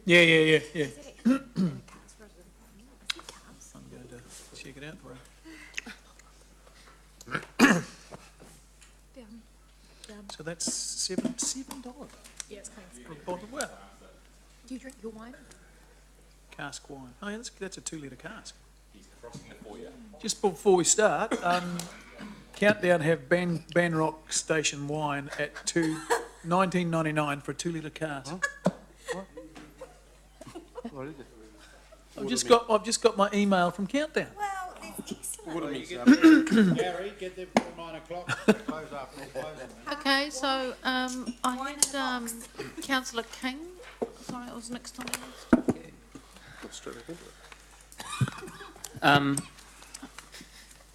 Yeah. I'm going to check it out for you. So that's $7. Yeah, it's kind For a bottle. Well, Do you drink your wine? cask wine. Oh, yeah, that's a 2-litre cask. He's crossing it for you. Just before we start, Countdown have Banrock Station wine at $19.99 for a 2-litre cask. What is it? I've just got my email from Countdown. Well, that's excellent. Gary, get there before 9 o'clock. Close after all closing. Okay, so I had Councillor King. Sorry, it was next on the list.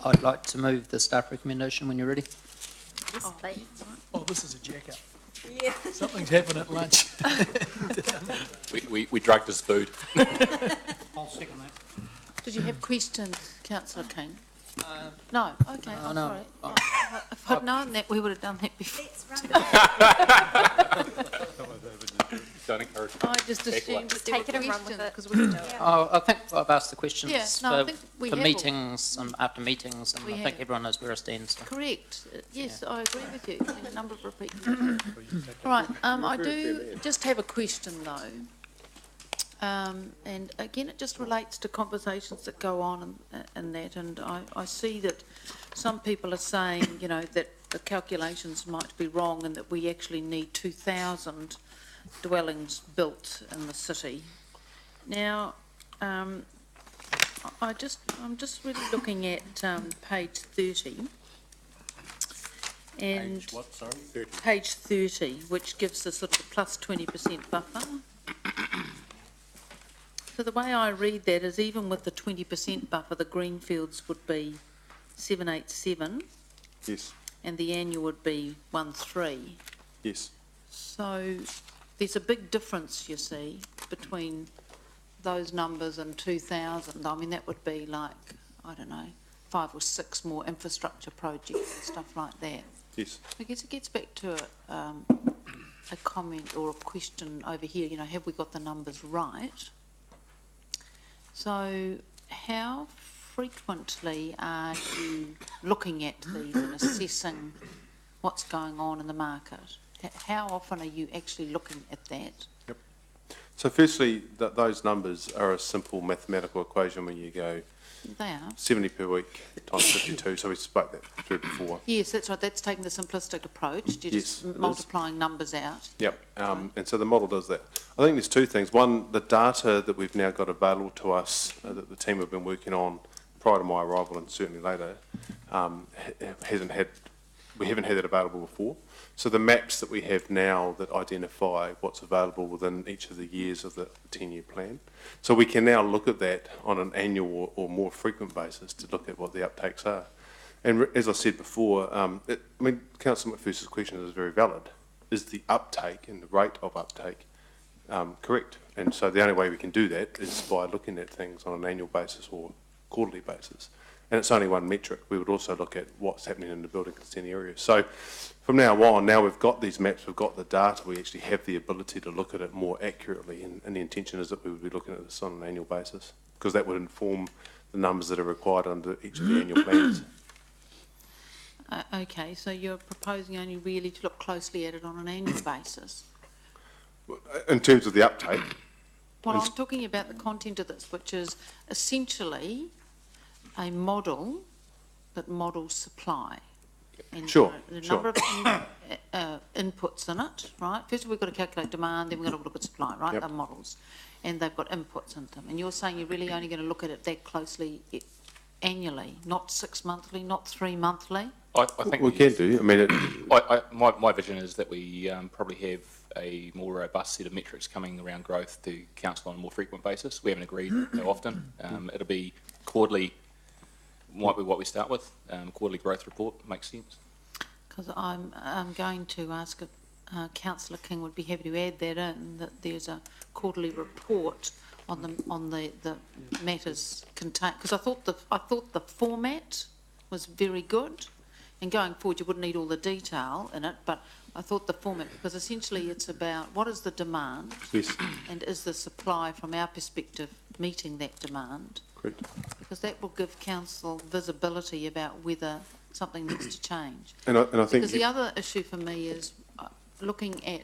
I'd like to move the staff recommendation when you're ready. Oh, Oh, this is a jack-up. Yeah. Something's happened at lunch. We drugged his food. I'll second that. Did you have questions, councillor King? No, okay, I'm no. sorry. If I'd known that, we would have done that before. Let's run Don't encourage. I just assumed that there were take it and run with questions, it. because we didn't. Oh, I think I've asked the questions Yeah, no, I think we for have all. meetings and after meetings, and We I think have. everyone knows where I stand. So. Correct. Yes, I agree with you. A number of repeat. Right, I do just have a question though. And again, it just relates to conversations that go on and that. And I see that some people are saying, you know, that the calculations might be wrong and that we actually need 2,000 dwellings built in the city. Now, I'm just really looking at page 30. And Page what, sorry? page 30, which gives us sort of a plus 20% buffer. So the way I read that is even with the 20% buffer, the greenfields would be 787 Yes, and the annual would be 13. yes. So there's a big difference, you see, between those numbers and 2,000. I mean, that would be like, I don't know, 5 or 6 more infrastructure projects and stuff like that. Yes. I guess it gets back to a comment or a question over here, you know, have we got the numbers right? So how frequently are you looking at these and assessing what's going on in the market? How often are you actually looking at that? So firstly, those numbers are a simple mathematical equation where you go They are. 70 per week times 52, so we spoke that through before. Yes, that's right. That's taking the simplistic approach. You're Yes, just it is. multiplying numbers out. Yep, and so the model does that. I think there's two things. One, the data that we've now got available to us, that the team have been working on prior to my arrival and certainly later, we haven't had that available before. So the maps that we have now that identify what's available within each of the years of the 10-year plan. So we can now look at that on an annual or more frequent basis to look at what the uptakes are. And as I said before, Councillor McPherson's question is very valid. Is the uptake and the rate of uptake correct? And so the only way we can do that is by looking at things on an annual basis or quarterly basis. And it's only one metric. We would also look at what's happening in the building consent area. So from now on, now we've got these maps, we've got the data, we actually have the ability to look at it more accurately. And the intention is that we would be looking at this on an annual basis, because that would inform the numbers that are required under each of the annual plans. Okay, so you're proposing only really to look closely at it on an annual basis? In terms of the uptake, Well, I'm talking about the content of this, which is essentially a model that models supply. And Sure, there are a sure. number of inputs in it, right? First of all, we've got to calculate demand, then we've got to look at supply, right? Yep. They're models. And they've got inputs into them. And you're saying you're really only going to look at it that closely annually, not 6 monthly, not 3 monthly? I think we can do. I mean, My vision is that we probably have a more robust set of metrics coming around growth to council on a more frequent basis. We haven't agreed how often. It'll be quarterly, might be what we start with. Quarterly growth report makes sense. Because I'm going to ask Councillor King would be happy to add that in, that there's a quarterly report on the matters contained. Because I thought the format was very good, and going forward you wouldn't need all the detail in it, but I thought the format, because essentially it's about what is the demand, yes, and is the supply from our perspective meeting that demand? correct. Because that will give council visibility about whether something needs to change. And I think Because the other issue for me is looking at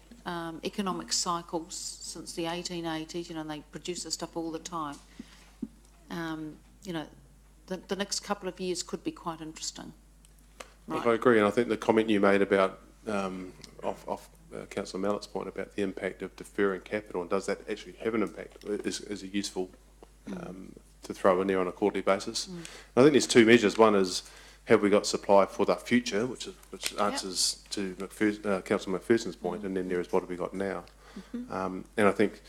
economic cycles since the 1880s, you know, and they produce this stuff all the time. You know, the next couple of years could be quite interesting. Right. I agree, and I think the comment you made about Councillor Mallett's point about the impact of deferring capital, and does that actually have an impact, is a useful to throw in there on a quarterly basis. I think there's two measures. One is, have we got supply for the future, which answers to Councillor McPherson's point, and then there is what have we got now. And I think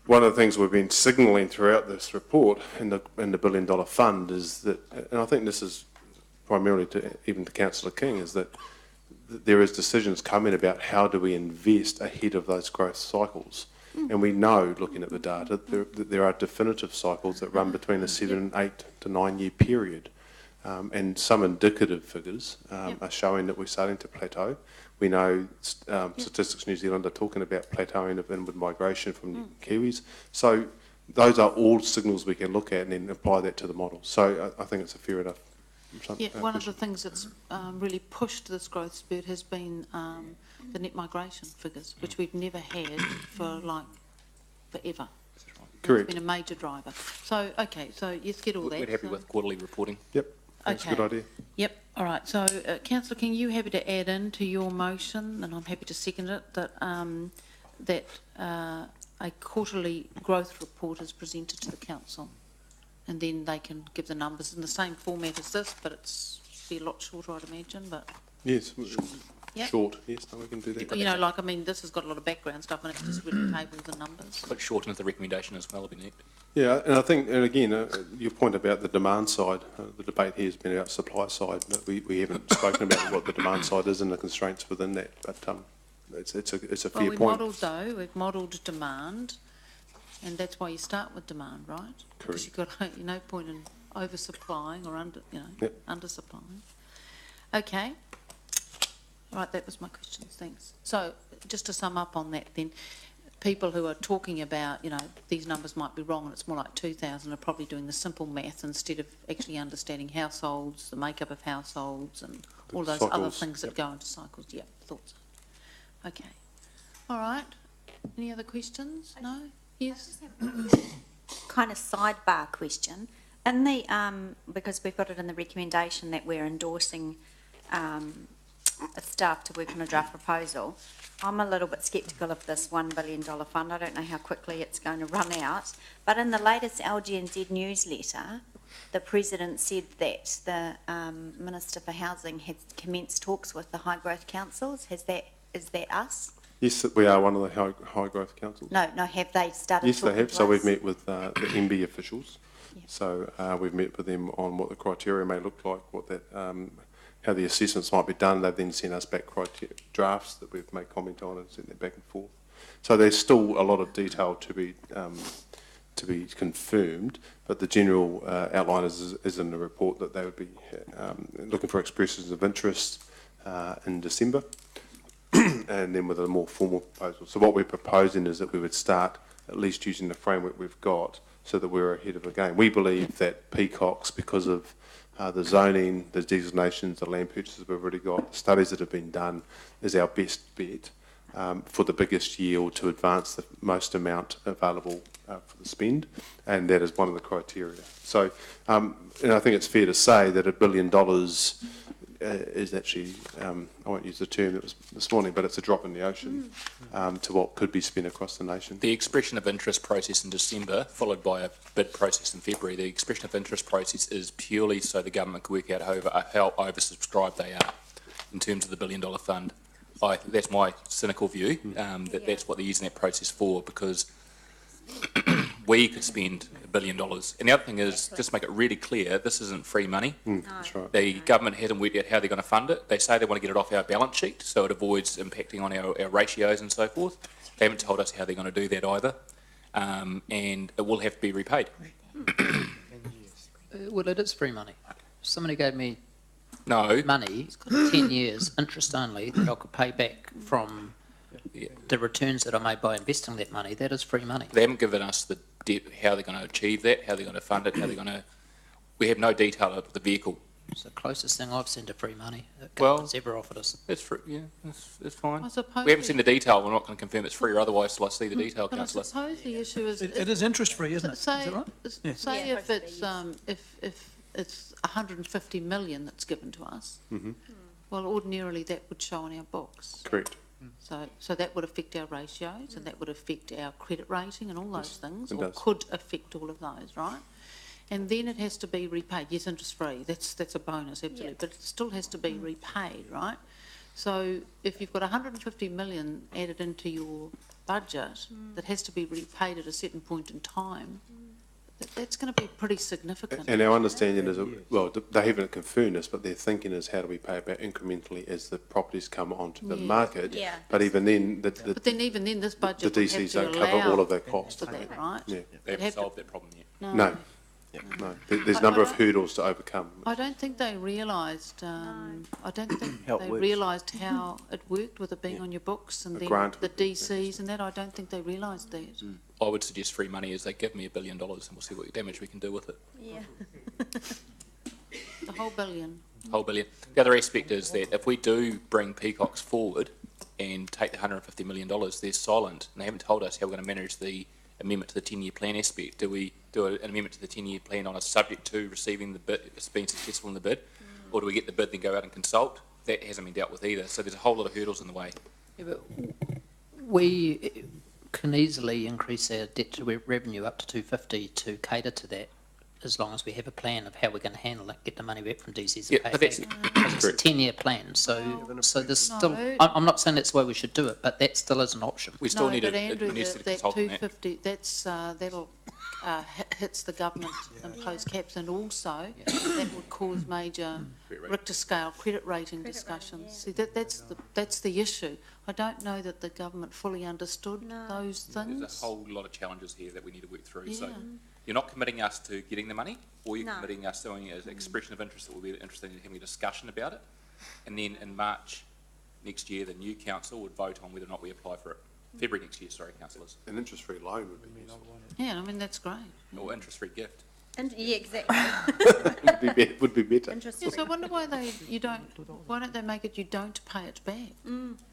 one of the things we've been signalling throughout this report in the $1 billion fund is that, and I think this is primarily even to Councillor King, is that there is decisions coming about how do we invest ahead of those growth cycles. And we know, looking at the data, that there are definitive cycles that run between a 7, 8 to 9 year period. And some indicative figures are showing that we're starting to plateau. We know Statistics New Zealand are talking about plateauing of inward migration from Kiwis. So those are all signals we can look at and then apply that to the model. So I think it's a fair enough. Yeah, one of the things that's really pushed this growth spurt has been the net migration figures, which we've never had for forever. Correct. It's been a major driver. So, okay, so yes, get all that. We're happy with quarterly reporting. Yep, that's a good idea. Yep, all right. So, Councillor King, you happy to add in to your motion, and I'm happy to second it, that a quarterly growth report is presented to the council, and then they can give the numbers in the same format as this, but it's be a lot shorter, I'd imagine. But Yes, Yep. short. Yes, no, we can do that. you know, like I mean, this has got a lot of background stuff, and it's just really tables and numbers. But shorten of the recommendation as well would be neat. Yeah, and I think, and again, your point about the demand side, the debate here has been about supply side. We haven't spoken about what the demand side is and the constraints within that, but it's a fair Well, we've point. we've modelled demand, and that's why you start with demand, right? Because Correct. you've got no point in oversupplying or Yep. undersupplying. Okay. Right, that was my questions, thanks. So, just to sum up on that then, people who are talking about, these numbers might be wrong and it's more like 2,000 are probably doing the simple math instead of actually understanding households, the makeup of households and all those other Cycles, things that yep. go into cycles. Yep, thought so. Okay. All right. Any other questions? No? Yes? Kind of sidebar question. In the, because we've got it in the recommendation that we're endorsing staff to work on a draft proposal, I'm a little bit sceptical of this $1 billion fund. I don't know how quickly it's going to run out. But in the latest LGNZ newsletter, the President said that the Minister for Housing has commenced talks with the high growth councils. Is that us? Yes, we are one of the high growth councils. No, have they started Yes, they talking have. to So us? we've met with the MB officials. Yeah. So we've met with them on what the criteria may look like, what that, how the assessments might be done. They've then sent us back drafts that we've made comment on and sent them back and forth. So there's still a lot of detail to be confirmed, but the general outline is in the report that they would be looking for expressions of interest in December, and then with a more formal proposal. So what we're proposing is that we would start at least using the framework we've got so that we're ahead of the game. We believe that Peacocks, because of the zoning, the designations, the land purchases we've already got, the studies that have been done, is our best bet for the biggest yield to advance the most amount available for the spend, and that is one of the criteria. So, and I think it's fair to say that $1 billion is actually, I won't use the term that was this morning, but it's a drop in the ocean to what could be spent across the nation. The expression of interest process in December, followed by a bid process in February, the expression of interest process is purely so the government can work out how oversubscribed they are in terms of the $1 billion fund. That's my cynical view, that's what they're using that process for, because we could spend $1 billion. And the other thing is, just to make it really clear, this isn't free money. That's right. The government hasn't worked out how they're going to fund it. They say they want to get it off our balance sheet, so it avoids impacting on our ratios and so forth. They haven't told us how they're going to do that either. And it will have to be repaid. Well, it is free money. If somebody gave me No, money, 10 years, interest only, that I could pay back from the returns that I made by investing that money, that is free money. they haven't given us the how they're going to achieve that, how they're going to fund it, how they're going to... We have no detail of the vehicle. It's the closest thing I've seen to free money that Well- government's ever offered us. It's free, yeah, it's fine. I suppose We haven't seen the detail. We're not going to confirm it's free, or otherwise till I see the detail, But I councillor. suppose the issue is... It is interest-free, isn't it? Is Say, that right? Yeah. say Yeah. if it's 150 million that's given to us, well, ordinarily that would show on our books. Correct. So that would affect our ratios, and that would affect our credit rating and all those things, it or does. could affect all of those, right? And then it has to be repaid. Yes, interest-free, that's a bonus, absolutely, but it still has to be repaid, right? So if you've got 150 million added into your budget that has to be repaid at a certain point in time, That's going to be pretty significant. And our understanding is, well, they haven't confirmed this, but their thinking is how do we pay it back incrementally as the properties come onto the Yeah. market? Yeah. But even then, But then even then, this the budget would have DCs to don't cover all allow of that cost. for that, right? Yeah. They It'd haven't have to- solved that problem yet. No, no. There's a I number of don't- hurdles to overcome. I don't think they realised, I don't think How it they works. realised how it worked with it being on your books and A then grant the would be DCs and that. I don't think they realised that. I would suggest free money is they give me $1 billion and we'll see what damage we can do with it. Yeah. The whole billion. Whole billion. The other aspect is that if we do bring Peacocks forward and take the $150 million, they're silent and they haven't told us how we're going to manage the amendment to the 10-year plan aspect. Do we do an amendment to the 10-year plan on a subject to receiving the bid, if it's been successful in the bid? Or do we get the bid, then go out and consult? That hasn't been dealt with either. So there's a whole lot of hurdles in the way. Yeah, but we can easily increase our debt to revenue up to 250 to cater to that, as long as we have a plan of how we're going to handle it, get the money back from DCs Yeah, and but pay that's- back. It's a 10-year plan, so there's still, No. I'm not saying that's the way we should do it, but that still is an option. We still No, need but a Andrew, necessary that consultant there. 250, that's, that'll, hits the government imposed caps, and also that would cause major Richter scale credit rating discussions. See, that's the issue. I don't know that the government fully understood those things. There's a whole lot of challenges here that we need to work through. So Yeah. you're not committing us to getting the money, or you're No. committing us doing it as an expression of interest that we'll be interested in having a discussion about it. And then in March next year, the new council would vote on whether or not we apply for it. February next year, sorry, councillors. An interest-free loan would be useful. Yeah, I mean, that's great. Or interest-free gift. Yeah, exactly. Would be better. Interesting. Yes, I wonder why why don't they make it you don't pay it back?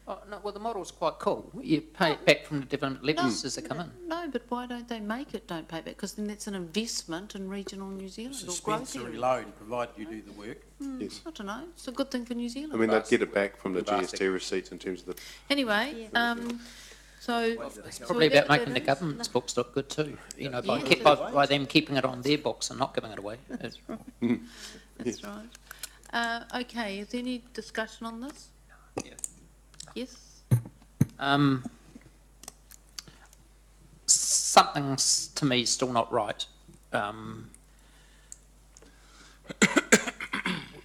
Oh, no, well, the model's quite cool. You pay it back from the different levels as they come in. No, but why don't they make it don't pay back? Because then that's an investment in regional New Zealand or growth Suspensory area. loan, provided you do the work. Yes. I don't know, it's a good thing for New I Zealand. mean, they'd get it back from the Vast. GST receipts in terms of the, Anyway, so. It's probably about making the government's books look good too, you know, by, Yes, by them keeping it on their books and not giving it away. That's right. Okay, is there any discussion on this? Yeah. Yes? Something's to me still not right.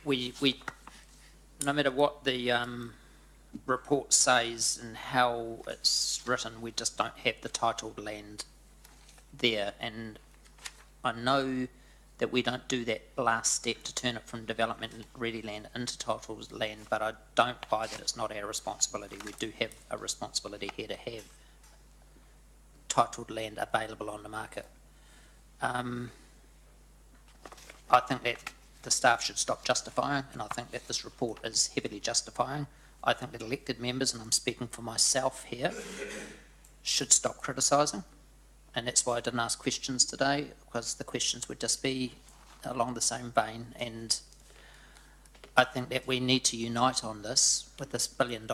We, no matter what the report says and how it's written, we just don't have the titled land there. And I know that we don't do that last step to turn it from development ready land into titled land, but I don't buy that it's not our responsibility. We do have a responsibility here to have titled land available on the market. I think that the staff should stop justifying, and I think that this report is heavily justifying. I think that elected members, and I'm speaking for myself here, should stop criticising. And that's why I didn't ask questions today, because the questions would just be along the same vein. And I think that we need to unite on this with this $1 billion,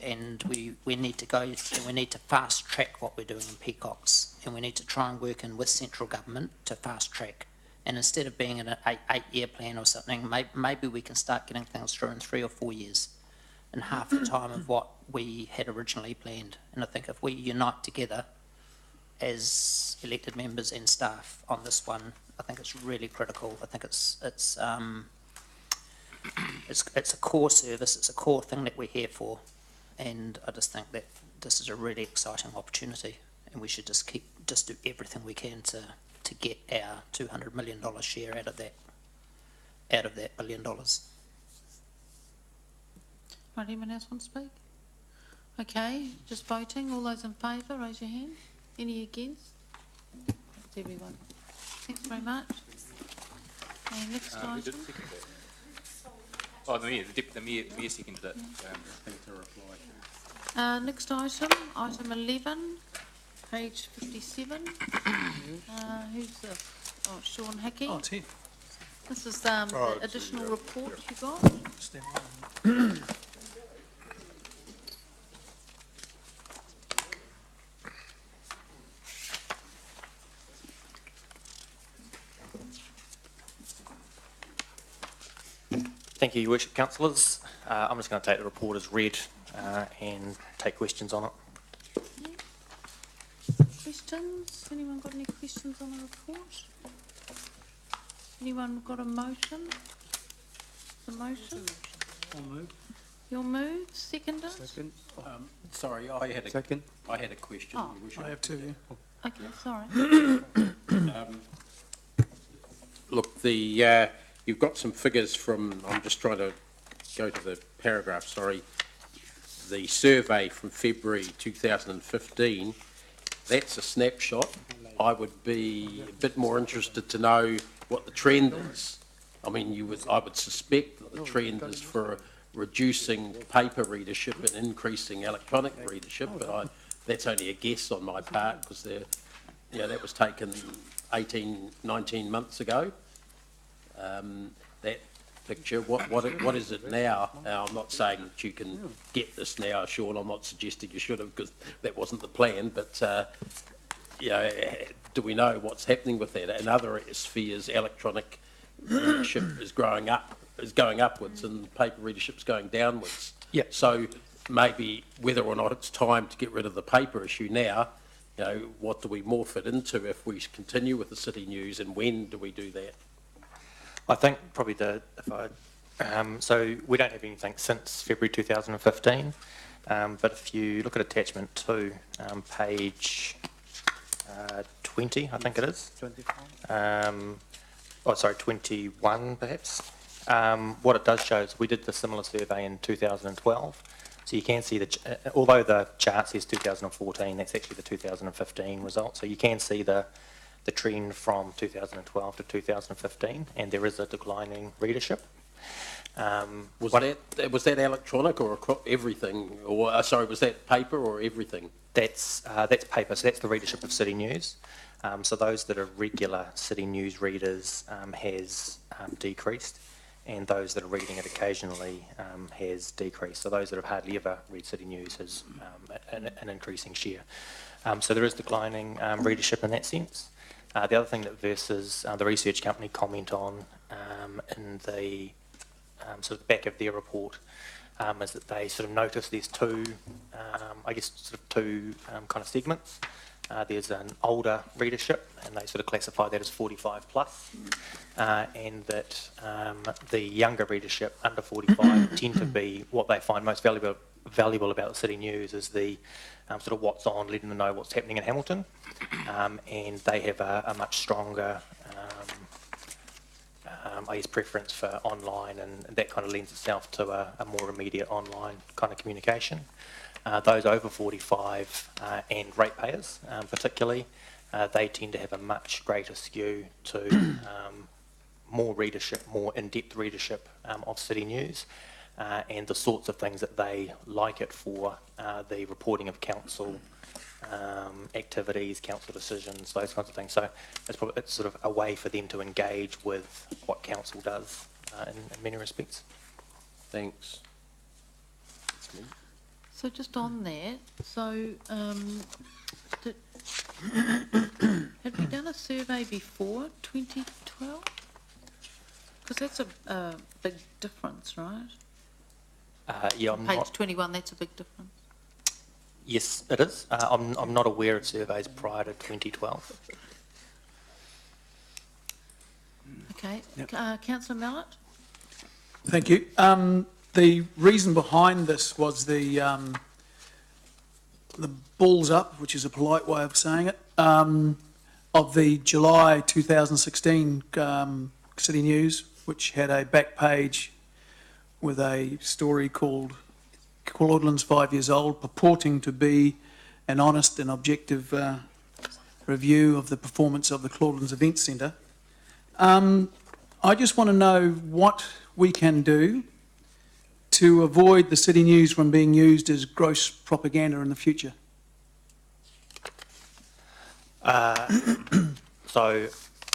and we need to go and we need to fast track what we're doing in Peacocks, and we need to try and work in with central government to fast track. And instead of being in an eight-year plan or something, maybe we can start getting things through in 3 or 4 years, in half the time of what we had originally planned. And I think if we unite together as elected members and staff on this one, I think it's really critical. I think it's a core service, it's a core thing that we're here for, and I just think that this is a really exciting opportunity, and we should just do everything we can to get our $200 million share out of that $1 billion. Right, anyone else want to speak? Okay, just voting, all those in favour, raise your hand. Any against? That's everyone. Thanks very much. And next Who item. did second that? Oh, the mayor seconded it. Next item, item 11, page 57. Who's this? Oh, Sean Hickey. Oh, it's here. This is the additional report you got. Step one. Thank you, Your Worship, councillors. I'm just going to take the report as read and take questions on it. Questions? questions? Anyone got any questions on the report? Anyone got a motion? The motion? I'll move. You'll move, seconder? Second. Sorry, I had a Second. question. Oh. You wish I have two, yeah. Okay, sorry. Look, you've got some figures from, I'm just trying to go to the paragraph, sorry. The survey from February 2015, that's a snapshot. I would be a bit more interested to know what the trend is. I mean, I would suspect that the trend is for reducing paper readership and increasing electronic readership, but that's only a guess on my part, because that was taken 18, 19 months ago. That picture, what is it now? I'm not saying that you can get this now, Sean, I'm not suggesting you should have, because that wasn't the plan, but do we know what's happening with that? In other spheres, electronic readership is going upwards, and paper readership is going downwards. Yeah. So maybe whether or not it's time to get rid of the paper issue now, what do we morph it into if we continue with the City News, and when do we do that? I think probably so we don't have anything since February 2015, but if you look at attachment 2, page 20, I think it is. 21 perhaps. What it does show is we did the similar survey in 2012. So you can see although the chart says 2014, that's actually the 2015 result. So you can see the trend from 2012 to 2015, and there is a declining readership. Was that electronic or everything? Or sorry, was that paper or everything? That's paper. So that's the readership of City News. So those that are regular City News readers has decreased, and those that are reading it occasionally has decreased. So those that have hardly ever read City News has an increasing share. So there is declining readership in that sense. The other thing that Versus, the research company, comment on in the sort of back of their report is that they sort of notice there's two kind of segments. There's an older readership, and they sort of classify that as 45 plus, and that the younger readership under 45 tend to be what they find most valuable about the City News is the sort of what's on, letting them know what's happening in Hamilton, and they have a much stronger preference for online, and that kind of lends itself to a more immediate online kind of communication. Those over 45 and ratepayers particularly, they tend to have a much greater skew to more readership, more in-depth readership of City News, and the sorts of things that they like it for, the reporting of council activities, council decisions, those kinds of things. So it's sort of a way for them to engage with what council does in many respects. Thanks. So just on that, had we done a survey before 2012? Because that's a big difference, right? Yeah, Page 21, that's a big difference. Yes, it is. I'm not aware of surveys prior to 2012. Okay, Councillor Mallett? Thank you. The reason behind this was the balls up, which is a polite way of saying it, of the July 2016 City News, which had a back page with a story called Claudeland's 5 years old, purporting to be an honest and objective review of the performance of the Claudelands Event Centre. I just want to know what we can do to avoid the City News from being used as gross propaganda in the future. So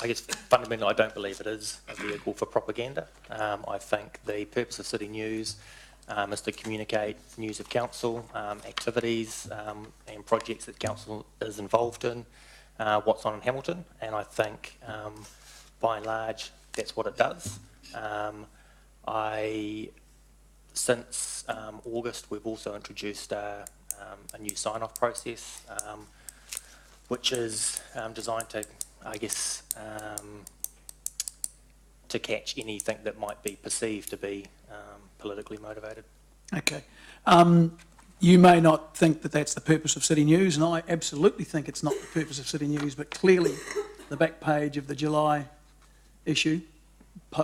I guess fundamentally I don't believe it is a vehicle for propaganda. I think the purpose of City News is to communicate news of council, activities and projects that council is involved in, what's on in Hamilton, and I think by and large that's what it does. Since August we've also introduced a new sign-off process which is designed to, I guess, to catch anything that might be perceived to be politically motivated. Okay. You may not think that that's the purpose of City News, and I absolutely think it's not the purpose of City News, but clearly the back page of the July issue,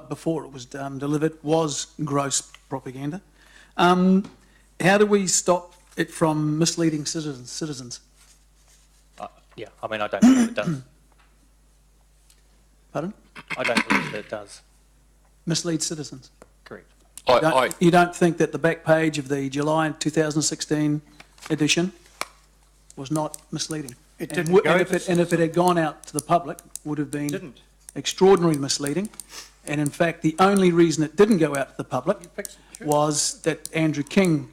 before it was delivered, was gross propaganda. How do we stop it from misleading citizens? Yeah, I mean, I don't believe it does. Pardon? I don't believe that it does. Mislead citizens? Correct. You don't think that the back page of the July 2016 edition was not misleading? It And didn't go and if to it, and if it had gone out to the public, would have been Didn't. extraordinarily misleading. And in fact, the only reason it didn't go out to the public You picked some truth. was that Andrew King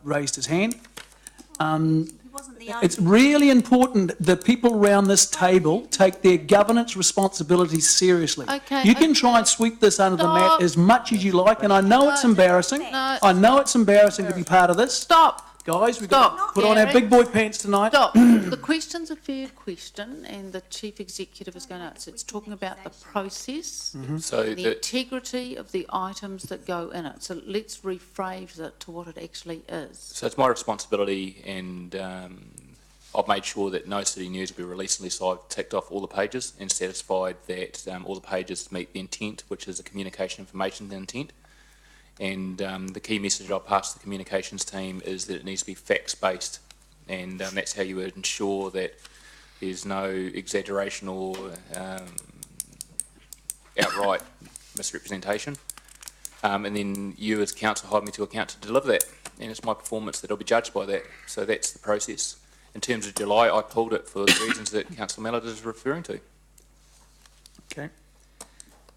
raised his hand. He wasn't the only. It's really important that people around this table take their governance responsibilities seriously. Okay, You can okay. try and sweep this under the mat Stop. as much as you like, and I know it's embarrassing. No. I know it's embarrassing to be part of this. Stop, Guys, we've got to Stop, put on our Gary. big boy pants tonight. stop. The question's a fair question, and the chief executive is going to answer. It's talking about the process, So the the, integrity of the items that go in it. So let's rephrase it to what it actually is. so it's my responsibility, and I've made sure that no City News will be released unless I've ticked off all the pages and satisfied that all the pages meet the intent, which is the communication information intent. And the key message I'll pass to the communications team is that it needs to be facts-based, and that's how you would ensure that there's no exaggeration or outright misrepresentation. And then you as council hold me to account to deliver that, and it's my performance that I'll be judged by that. So that's the process. In terms of July, I pulled it for the reasons that Councillor Mallard is referring to. Okay.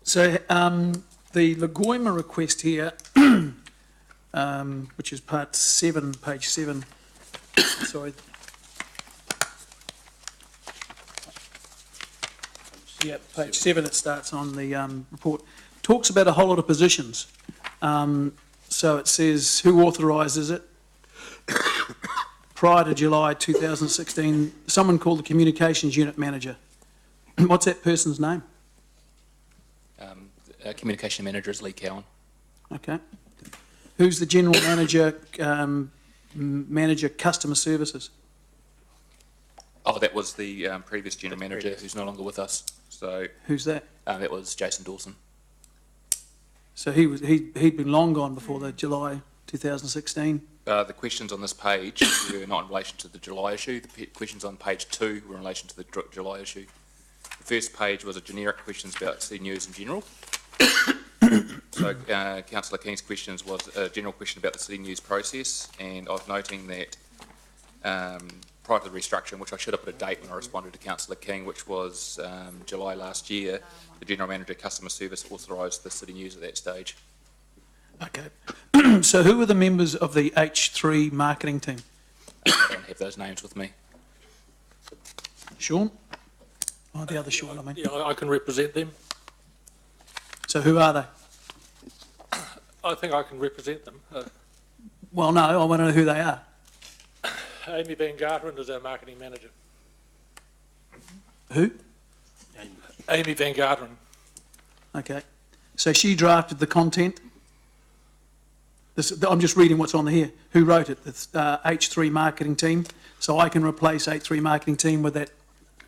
So the Lagoima request here, which is part 7, page 7, sorry. Yeah, page 7, it starts on the report. Talks about a whole lot of positions. So it says who authorises it. Prior to July 2016, someone called the communications unit manager. What's that person's name? Communication manager is Lee Cowan. Okay. Who's the general manager, manager customer services? Oh, that was the previous general manager who's no longer with us. So Who's that? that was Jason Dawson. So he'd been long gone before the July 2016. The questions on this page were not in relation to the July issue. The questions on page 2 were in relation to the July issue. The first page was a generic questions about City News in general. So Councillor King's questions was a general question about the City News process, and I was noting that prior to the restructuring, which I should have put a date when I responded to Councillor King, which was July last year, the General Manager Customer Service authorised the City News at that stage. Okay. So who were the members of the H3 marketing team? I don't have those names with me. Sean? Oh, the other Sean, I mean. Yeah, I can represent them. So who are they? I think I can represent them. Well, no, I want to know who they are. Amy Van Garderen is our marketing manager. Who? Amy Van Garderen. Okay. So she drafted the content? I'm just reading what's on here. Who wrote it? The H3 marketing team. So I can replace H3 marketing team with that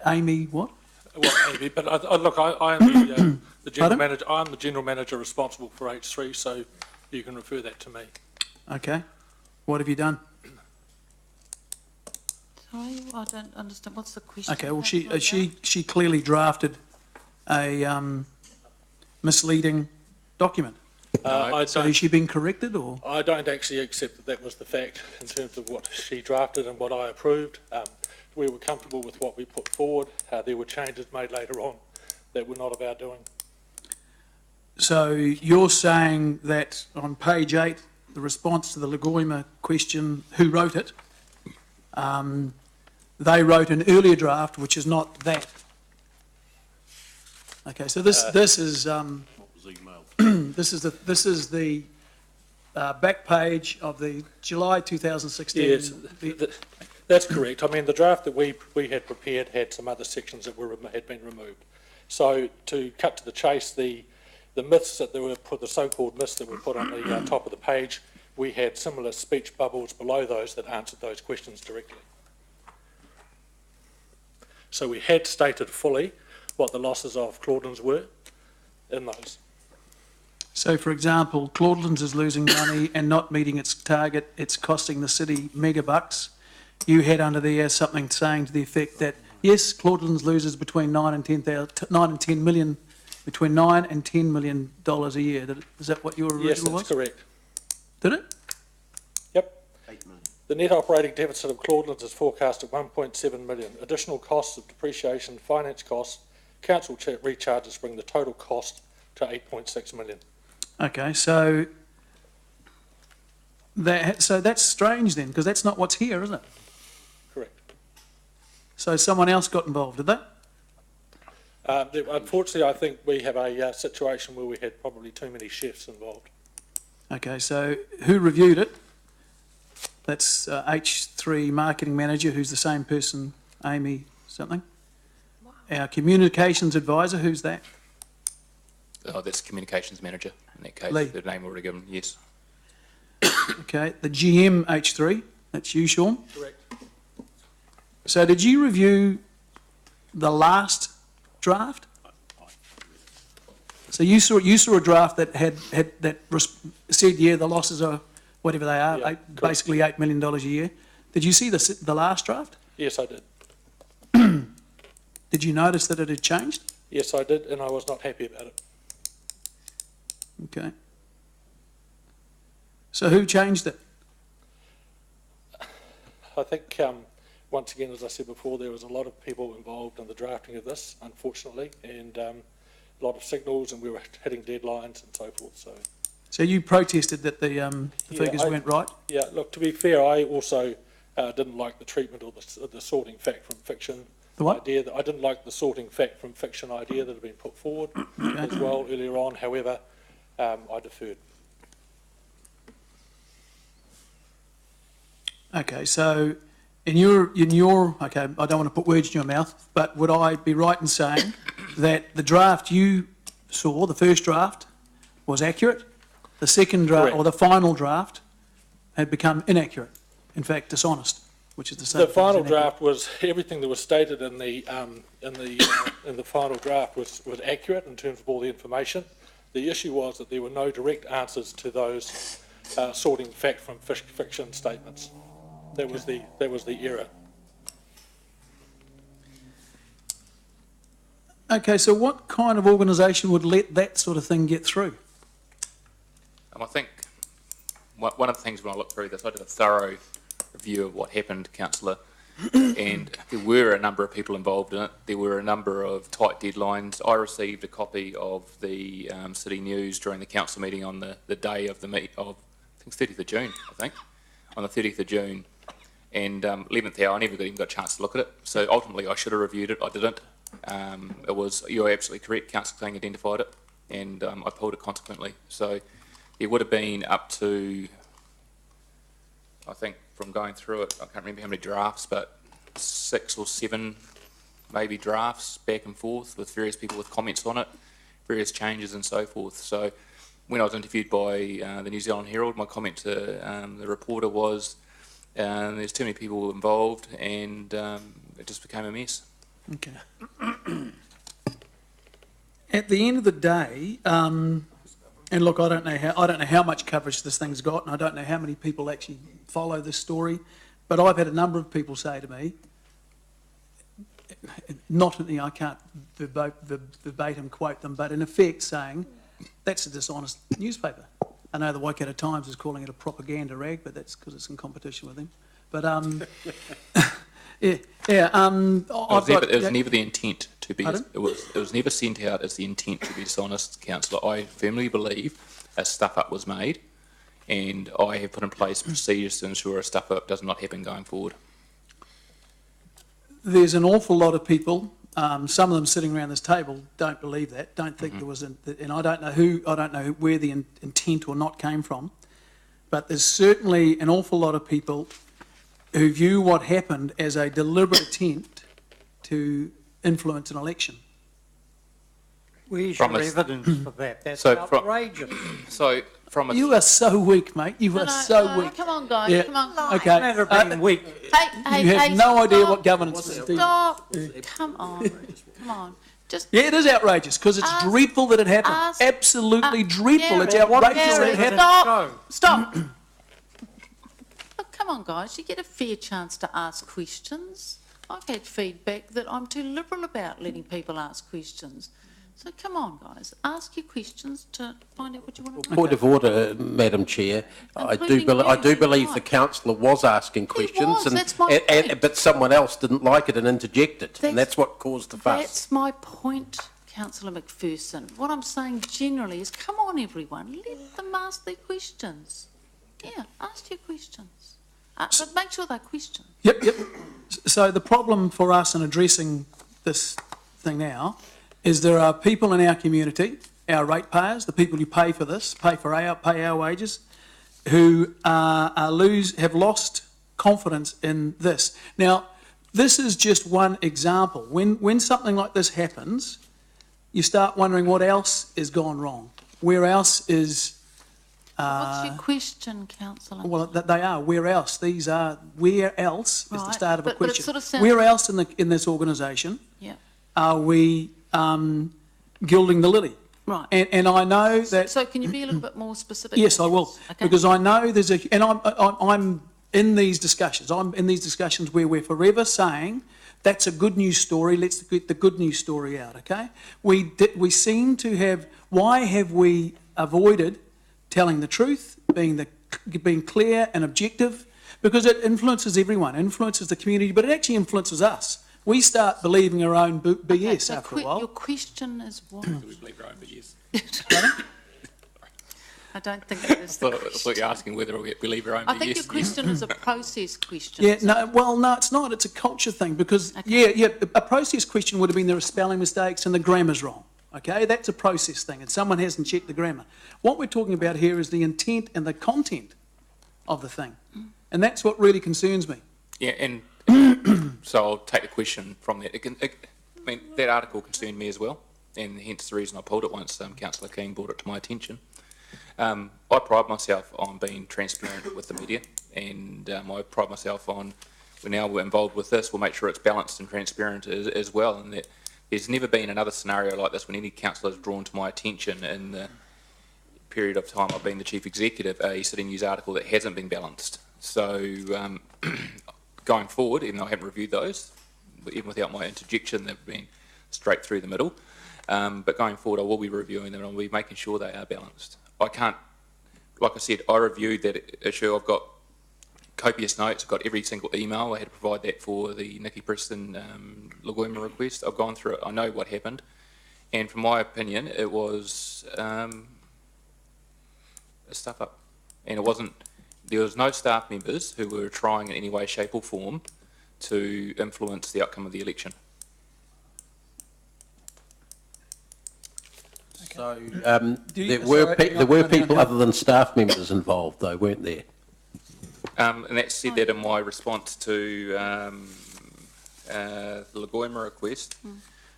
Amy what? Well, Amy, but look, I am the general Pardon? manager. I'm the general manager responsible for H3, so you can refer that to me. Okay. What have you done? Sorry, I don't understand. What's the question? Okay, well, she clearly drafted a misleading document. So has she been corrected, or? I don't actually accept that that was the fact in terms of what she drafted and what I approved. We were comfortable with what we put forward. There were changes made later on that were not of our doing. So you're saying that on page 8, the response to the Lagoima question, who wrote it, they wrote an earlier draft, which is not that. Okay, so this is this is the back page of the July 2016. Yes, That's correct. I mean, the draft that we had prepared had some other sections that had been removed. So to cut to the chase, the myths that were put, the so-called myths that were put on the top of the page, we had similar speech bubbles below those that answered those questions directly. So we had stated fully what the losses of Claudelands were in those. So, for example, Claudelands is losing money and not meeting its target. It's costing the city megabucks. You had under there something saying to the effect that, yes, Claudelands loses between 9 and 10 million, between $9 and $10 million a year. Is that what your original was? Yes, that's correct. Did it? Yep. 8 million. The net operating deficit of Claudelands is forecast at 1.7 million. Additional costs of depreciation, finance costs, council recharges bring the total cost to 8.6 million. Okay, so that's strange then, because that's not what's here, is it? Correct. So someone else got involved, did they? Unfortunately, I think we have a situation where we had probably too many chefs involved. Okay, so who reviewed it? That's H3 marketing manager, who's the same person, Amy something. Our communications advisor, who's that? Oh, that's communications manager in that case. Lee. The name already given, yes. Okay, the GM H3, that's you, Sean. Correct. So did you review the last draft? So you saw a draft that said, yeah, the losses are whatever they are, Yeah, basically $8 million a year. Did you see the last draft? Yes, I did. Did you notice that it had changed? Yes, I did, and I was not happy about it. Okay. So who changed it? I think, once again, as I said before, there was a lot of people involved in the drafting of this, unfortunately, and a lot of signals, and we were hitting deadlines and so forth. So you protested that the figures weren't right? Yeah, look, to be fair, I also didn't like the treatment or the sorting fact from fiction. The what? Idea that I didn't like the sorting fact from fiction idea that had been put forward as well earlier on. However, I deferred. Okay, so in your okay, I don't want to put words in your mouth, but would I be right in saying that the draft you saw, the first draft, was accurate? The second draft, Correct. or the final draft, had become inaccurate, in fact dishonest, which is the same. The thing as final inaccurate. draft was everything that was stated in the final draft was accurate in terms of all the information. The issue was that there were no direct answers to those sorting fact from fiction statements. That was the error. Okay, so what kind of organisation would let that sort of thing get through? I think one of the things when I looked through this, I did a thorough review of what happened, Councillor, and there were a number of people involved in it. There were a number of tight deadlines. I received a copy of the City News during the council meeting on the day of I think 30th of June, on the 30th of June. And 11th hour, I never even got a chance to look at it. So ultimately, I should have reviewed it. I didn't. You're absolutely correct. Council Kling identified it, and I pulled it consequently. So there would have been up to, I think, from going through it, I can't remember how many drafts, but 6 or 7 maybe drafts back and forth with various people with comments on it, various changes and so forth. So when I was interviewed by the New Zealand Herald, my comment to the reporter was, there's too many people involved, and it just became a mess. Okay. At the end of the day, and look, I don't know how much coverage this thing's got, and I don't know how many people actually follow this story, but I've had a number of people say to me, I can't verbatim quote them, but in effect saying, that's a dishonest newspaper. I know the Waikato Times is calling it a propaganda rag, but that's because it's in competition with him. But It was never the intent to be. Pardon? It was never sent out as the intent to be dishonest, Councillor. I firmly believe a stuff up was made, and I have put in place procedures to ensure a stuff up does not happen going forward. There's an awful lot of people. Some of them sitting around this table don't believe that. Don't think there was, and I don't know where the intent or not came from. But there's certainly an awful lot of people who view what happened as a deliberate attempt to influence an election. Where's From your a- evidence for that? That's So from- outrageous. So from a, You are so weak, mate. You are so weak. Come on, guys, Yeah. come on. Okay. Matter of being weak. Hey, You have hey, no idea stop. what governance is. do you? Stop, come on, come on. Just Yeah, it is outrageous because it's Ask- dreadful that it happened. ask- Absolutely dreadful. It's Gary, outrageous that Gary, it happened. stop, stop. Look, come on, guys, you get a fair chance to ask questions. I've had feedback that I'm too liberal about letting people ask questions. So come on, guys, ask your questions to find out what you want to know. Point of order, Madam Chair. I do Including believe you, the right. councillor was asking questions, was, that's my point. but someone else didn't like it and interjected, That's- and that's what caused the fuss. That's my point, councillor McPherson. What I'm saying generally is, come on, everyone, let them ask their questions. Yeah, ask your questions. But make sure they're questions. Yep, yep. So the problem for us in addressing this thing now is there are people in our community, our ratepayers, the people who pay for this, pay our wages, who have lost confidence in this. Now, this is just one example. When something like this happens, you start wondering what else has gone wrong. Where else is... What's your question, councillor? Well, they are. Where else? These are. Where else is the Right, start of a but it question. sort of sounds- Where else in this organisation Yeah, are we gilding the lily? right. And I know that. So can you be a little bit more specific? Yes, I will, Okay. because I know there's a. And I'm in these discussions. I'm in these discussions where we're forever saying that's a good news story. Let's get the good news story out. Okay. We seem to have. Why have we avoided telling the truth, being clear and objective? Because it influences everyone, influences the community, but it actually influences us. We start believing our own BS So after a while. Your question is what? do we believe our own BS? I don't think that is the I thought you're asking whether we believe our own I BS. think your question is a process question. Yeah, isn't it? no, it's not. It's a culture thing because, yeah, a process question would have been there are spelling mistakes and the grammar's wrong. Okay, that's a process thing and someone hasn't checked the grammar. What we're talking about here is the intent and the content of the thing. And that's what really concerns me. Yeah, and so I'll take the question from that. I mean, that article concerned me as well, and hence the reason I pulled it once Councillor King brought it to my attention. I pride myself on being transparent with the media, and I pride myself on, we're involved with this, we'll make sure it's balanced and transparent as well, and that there's never been another scenario like this when any councillor has drawn to my attention in the period of time I've been the chief executive, a City News article that hasn't been balanced. So going forward, even though I haven't reviewed those, but even without my interjection, they've been straight through the middle. But going forward, I will be reviewing them and I'll be making sure they are balanced. I can't, like I said, I reviewed that issue. I've got copious notes. I've got every single email. I had to provide that for the Nikki Preston Lagoima request. I've gone through it. I know what happened. And from my opinion, it was a stuff up. And it wasn't, there was no staff members who were trying in any way, shape or form to influence the outcome of the election. So Do you- there were sorry, there were no, people no. other than staff members involved, though, weren't there? And that said that in my response to the Lagoima request,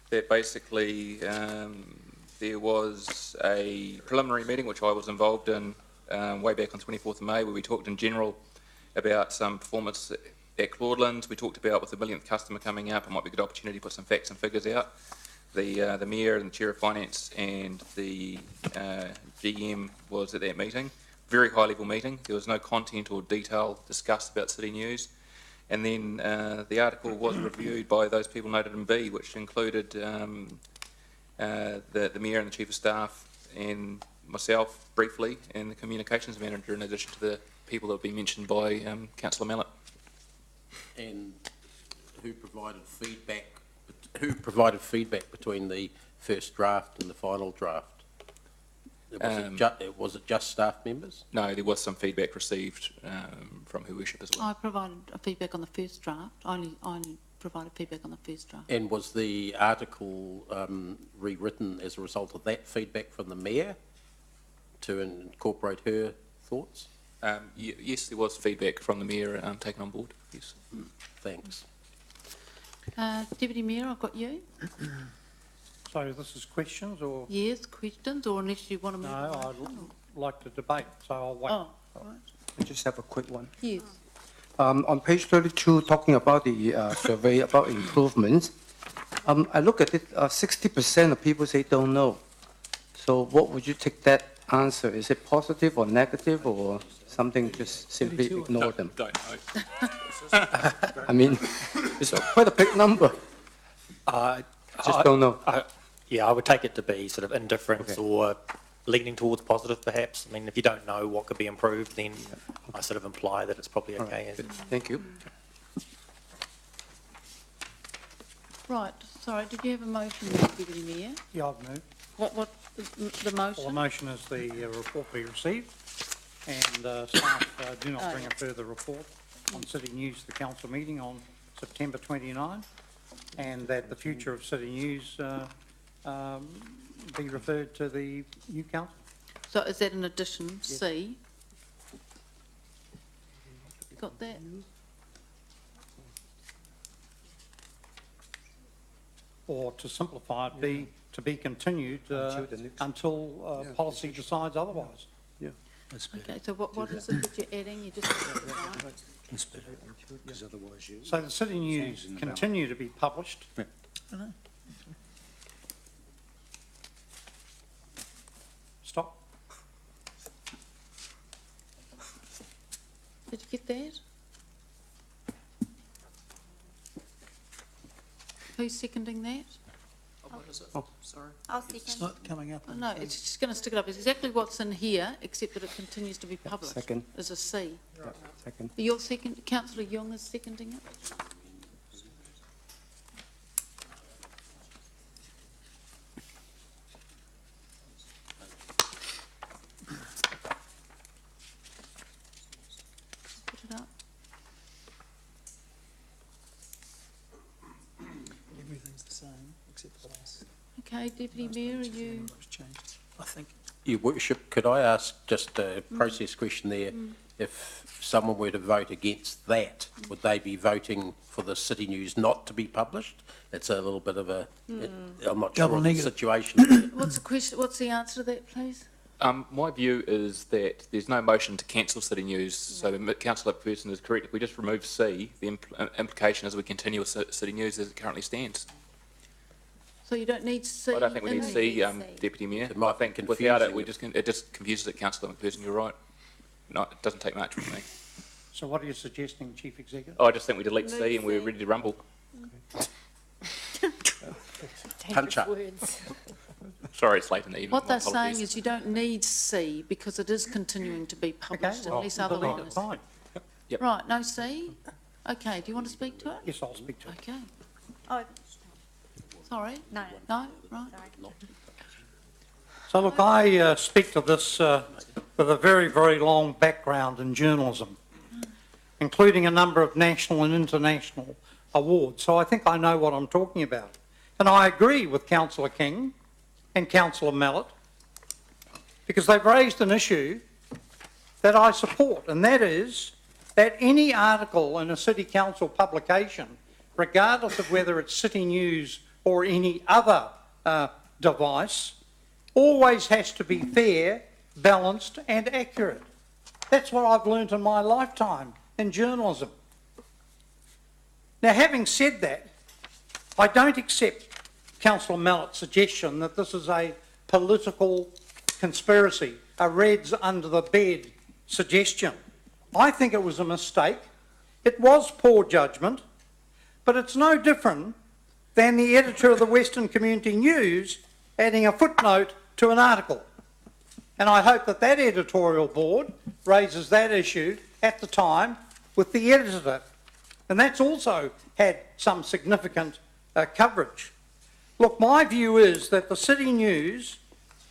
that basically there was a preliminary meeting which I was involved in way back on 24th of May, where we talked in general about some performance at Claudelands. We talked about with the millionth customer coming up, it might be a good opportunity to put some facts and figures out. The Mayor and the Chair of Finance and the GM was at that meeting. Very high level meeting. There was no content or detail discussed about City News. And then the article was reviewed by those people noted in B, which included the Mayor and the Chief of Staff and myself briefly, and the Communications Manager, in addition to the people that have been mentioned by Councillor Mallett. And who provided feedback? Who provided feedback between the first draft and the final draft? Was it just staff members? No, there was some feedback received from Her Worship as well. I provided a feedback on the first draft. I only provided feedback on the first draft. And was the article rewritten as a result of that feedback from the Mayor to incorporate her thoughts? Yes, there was feedback from the Mayor taken on board, yes. Thanks. Deputy Mayor, I've got you. So this is questions or? Yes, questions, or unless you want to move No, on? I'd like to debate, so I'll wait. Oh, right. I just have a quick one. Yes. On page 32, talking about the survey about improvements, I look at it, 60% of people say don't know. So what would you take that answer? Is it positive or negative or something, just simply ignore them? Don't know. I mean, it's quite a big number. Just don't know. Yeah, I would take it to be sort of indifference or leaning towards positive, perhaps. I mean, if you don't know what could be improved, then I sort of imply that it's probably All right, okay. good. Thank you. Right, sorry, did you have a motion, Deputy Mayor? Yeah, I've moved. What, the Well, the motion? motion is the report be received and staff do not bring a further report on City News to the council meeting on September 29, and that the future of City News be referred to the new council. So is that an addition, C? Got that? Or to simplify it, be to be continued until policy decides otherwise. Okay, so what is it that you're adding? You just, So the City News continue to be published. Stop. did you get that? Who's seconding that? I'll It's second. not coming up. Oh, no, it's just going to stick it up. It's exactly what's in here, except that it continues to be published. Second. As a C. Second. Your second, councillor Young is seconding it? Put it up. Everything's the same, except for the last Okay, Deputy Mayor, are you? was changed, I think. Your Worship, could I ask just a process question there? If someone were to vote against that, would they be voting for the City News not to be published? It's a little bit of a, I'm not sure Double of the negative. situation. What's the question, what's the answer to that, please? My view is that there's no motion to cancel City News, so Councillor McPherson is correct. If we just remove C, the implication is we continue with City News as it currently stands. So you don't need C? I don't think we in need there? C, Deputy Mayor. It might I think be without it, confusing. it just confuses it, Councillor McPherson, you're right. No, it doesn't take much from me. So what are you suggesting, Chief Executive? I just think we delete C and we're ready to rumble. Punch up. Sorry, it's late in the evening. What My they're saying apologies. is you don't need C because it is continuing to be Okay, published well, unless delete it, otherwise. fine. Right, no C? Okay, do you want to speak to it? Yes, I'll speak to it. Okay, Oh, sorry. no, No, right. sorry. So look, I speak to this with a very, very long background in journalism, including a number of national and international awards. So I think I know what I'm talking about. And I agree with Councillor King and Councillor Mallett, because they've raised an issue that I support, and that is that any article in a City Council publication, regardless of whether it's City News or any other device, always has to be fair, balanced and accurate. That's what I've learnt in my lifetime in journalism. Now, having said that, I don't accept Councillor Mallett's suggestion that this is a political conspiracy, a Reds under the bed suggestion. I think it was a mistake. It was poor judgment, but it's no different than the editor of the Western Community News adding a footnote to an article. And I hope that that editorial board raises that issue at the time with the editor. And that's also had some significant coverage. Look, my view is that the City News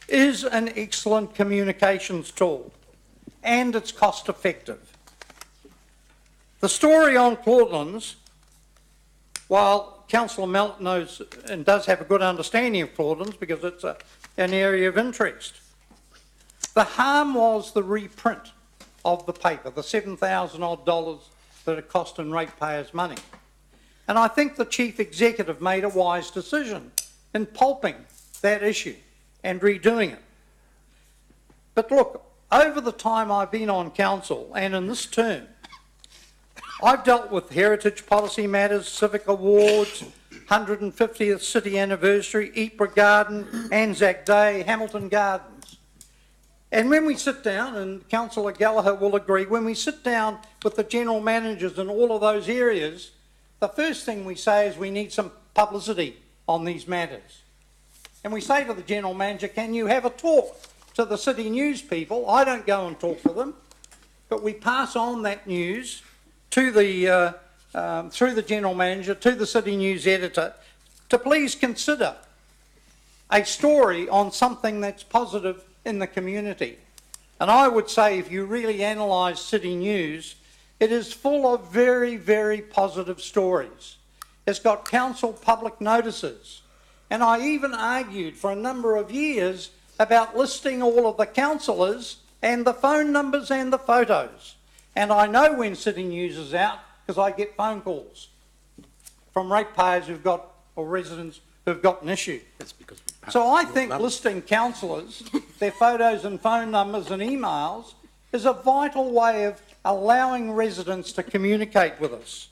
is an excellent communications tool and it's cost effective. The story on Claudelands, while Councillor Mallett knows and does have a good understanding of Claudelands because it's an area of interest, the harm was the reprint of the paper, the $7,000 odd that it cost in ratepayers' money. And I think the Chief Executive made a wise decision in pulping that issue and redoing it. But look, over the time I've been on council and in this term, I've dealt with heritage policy matters, civic awards, 150th city anniversary, Ypres Garden, Anzac Day, Hamilton Gardens. And when we sit down, and Councillor Gallagher will agree, when we sit down with the general managers in all of those areas, the first thing we say is we need some publicity on these matters. And we say to the general manager, can you have a talk to the city news people? I don't go and talk to them, but we pass on that news to the, through the general manager, to the city news editor, to please consider a story on something that's positive in the community. And I would say if you really analyse city news, it is full of very, very positive stories. It's got council public notices. And I even argued for a number of years about listing all of the councillors and the phone numbers and the photos. And I know when City News is out because I get phone calls from ratepayers who've got, or residents who've got an issue. That's because So I think listing councillors, their photos and phone numbers and emails is a vital way of allowing residents to communicate with us.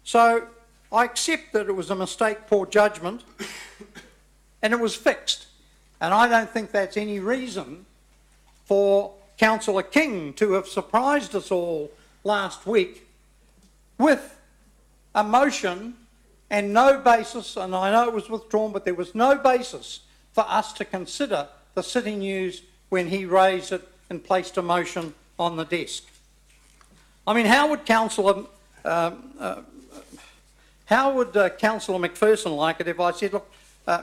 So I accept that it was a mistake, poor judgment, and it was fixed. And I don't think that's any reason for Councillor King to have surprised us all last week with a motion and no basis, and I know it was withdrawn, but there was no basis for us to consider the City News when he raised it and placed a motion on the desk. I mean, how would Councillor McPherson like it if I said, look,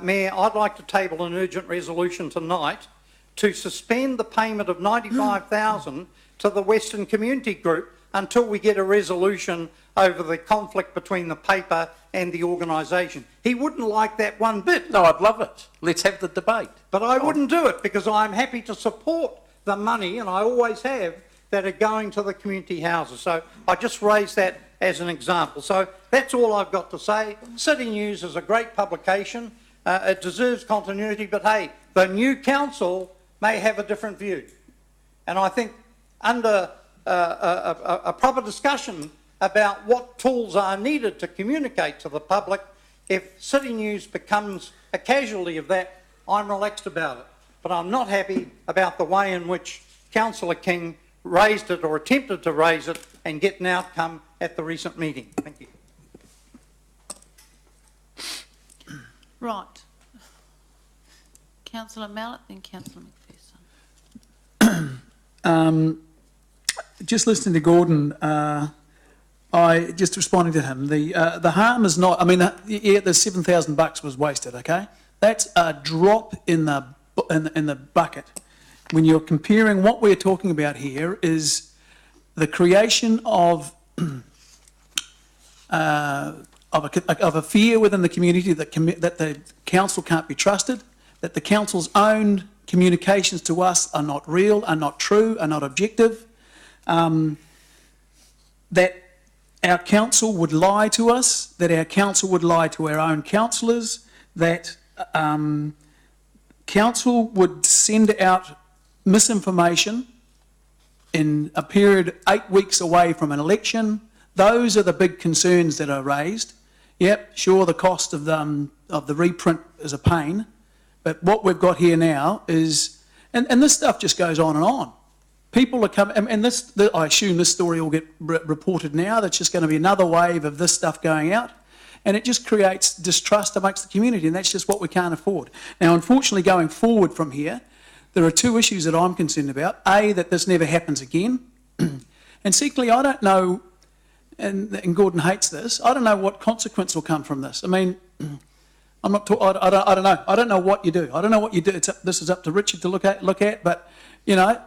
Mayor, I'd like to table an urgent resolution tonight to suspend the payment of $95,000 to the Western Community Group until we get a resolution over the conflict between the paper and the organisation. He wouldn't like that one bit. No, I'd love it. Let's have the debate. But I wouldn't do it because I'm happy to support the money, and I always have, that are going to the community houses. So I just raised that as an example. So that's all I've got to say. City News is a great publication. It deserves continuity, but hey, the new council may have a different view. And I think under a proper discussion about what tools are needed to communicate to the public, if City News becomes a casualty of that, I'm relaxed about it. But I'm not happy about the way in which Councillor King raised it or attempted to raise it and get an outcome at the recent meeting. Thank you. Right. Councillor Mallett, then Councillor McPherson. Just listening to Gordon, I just responding to him. The harm is not. I mean, yeah, the $7,000 was wasted. Okay, that's a drop in the bucket. When you're comparing, what we're talking about here is the creation of a fear within the community that the council can't be trusted, that the council's own communications to us are not real, are not true, are not objective, that our council would lie to us, that our council would lie to our own councillors, that council would send out misinformation in a period 8 weeks away from an election. Those are the big concerns that are raised. Yep, sure, the cost of the reprint is a pain, but what we've got here now is, and this stuff just goes on and on. People are coming, and I assume this story will get reported now. That's just going to be another wave of this stuff going out, and it just creates distrust amongst the community, and that's just what we can't afford. Now, unfortunately, going forward from here, there are two issues that I'm concerned about. A, that this never happens again, and secondly, I don't know, and Gordon hates this, I don't know what consequence will come from this. I mean, I don't know. I don't know what you do. I don't know what you do. This is up to Richard to look at, but, you know,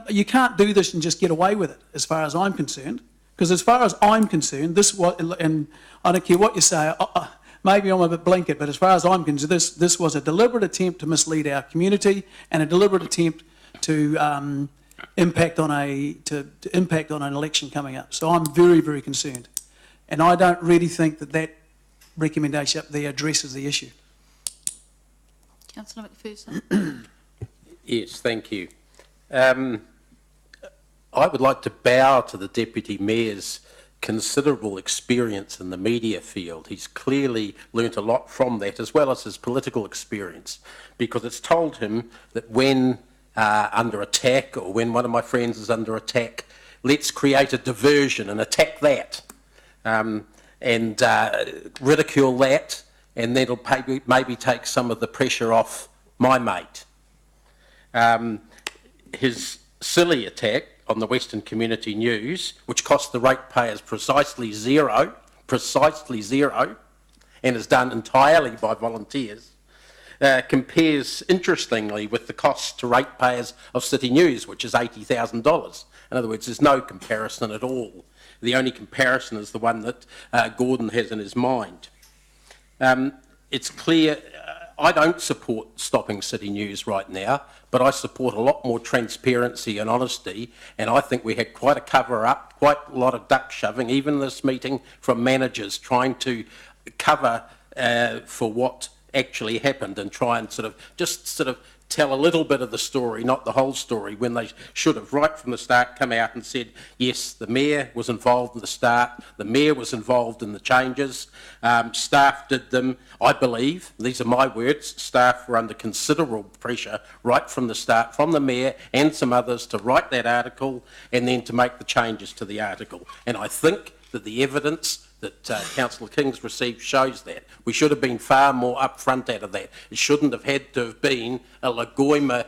you can't do this and just get away with it, as far as I'm concerned. Because as far as I'm concerned, and I don't care what you say, maybe I'm a bit blanket, but as far as I'm concerned, this was a deliberate attempt to mislead our community and a deliberate attempt to impact on to impact on an election coming up. So I'm very, very concerned. And I don't really think that recommendation up there addresses the issue. Councillor McPherson. Yes, thank you. I would like to bow to the Deputy Mayor's considerable experience in the media field. He's clearly learnt a lot from that, as well as his political experience, because it's told him that when under attack, or when one of my friends is under attack, let's create a diversion and attack that, and ridicule that, and that'll maybe take some of the pressure off my mate. His silly attack on the Western Community News, which cost the ratepayers precisely zero, and is done entirely by volunteers, compares interestingly with the cost to ratepayers of City News, which is $80,000. In other words, there's no comparison at all. The only comparison is the one that Gordon has in his mind. It's clear, I don't support stopping City News right now, but I support a lot more transparency and honesty, and I think we had quite a cover-up, quite a lot of duck shoving, even this meeting, from managers trying to cover for what actually happened and try and sort of tell a little bit of the story, not the whole story, when they should have right from the start come out and said, yes, the Mayor was involved in the start, the Mayor was involved in the changes, staff did them. I believe, these are my words, staff were under considerable pressure right from the start, from the Mayor and some others, to write that article and then to make the changes to the article. And I think that the evidence that Councillor King's received shows that. We should have been far more upfront out of that. It shouldn't have had to have been a Lagoima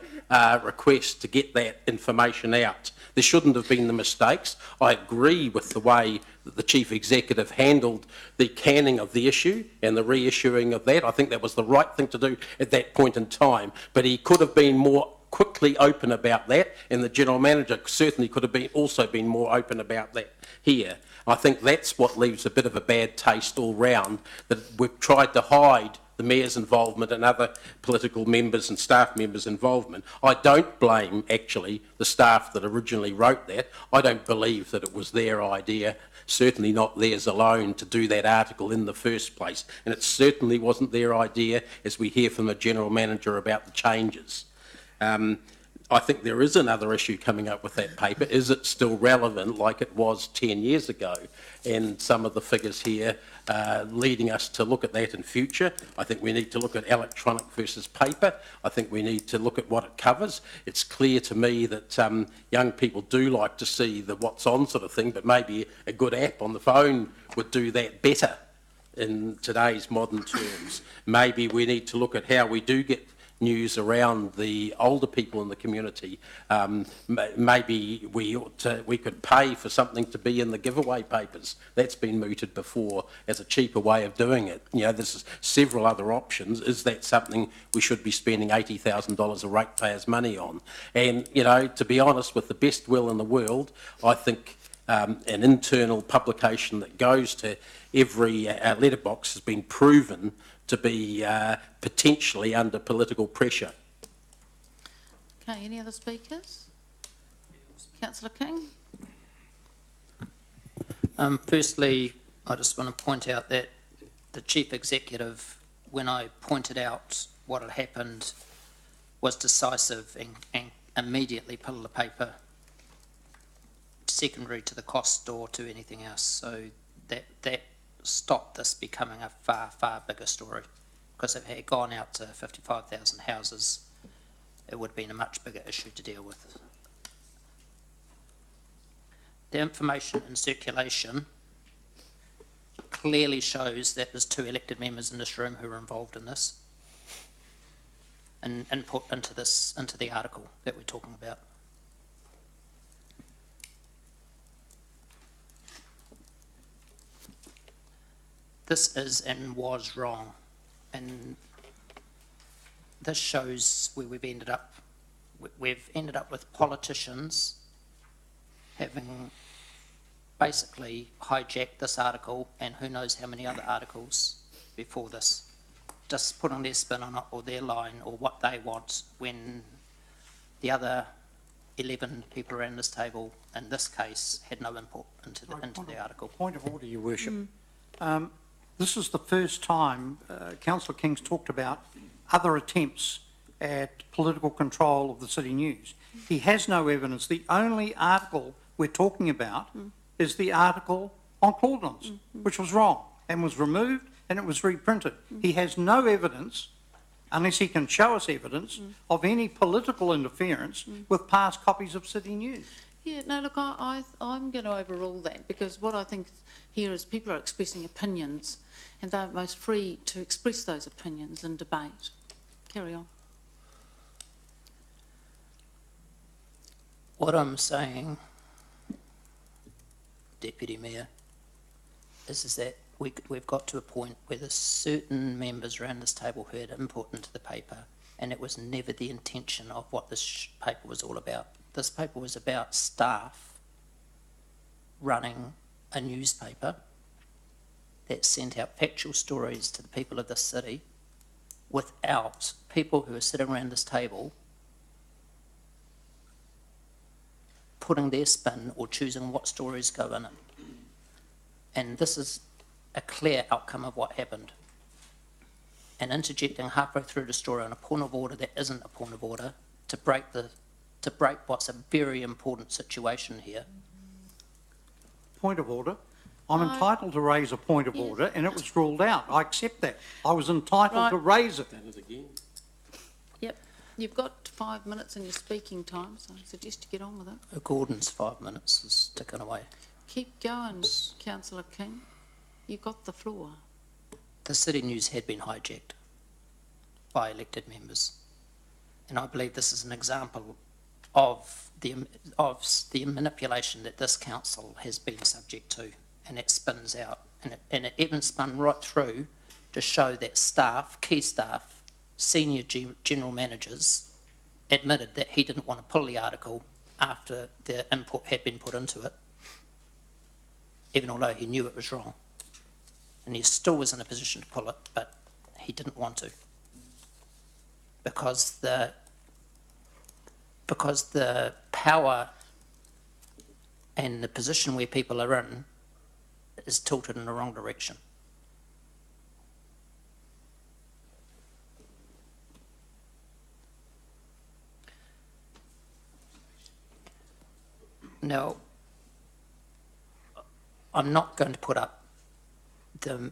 request to get that information out. There shouldn't have been the mistakes. I agree with the way that the Chief Executive handled the canning of the issue and the reissuing of that. I think that was the right thing to do at that point in time, but he could have been more quickly open about that, and the General Manager certainly could have also been more open about that here. I think that's what leaves a bit of a bad taste all round, that we've tried to hide the Mayor's involvement and other political members and staff members' involvement. I don't blame, actually, the staff that originally wrote that. I don't believe that it was their idea, certainly not theirs alone, to do that article in the first place. And it certainly wasn't their idea, as we hear from the General Manager about the changes. I think there is another issue coming up with that paper. Is it still relevant like it was 10 years ago? And some of the figures here leading us to look at that in future. I think we need to look at electronic versus paper. I think we need to look at what it covers. It's clear to me that young people do like to see the what's on sort of thing, but maybe a good app on the phone would do that better in today's modern terms. Maybe we need to look at how we do get news around the older people in the community. Maybe we could pay for something to be in the giveaway papers. That's been mooted before as a cheaper way of doing it. You know, there's several other options. Is that something we should be spending $80,000 of ratepayers' money on? And, you know, to be honest, with the best will in the world, I think an internal publication that goes to every letterbox has been proven to be potentially under political pressure. Okay, any other speakers? Councillor King? Firstly, I just want to point out that the Chief Executive, when I pointed out what had happened, was decisive and immediately pulled the paper secondary to the cost or to anything else. So that stopped this becoming a far, far bigger story. Because if it had gone out to 55,000 houses, it would have been a much bigger issue to deal with. The information in circulation clearly shows that there's 2 elected members in this room who are involved in this and input into the article that we're talking about. This is and was wrong, and this shows where we've ended up. We've ended up with politicians having basically hijacked this article and who knows how many other articles before this, just putting their spin on it or their line or what they want, when the other 11 people around this table, in this case, had no input into the article. Point of order, Your Worship. This is the first time Councillor King's talked about other attempts at political control of the City News. He has no evidence. The only article we're talking about is the article on Claudelands, which was wrong and was removed and it was reprinted. He has no evidence, unless he can show us evidence, of any political interference with past copies of City News. Yeah, no, look, I'm going to overrule that, because what I think here is people are expressing opinions and they're most free to express those opinions in debate. Carry on. What I'm saying, Deputy Mayor, is that we've got to a point where there's certain members around this table who had input into the paper, and it was never the intention of what this paper was all about. This paper was about staff running a newspaper that sent out factual stories to the people of this city without people who are sitting around this table putting their spin or choosing what stories go in it. And this is a clear outcome of what happened. And interjecting halfway through the story on a point of order that isn't a point of order to break what's a very important situation here. Point of order. I'm entitled to raise a point of order and it was ruled out. I accept that. I was entitled to raise it. Yep, you've got 5 minutes in your speaking time, so I suggest you get on with it. Gordon's 5 minutes is ticking away. Keep going, Councillor King. You've got the floor. The City News had been hijacked by elected members. And I believe this is an example of the manipulation that this council has been subject to, and it spins out. And it even spun right through to show that staff, key staff, senior general managers admitted that he didn't want to pull the article after the input had been put into it, even although he knew it was wrong. And he still was in a position to pull it, but he didn't want to. Because the power and the position where people are in is tilted in the wrong direction. Now, I'm not going to put up the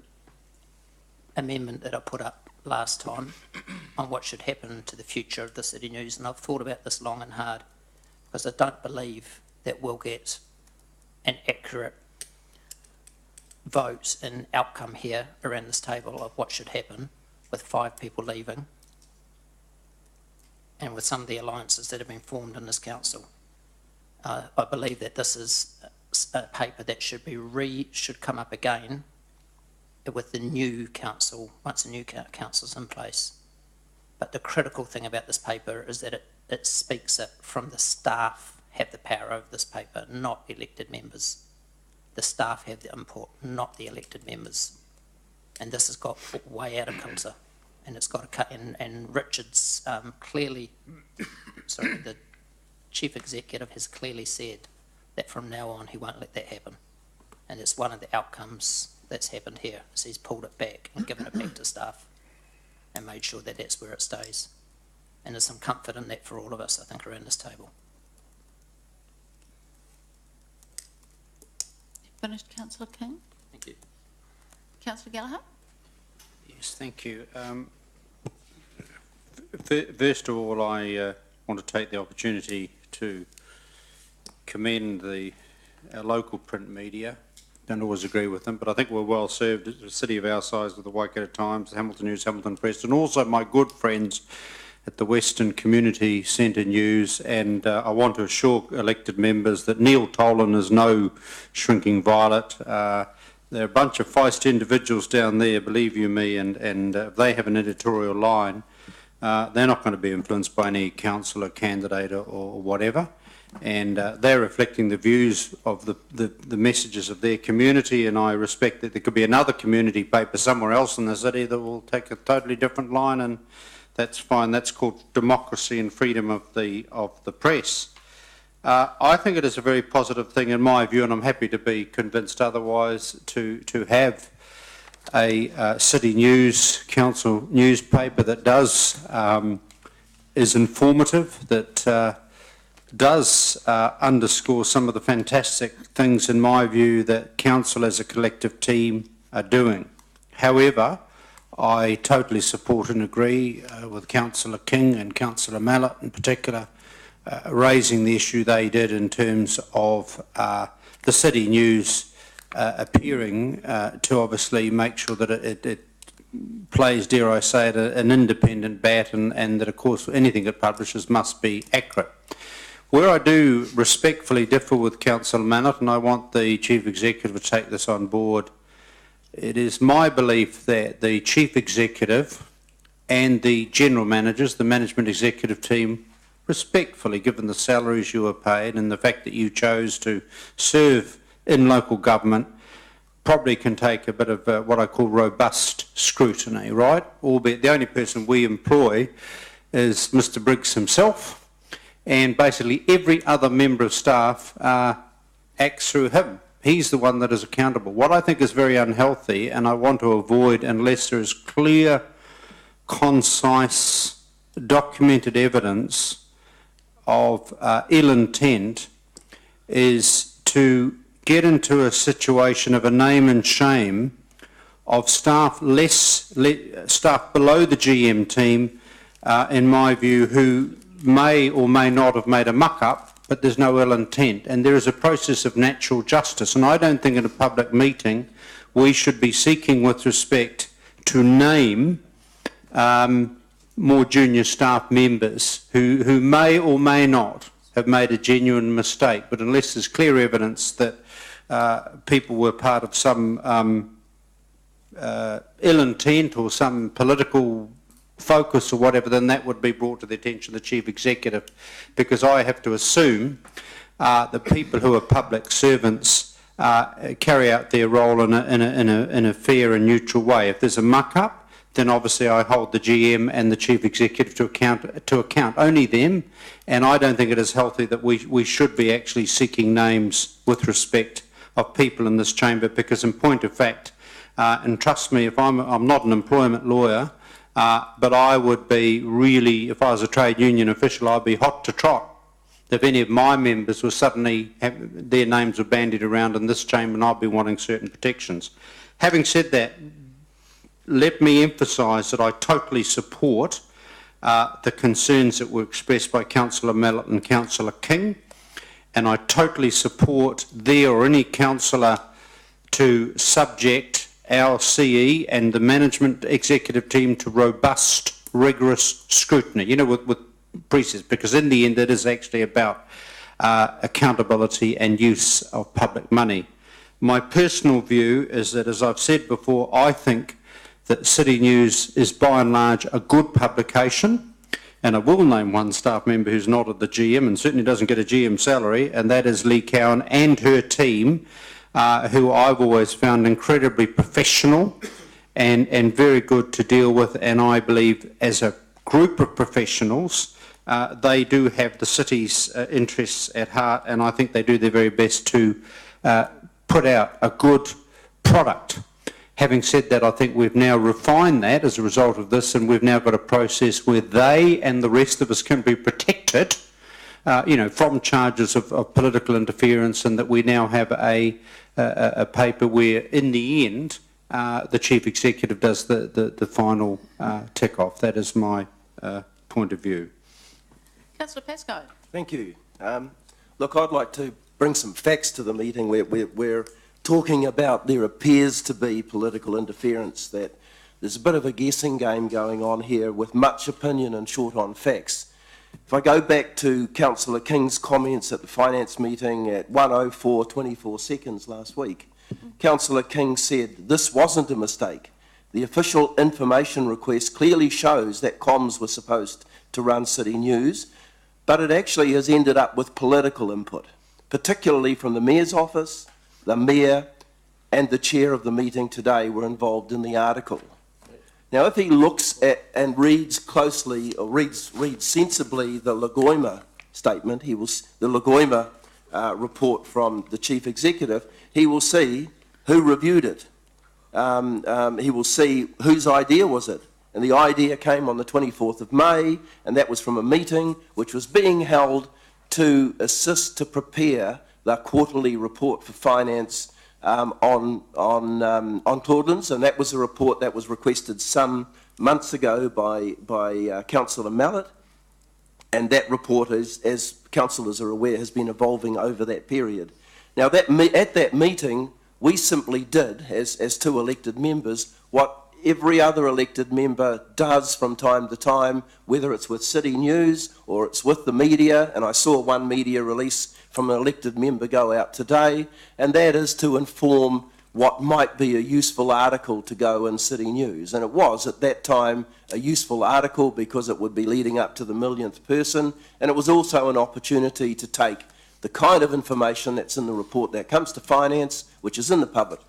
amendment that I put up last time on what should happen to the future of the City News, and I've thought about this long and hard, because I don't believe that we'll get an accurate vote and outcome here around this table of what should happen with 5 people leaving and with some of the alliances that have been formed in this council. I believe that this is a paper that should come up again with the new council, once the new council's in place. But the critical thing about this paper is that it speaks it from the staff have the power over this paper, not elected members. The staff have the input, not the elected members. And this has got way out of kilter. And it's got to cut in, and Richard's the chief executive has clearly said that from now on he won't let that happen. And it's one of the outcomes that's happened here, is he's pulled it back and given it back to staff and made sure that that's where it stays. And there's some comfort in that for all of us, I think, around this table. Finished, Councillor King? Thank you. Councillor Gallagher? Yes, thank you. First of all, I want to take the opportunity to commend our local print media. Don't always agree with them, but I think we're well served as a city of our size with the Waikato Times, the Hamilton News, Hamilton Press, and also my good friends at the Western Community Centre News. And I want to assure elected members that Neil Tolan is no shrinking violet. There are a bunch of feisty individuals down there, believe you me, and if they have an editorial line, they're not going to be influenced by any councillor candidate or whatever. And they're reflecting the views of the messages of their community, and I respect that there could be another community paper somewhere else in the city that will take a totally different line, and that's fine. That's called democracy and freedom of the press. I think it is a very positive thing in my view, and I'm happy to be convinced otherwise, to have a City News Council newspaper that does is informative, that does underscore some of the fantastic things, in my view, that council as a collective team are doing. However, I totally support and agree with Councillor King and Councillor Mallett in particular, raising the issue they did in terms of the City News appearing to obviously make sure that it plays, dare I say it, an independent bat, and that, of course, anything it publishes must be accurate. Where I do respectfully differ with Councillor Mallett, and I want the Chief Executive to take this on board, it is my belief that the Chief Executive and the General Managers, the Management Executive team, respectfully, given the salaries you were paid and the fact that you chose to serve in local government, probably can take a bit of what I call robust scrutiny, right? Albeit the only person we employ is Mr Briggs himself, and basically every other member of staff acts through him. He's the one that is accountable. What I think is very unhealthy, and I want to avoid unless there is clear, concise, documented evidence of ill intent, is to get into a situation of a name and shame of staff staff below the GM team, in my view, who may or may not have made a muck-up, but there's no ill intent. And there is a process of natural justice. And I don't think in a public meeting we should be seeking with respect to name more junior staff members who may or may not have made a genuine mistake. But unless there's clear evidence that people were part of some ill intent or some political focus or whatever, then that would be brought to the attention of the Chief Executive, because I have to assume that people who are public servants carry out their role in a fair and neutral way. If there's a muck-up, then obviously I hold the GM and the Chief Executive to account, only them, and I don't think it is healthy that we should be actually seeking names with respect of people in this chamber, because in point of fact, and trust me, if I'm not an employment lawyer, but I would be really, if I was a trade union official, I'd be hot to trot if any of my members were suddenly, their names were bandied around in this chamber, and I'd be wanting certain protections. Having said that, let me emphasise that I totally support the concerns that were expressed by Councillor Mallett and Councillor King, and I totally support their or any councillor to subject our CE and the management executive team to robust, rigorous scrutiny, you know, with precedents, because in the end it is actually about accountability and use of public money. My personal view is that, as I've said before, I think that City News is by and large a good publication, and I will name one staff member who's not at the GM and certainly doesn't get a GM salary, and that is Lee Cowan and her team, who I've always found incredibly professional and very good to deal with, and I believe as a group of professionals they do have the city's interests at heart, and I think they do their very best to put out a good product. Having said that, I think we've now refined that as a result of this, and we've now got a process where they and the rest of us can be protected you know, from charges of political interference, and that we now have a paper where, in the end, the Chief Executive does the final tick off. That is my point of view. Councillor Pascoe. Thank you. Look, I'd like to bring some facts to the meeting. We're talking about there appears to be political interference, that there's a bit of a guessing game going on here with much opinion and short on facts. If I go back to Councillor King's comments at the finance meeting at 1:04:24 seconds last week, Councillor King said this wasn't a mistake. The official information request clearly shows that comms were supposed to run City News, but it actually has ended up with political input, particularly from the Mayor's office. The Mayor and the Chair of the meeting today were involved in the article. Now, if he looks at and reads closely, or reads sensibly the Lagoima statement, the Lagoima report from the chief executive, he will see who reviewed it. He will see whose idea was it. And the idea came on the 24th of May, and that was from a meeting which was being held to assist to prepare the quarterly report for finance on Claudelands, and that was a report that was requested some months ago by Councillor Mallett, and that report, as councillors are aware, has been evolving over that period. Now, at that meeting, we simply did, as two elected members, what every other elected member does from time to time, whether it's with City News or it's with the media, and I saw one media release from an elected member go out today, and that is to inform what might be a useful article to go in City News. And it was, at that time, a useful article because it would be leading up to the millionth person, and it was also an opportunity to take the kind of information that's in the report that comes to finance, which is in the public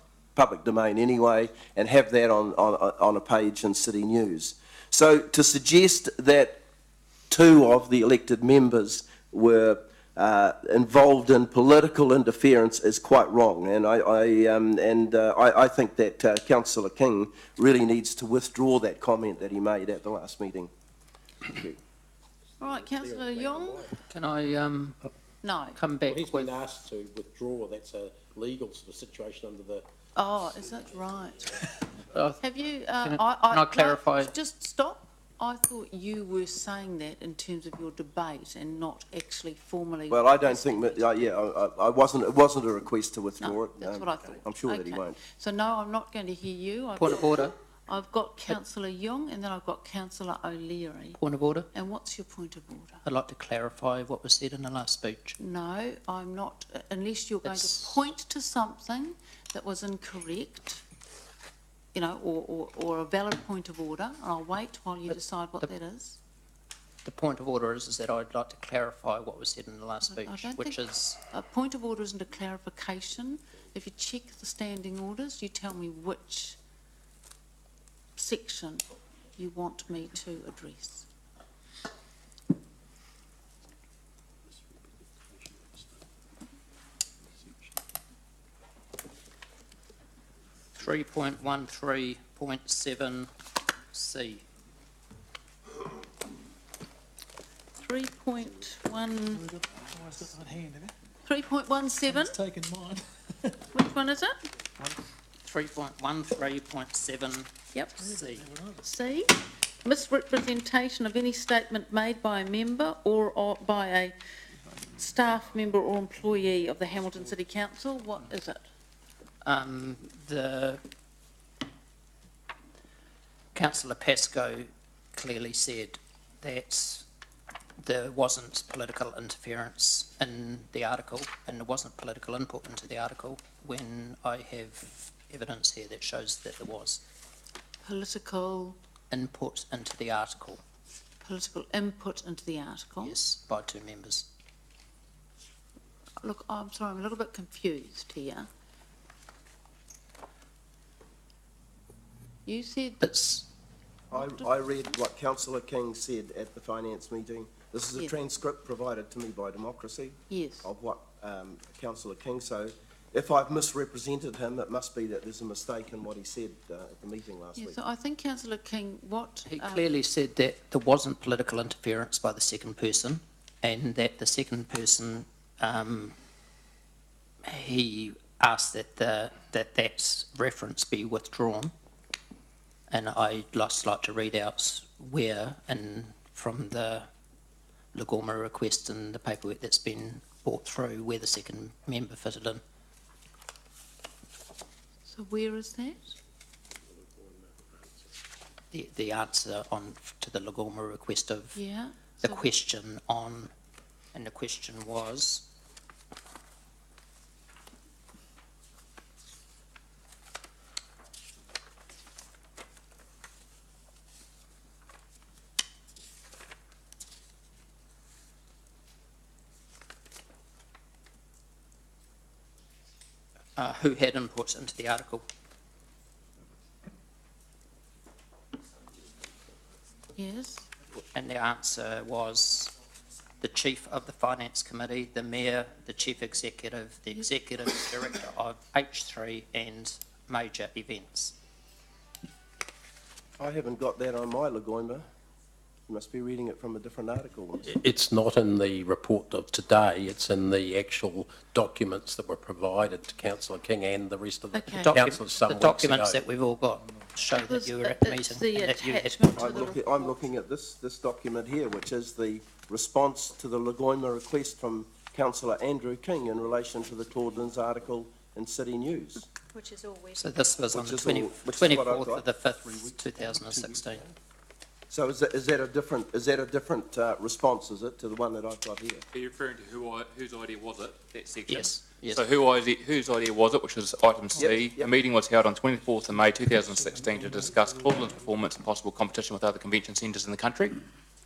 domain anyway, and have that on a page in City News. So to suggest that two of the elected members were involved in political interference is quite wrong, and I think that Councillor King really needs to withdraw that comment that he made at the last meeting. Thank you. All right, Councillor Young? Can I No. come back Well, he's with... been asked to withdraw. That's a legal sort of situation under the... Oh, is that right? Have you, can I clarify? No, just stop. I thought you were saying that in terms of your debate and not actually formally. Well, I don't think that, I wasn't, it wasn't a request to withdraw No, it. that's what I thought. I'm sure that he Okay. won't. So no, I'm not going to hear you. Point of order. I've got Councillor Young and then I've got Councillor O'Leary. Point of order. And what's your point of order? I'd like to clarify what was said in the last speech. No, I'm not, unless you're going to It's- point to something that was incorrect, you know, or a valid point of order. I'll wait while you decide what that is. The point of order is that I'd like to clarify what was said in the last I speech, don't which think- is... A point of order isn't a clarification. If you check the standing orders, you tell me which section you want me to address. .13.7C. 3.17. Taken mine. Which one is it? 3.13.7 Yep. C. C, misrepresentation of any statement made by a member or by a staff member or employee of the Hamilton City Council. What is it? The Councillor Pascoe clearly said that there wasn't political interference in the article and there wasn't political input into the article, when I have evidence here that shows that there was Political input into the article. Political input into the article? Yes, by two members. Look, I'm sorry, I'm a little bit confused here. You said It's I read what Councillor King said at the finance meeting. This is a Yes. transcript provided to me by Democracy yes. of what Councillor King, so if I've misrepresented him, it must be that there's a mistake in what he said at the meeting last Yeah, week. so I think Councillor King, what... He clearly said that there wasn't political interference by the second person, and that the second person, he asked that that reference be withdrawn. And I'd just like to read out where, and from the Lagoima request and the paperwork that's been brought through, where the second member fitted in. So where is that? The answer on to the Lagoima request of Yeah. the so- question on, and the question was, who had inputs into the article. Yes. And the answer was the chief of the finance committee, the mayor, the chief executive, the executive director of H3 and major events. I haven't got that on my Lagoima. You must be reading it from a different article. It's not in the report of today, it's in the actual documents that were provided to Councillor King and the rest of the Okay. councillors some The weeks documents ago. that we've all got show that It's you were at the it's meeting. the and that you had- attachment to the I'm looking at this document here, which is the response to the Lagoima request from Councillor Andrew King in relation to the Claudelands article in City News. Which is always. So this was on Which the is all- which is what I've 24th got. of the 5th, 2016. So is that a different response, is it, to the one that I've got here? Are you referring to whose idea was it, that section? Yes, yes. So whose idea was it, which was item C? Yep, yep. The meeting was held on 24th of May 2016 to discuss Claudeland's performance and possible competition with other convention centres in the country.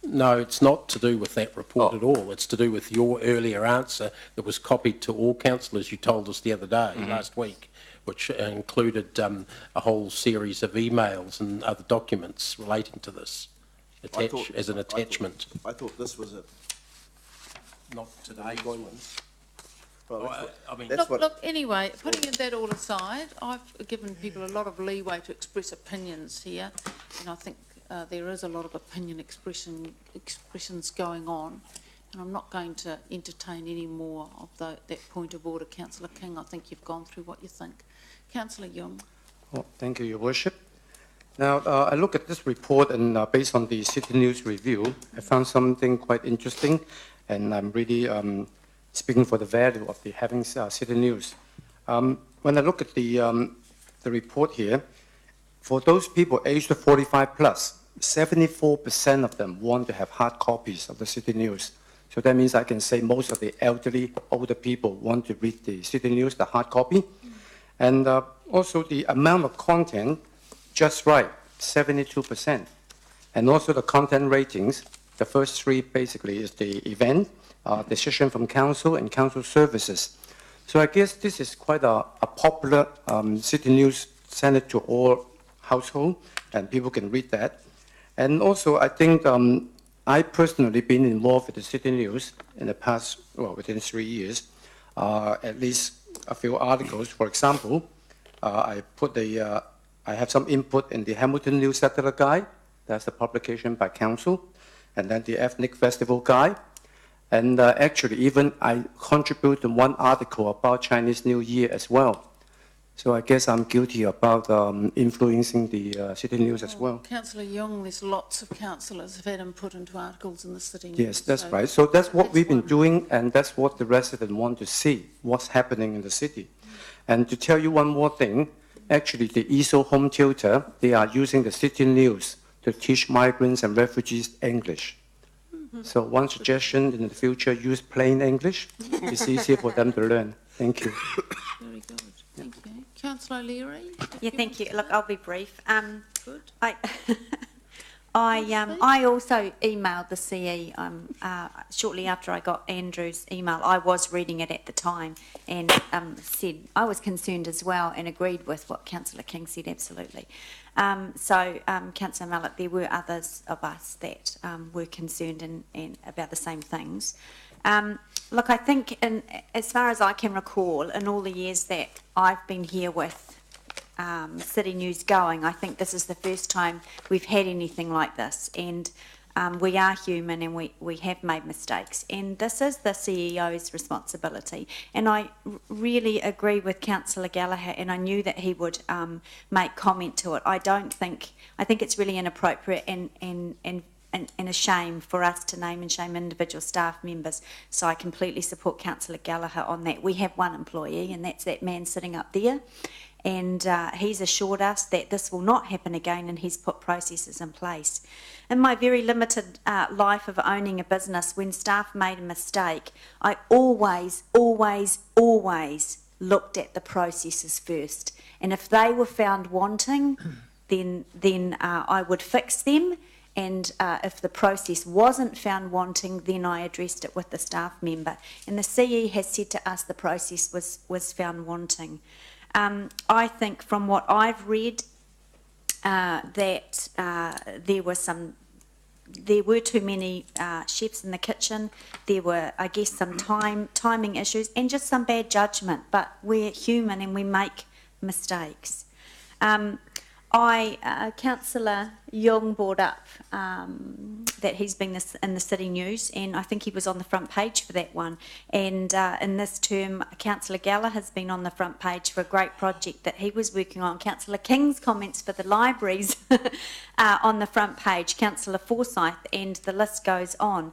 No, it's not to do with that report at all. It's to do with your earlier answer that was copied to all councillors you told us the other day, last week, which included a whole series of emails and other documents relating to this as an attachment. I thought this was it. Not today. Well, I mean, that's what, Look, anyway, putting that all aside, I've given people a lot of leeway to express opinions here, and I think there is a lot of expressions going on, and I'm not going to entertain any more of that point of order. Councillor King, I think you've gone through what you think. Councillor Young. Oh, thank you, Your Worship. Now, I look at this report and based on the City News review, I found something quite interesting, and I'm really speaking for the value of the having City News. When I look at the report here, for those people aged 45 plus, 74% of them want to have hard copies of the City News. So that means I can say most of the elderly, older people want to read the City News, the hard copy. And also the amount of content, just right, 72%. And also the content ratings, the first three basically is the event, decision from council and council services. So I guess this is quite a popular City News sent to all household, and people can read that. And also I think I personally been involved with the City News in the past, well, within 3 years, at least a few articles. For example, I have some input in the Hamilton News Settler Guide. That's a publication by council. And then the Ethnic Festival Guide. And actually, even I contributed one article about Chinese New Year as well. So I guess I'm guilty about influencing the City News as well. Councillor Young, there's lots of councillors have had input into articles in the City News. Yes, that's right. So that's what we've been doing, and that's what the residents want to see, what's happening in the city. And to tell you one more thing, actually the ESO home tutor, they are using the City News to teach migrants and refugees English. So one suggestion in the future, use plain English. It's easier for them to learn. Thank you. Very good, thank you. Councillor Leary? Yeah, thank you. Look, I'll be brief. Good. I also emailed the CE shortly after I got Andrew's email. I was reading it at the time and said I was concerned as well and agreed with what Councillor King said, absolutely. Councillor Mallett, there were others of us that were concerned and about the same things. Look, I think as far as I can recall, in all the years that I've been here with City News going, I think this is the first time we've had anything like this, and we are human and we have made mistakes, and this is the CEO's responsibility. And I really agree with Councillor Gallagher, and I knew that he would make comment to it. I think it's really inappropriate and a shame for us to name and shame individual staff members. So I completely support Councillor Gallagher on that. We have one employee, and that's that man sitting up there. And he's assured us that this will not happen again, and he's put processes in place. In my very limited life of owning a business, when staff made a mistake, I always looked at the processes first. And if they were found wanting, then I would fix them. And if the process wasn't found wanting, then I addressed it with the staff member. And the CE has said to us the process was found wanting. I think from what I've read that there were some there were too many chefs in the kitchen. There were, I guess, some timing issues and just some bad judgment. But we're human and we make mistakes. Councillor Young brought up that he's been in the City News, and I think he was on the front page for that one. And in this term, Councillor Gallagher has been on the front page for a great project that he was working on. Councillor King's comments for the libraries on the front page, Councillor Forsyth, and the list goes on.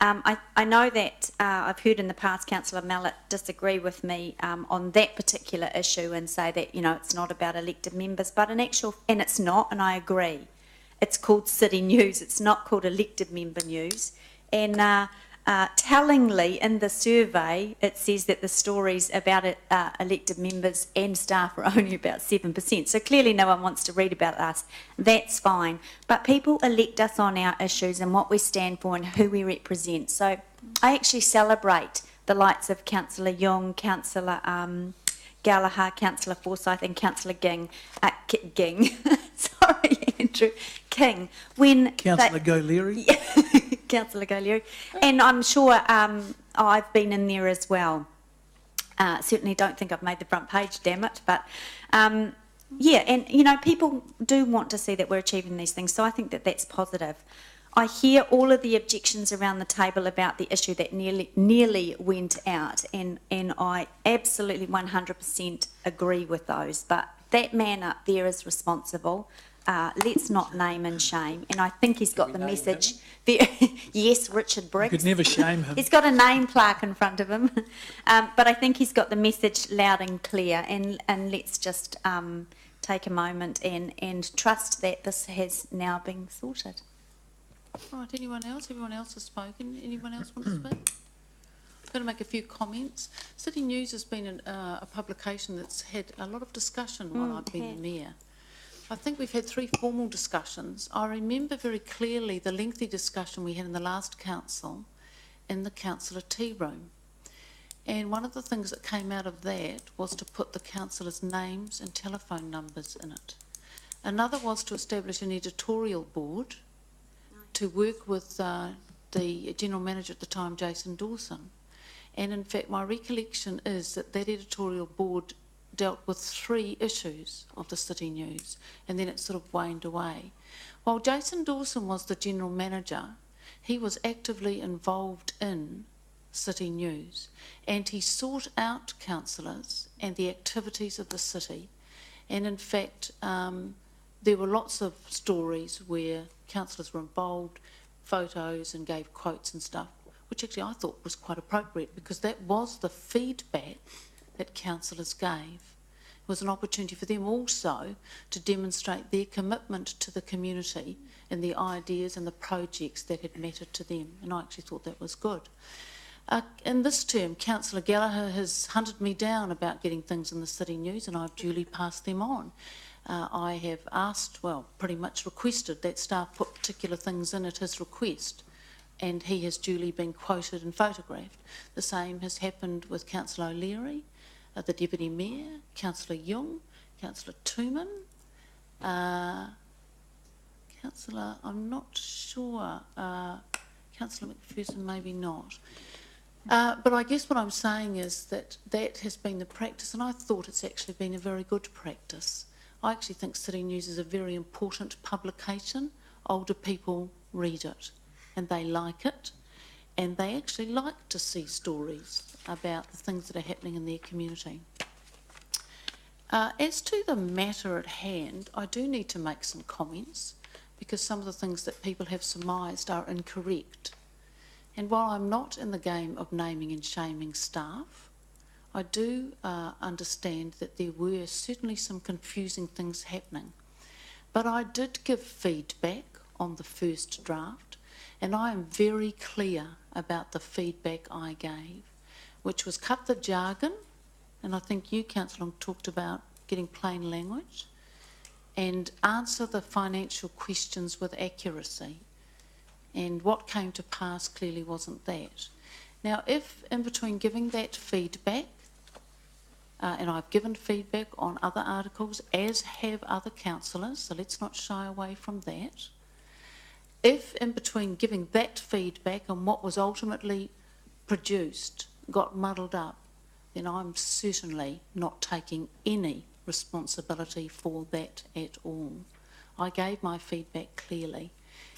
I know that I've heard in the past Councillor Mallett disagree with me on that particular issue and say that, you know, it's not about elected members, but and it's not, and I agree. It's called City News, it's not called elected member news. And tellingly, in the survey, it says that the stories about elected members and staff are only about 7%. So clearly no one wants to read about us. That's fine. But people elect us on our issues and what we stand for and who we represent. So I actually celebrate the likes of Councillor Young, Councillor Gallagher, Councillor Forsyth and Councillor sorry, Andrew, King. Councillor Go-Leary. Councillor Go-Leary. And I'm sure I've been in there as well. Certainly don't think I've made the front page, damn it. But yeah, and you know, people do want to see that we're achieving these things. So I think that that's positive. I hear all of the objections around the table about the issue that nearly went out, and I absolutely 100% agree with those. But that man up there is responsible. Let's not name and shame. And I think he's got the message. Yes, Richard Briggs. You could never shame him. He's got a name plaque in front of him. But I think he's got the message loud and clear. And let's just take a moment and trust that this has now been sorted. Right, anyone else? Everyone else has spoken. Anyone else want to speak? I'm going to make a few comments. City News has been a publication that's had a lot of discussion while I've been the mayor. I think we've had 3 formal discussions. I remember very clearly the lengthy discussion we had in the last council in the councillor tea room. And one of the things that came out of that was to put the councillors' names and telephone numbers in it. Another was to establish an editorial board to work with the general manager at the time, Jason Dawson. And in fact, my recollection is that that editorial board dealt with 3 issues of the City News, and then it sort of waned away. While Jason Dawson was the general manager, he was actively involved in City News, and he sought out councillors and the activities of the city. And in fact, there were lots of stories where councillors were involved, photos and gave quotes and stuff, which actually I thought was quite appropriate because that was the feedback that councillors gave. It was an opportunity for them also to demonstrate their commitment to the community and the ideas and the projects that had mattered to them, and I actually thought that was good. In this term, Councillor Gallagher has hunted me down about getting things in the City News, and I've duly passed them on. I have asked, well, pretty much requested that staff put particular things in at his request, and he has duly been quoted and photographed. The same has happened with Councillor O'Leary, the Deputy Mayor, Councillor Young, Councillor Tooman, Councillor, I'm not sure, Councillor McPherson, maybe not. But I guess what I'm saying is that that has been the practice, and I thought it's actually been a very good practice. I actually think City News is a very important publication. Older people read it and they like it, and they actually like to see stories about the things that are happening in their community. As to the matter at hand, I do need to make some comments because some of the things that people have surmised are incorrect. And while I'm not in the game of naming and shaming staff, I do understand that there were certainly some confusing things happening. But I did give feedback on the first draft, and I am very clear about the feedback I gave, which was cut the jargon, and I think you, Councillor, talked about getting plain language, and answer the financial questions with accuracy. And what came to pass clearly wasn't that. Now, if in between giving that feedback, and I've given feedback on other articles, as have other councillors, so let's not shy away from that. if in between giving that feedback and what was ultimately produced got muddled up, then I'm certainly not taking any responsibility for that at all. I gave my feedback clearly,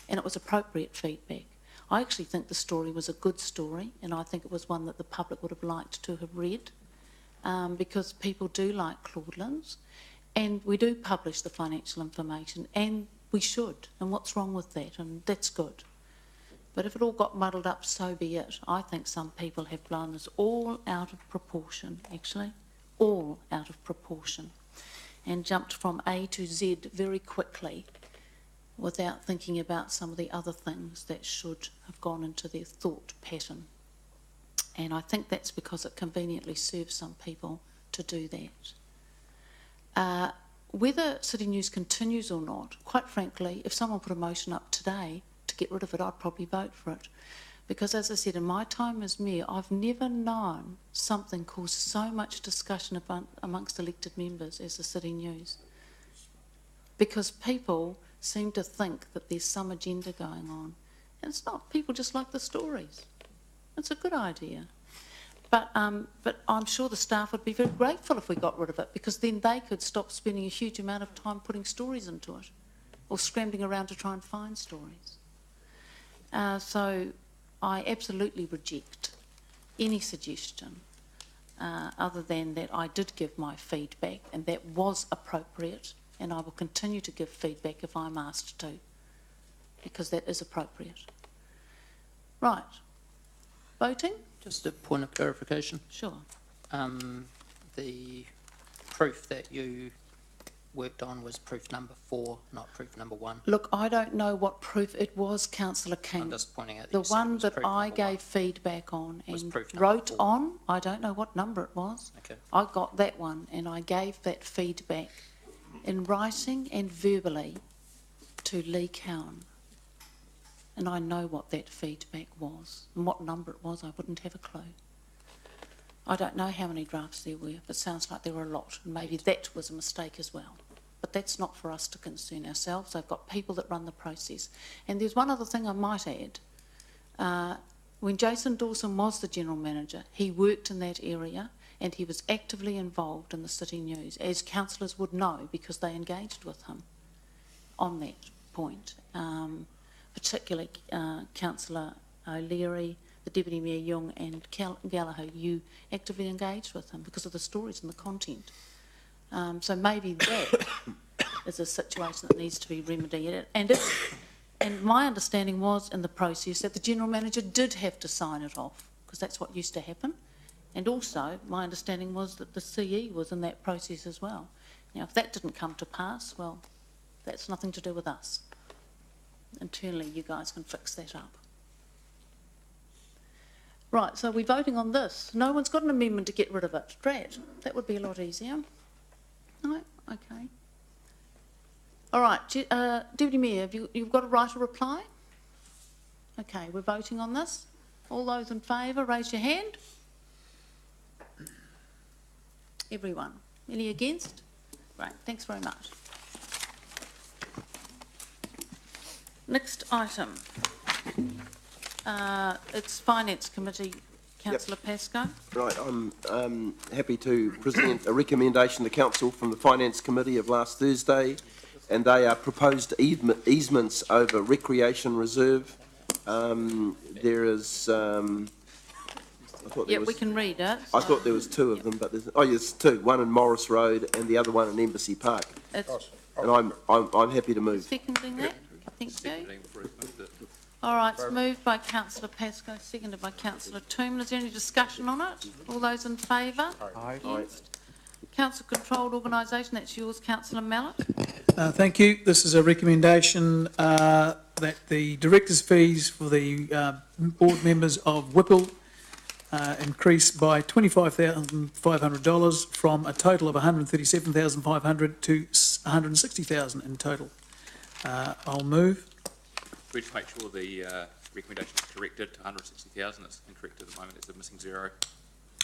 and it was appropriate feedback. I actually think the story was a good story, and I think it was one that the public would have liked to have read, because people do like Claudelands, and we do publish the financial information, and we should, and what's wrong with that? And that's good. But if it all got muddled up, so be it. I think some people have blown this all out of proportion, actually, all out of proportion, and jumped from A to Z very quickly without thinking about some of the other things that should have gone into their thought pattern. And I think that's because it conveniently serves some people to do that. Whether City News continues or not, quite frankly, if someone put a motion up today to get rid of it, I'd probably vote for it. Because as I said, in my time as Mayor, I've never known something cause so much discussion amongst elected members as the City News. Because people seem to think that there's some agenda going on. And it's not. People just like the stories. It's a good idea. But I'm sure the staff would be very grateful if we got rid of it, because then they could stop spending a huge amount of time putting stories into it or scrambling around to try and find stories. So I absolutely reject any suggestion other than that I did give my feedback, and that was appropriate, and I will continue to give feedback if I'm asked to, because that is appropriate. Right. Voting? Just a point of clarification. Sure. The proof that you worked on was proof number 4, not proof number 1. Look, I don't know what proof it was, Councillor King. I'm just pointing out that the you said it one was that proof I number gave 1. feedback on Was and proof number wrote 4. on, I don't know what number it was. Okay. I got that one, and I gave that feedback in writing and verbally to Lee Cowan. And I know what that feedback was, and what number it was, I wouldn't have a clue. I don't know how many drafts there were, but it sounds like there were a lot, and maybe that was a mistake as well. But that's not for us to concern ourselves. I've got people that run the process. And there's one other thing I might add. When Jason Dawson was the General Manager, he worked in that area, and he was actively involved in the City News, as councillors would know because they engaged with him on that point. Particularly Councillor O'Leary, the Deputy Mayor Young and Gallagher, you actively engaged with him because of the stories and the content. So maybe that is a situation that needs to be remedied. And my understanding was in the process that the General Manager did have to sign it off, because that's what used to happen. And also, my understanding was that the CE was in that process as well. Now, if that didn't come to pass, well, that's nothing to do with us. Internally, you guys can fix that up. Right, so we're voting on this. No one's got an amendment to get rid of it. Drat, that would be a lot easier. No? Okay. All right, Deputy Mayor, you've got a right to reply? Okay, we're voting on this. All those in favour, raise your hand. Everyone. Any against? Right, thanks very much. Next item. It's Finance Committee. Councillor Pascoe. Right, I'm happy to present a recommendation to Council from the Finance Committee of last Thursday, and they are proposed easements over Recreation Reserve. There is... Yeah, we can read it. I thought there was 2 of them, but there's... Oh, yes, 2. One in Morris Road and the other one in Embassy Park. And I'm happy to move. Seconding that? Thank you. All right, it's moved by Councillor Pascoe, seconded by Councillor Toomey. Is there any discussion on it? All those in favour? Aye. Against? Council controlled organisation, that's yours, Councillor Mallett. Thank you. This is a recommendation that the directors' fees for the board members of Whipple increase by $25,500 from a total of $137,500 to $160,000 in total. I'll move. We just make sure the recommendation is corrected to 160,000. It's incorrect at the moment. It's a missing 0.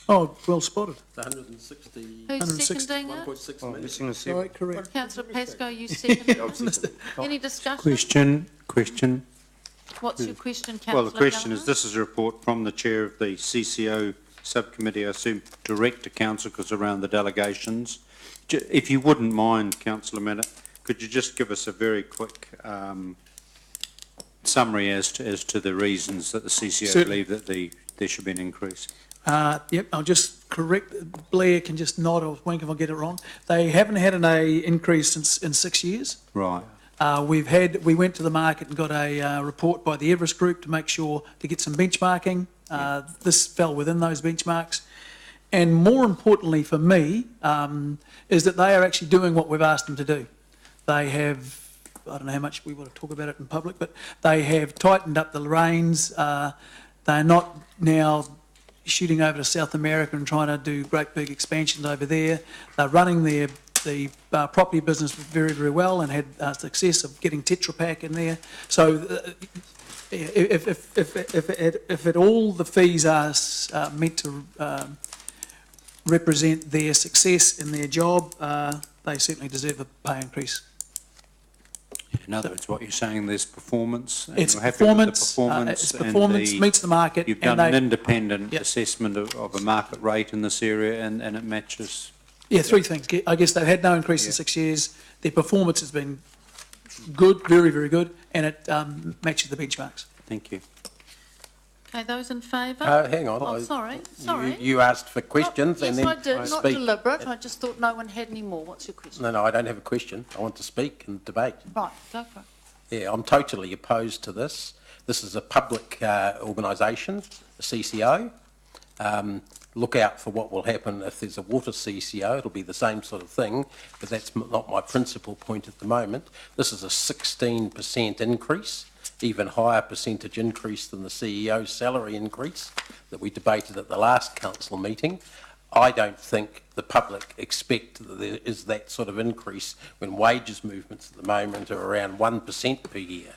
Oh, well spotted. 160. Who's seconding it? 1.6 Oh, million. missing a Sorry, correct. Councillor Pascoe, you seconded it. Any discussion? Question. What's your question, Councillor? Well, the question is, Gallagher? this is a report from the chair of the CCO subcommittee, I assume direct to council because around the delegations. If you wouldn't mind, Councillor Mannett, could you just give us a very quick summary as to the reasons that the CCO Certainly. believe that there should be an increase? Yep, I'll just correct, Blair can just nod or wink if I get it wrong. They haven't had an increase in 6 years. Right. We went to the market and got a report by the Everest Group to make sure, to get some benchmarking. This fell within those benchmarks. And more importantly for me, is that they are actually doing what we've asked them to do. They have, I don't know how much we want to talk about it in public, but they have tightened up the reins. They're not now shooting over to South America and trying to do great big expansions over there. They're running the property business very, very well and had success of getting Tetra Pak in there. So if at all the fees are meant to represent their success in their job, they certainly deserve a pay increase. In other words, what you're saying, there's performance. And It's you're happy with the performance, performance. it's performance, meets the market. You've and done an they- independent Yep. assessment of a market rate in this area and it matches. Yeah, three things. I guess they've had no increase in 6 years. Their performance has been good, very, very good, and it matches the benchmarks. Thank you. Okay, those in favour? Hang on. Oh, sorry. You asked for questions and Yes, then I did, not speak. deliberate. I just thought no one had any more. What's your question? No, I don't have a question. I want to speak and debate. Right, go for it. Yeah, I'm totally opposed to this. This is a public organisation, the CCO. Look out for what will happen if there's a water CCO. It'll be the same sort of thing, but that's not my principal point at the moment. This is a 16% increase, even higher percentage increase than the CEO's salary increase that we debated at the last council meeting. I don't think the public expect that there is that sort of increase when wages movements at the moment are around 1% per year.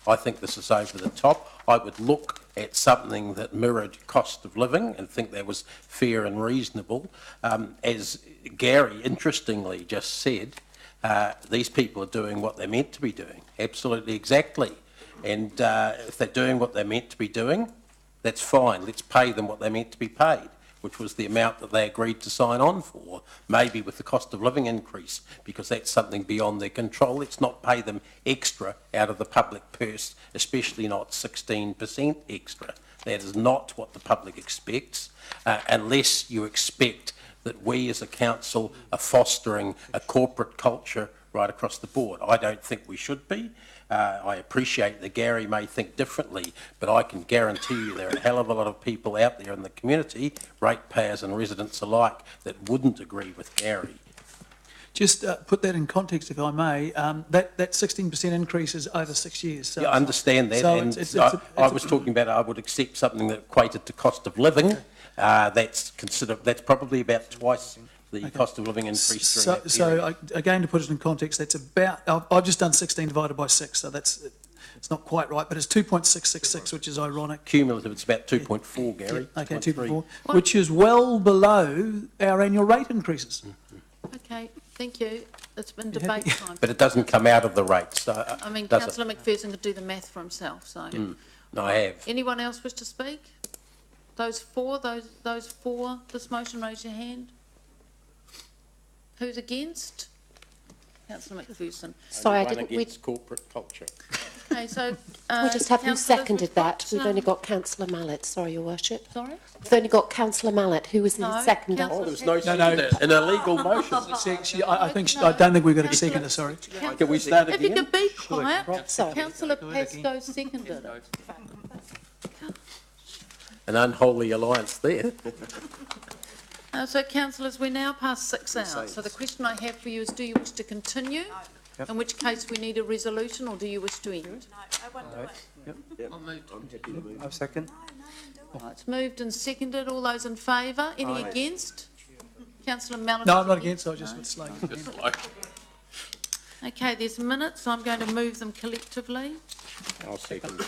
I think this is over the top. I would look at something that mirrored cost of living and think that was fair and reasonable. As Gary interestingly just said, these people are doing what they're meant to be doing, absolutely exactly. And if they're doing what they're meant to be doing, that's fine. Let's pay them what they're meant to be paid, which was the amount that they agreed to sign on for, maybe with the cost of living increase, because that's something beyond their control. Let's not pay them extra out of the public purse, especially not 16% extra. That is not what the public expects, unless you expect that we as a council are fostering a corporate culture right across the board. I don't think we should be. I appreciate that Gary may think differently, but I can guarantee you there are a hell of a lot of people out there in the community, ratepayers and residents alike, that wouldn't agree with Gary. Just put that in context, if I may. That 16% increase is over 6 years. So Yeah, I understand that, so and it's I was talking about I would accept something that equated to cost of living. That's probably about twice the cost of living increase during that period. Again, to put it in context, that's about, I've just done 16 divided by 6, so it's not quite right, but it's 2.666, which is ironic. Cumulative, it's about 2.4, Gary. Okay, 2.3. 2.4, which is well below our annual rate increases. Okay, thank you. It's been debate time. But it doesn't come out of the rates, I mean, does it? Councillor McPherson could do the math for himself, so. No, I have. Anyone else wish to speak? Those for this motion, raise your hand. Who's against? Councillor McPherson. Sorry, I Run didn't. against corporate culture. Okay, so. We just have who councillors, seconded that. got, We've only got Councillor Mallet. Sorry, Your Worship. Sorry? We've only got Councillor Mallet, who was the No, seconder. Councillor Oh, there was no No, seconder. An illegal motion. I don't think we've got a seconder, sorry. Can we start If you again? could be quiet. Sorry. Councillor Pascoe seconded it. An unholy alliance there. So councillors, we're now past 6 hours. So the question I have for you is, do you wish to continue? In which case we need a resolution, or do you wish to end? I'll second. Right, it's moved and seconded. All those in favour? Any against? Councillor Mallet? No, I'm not against, I just would slow. Okay, there's minutes. I'm going to move them collectively. I'll second.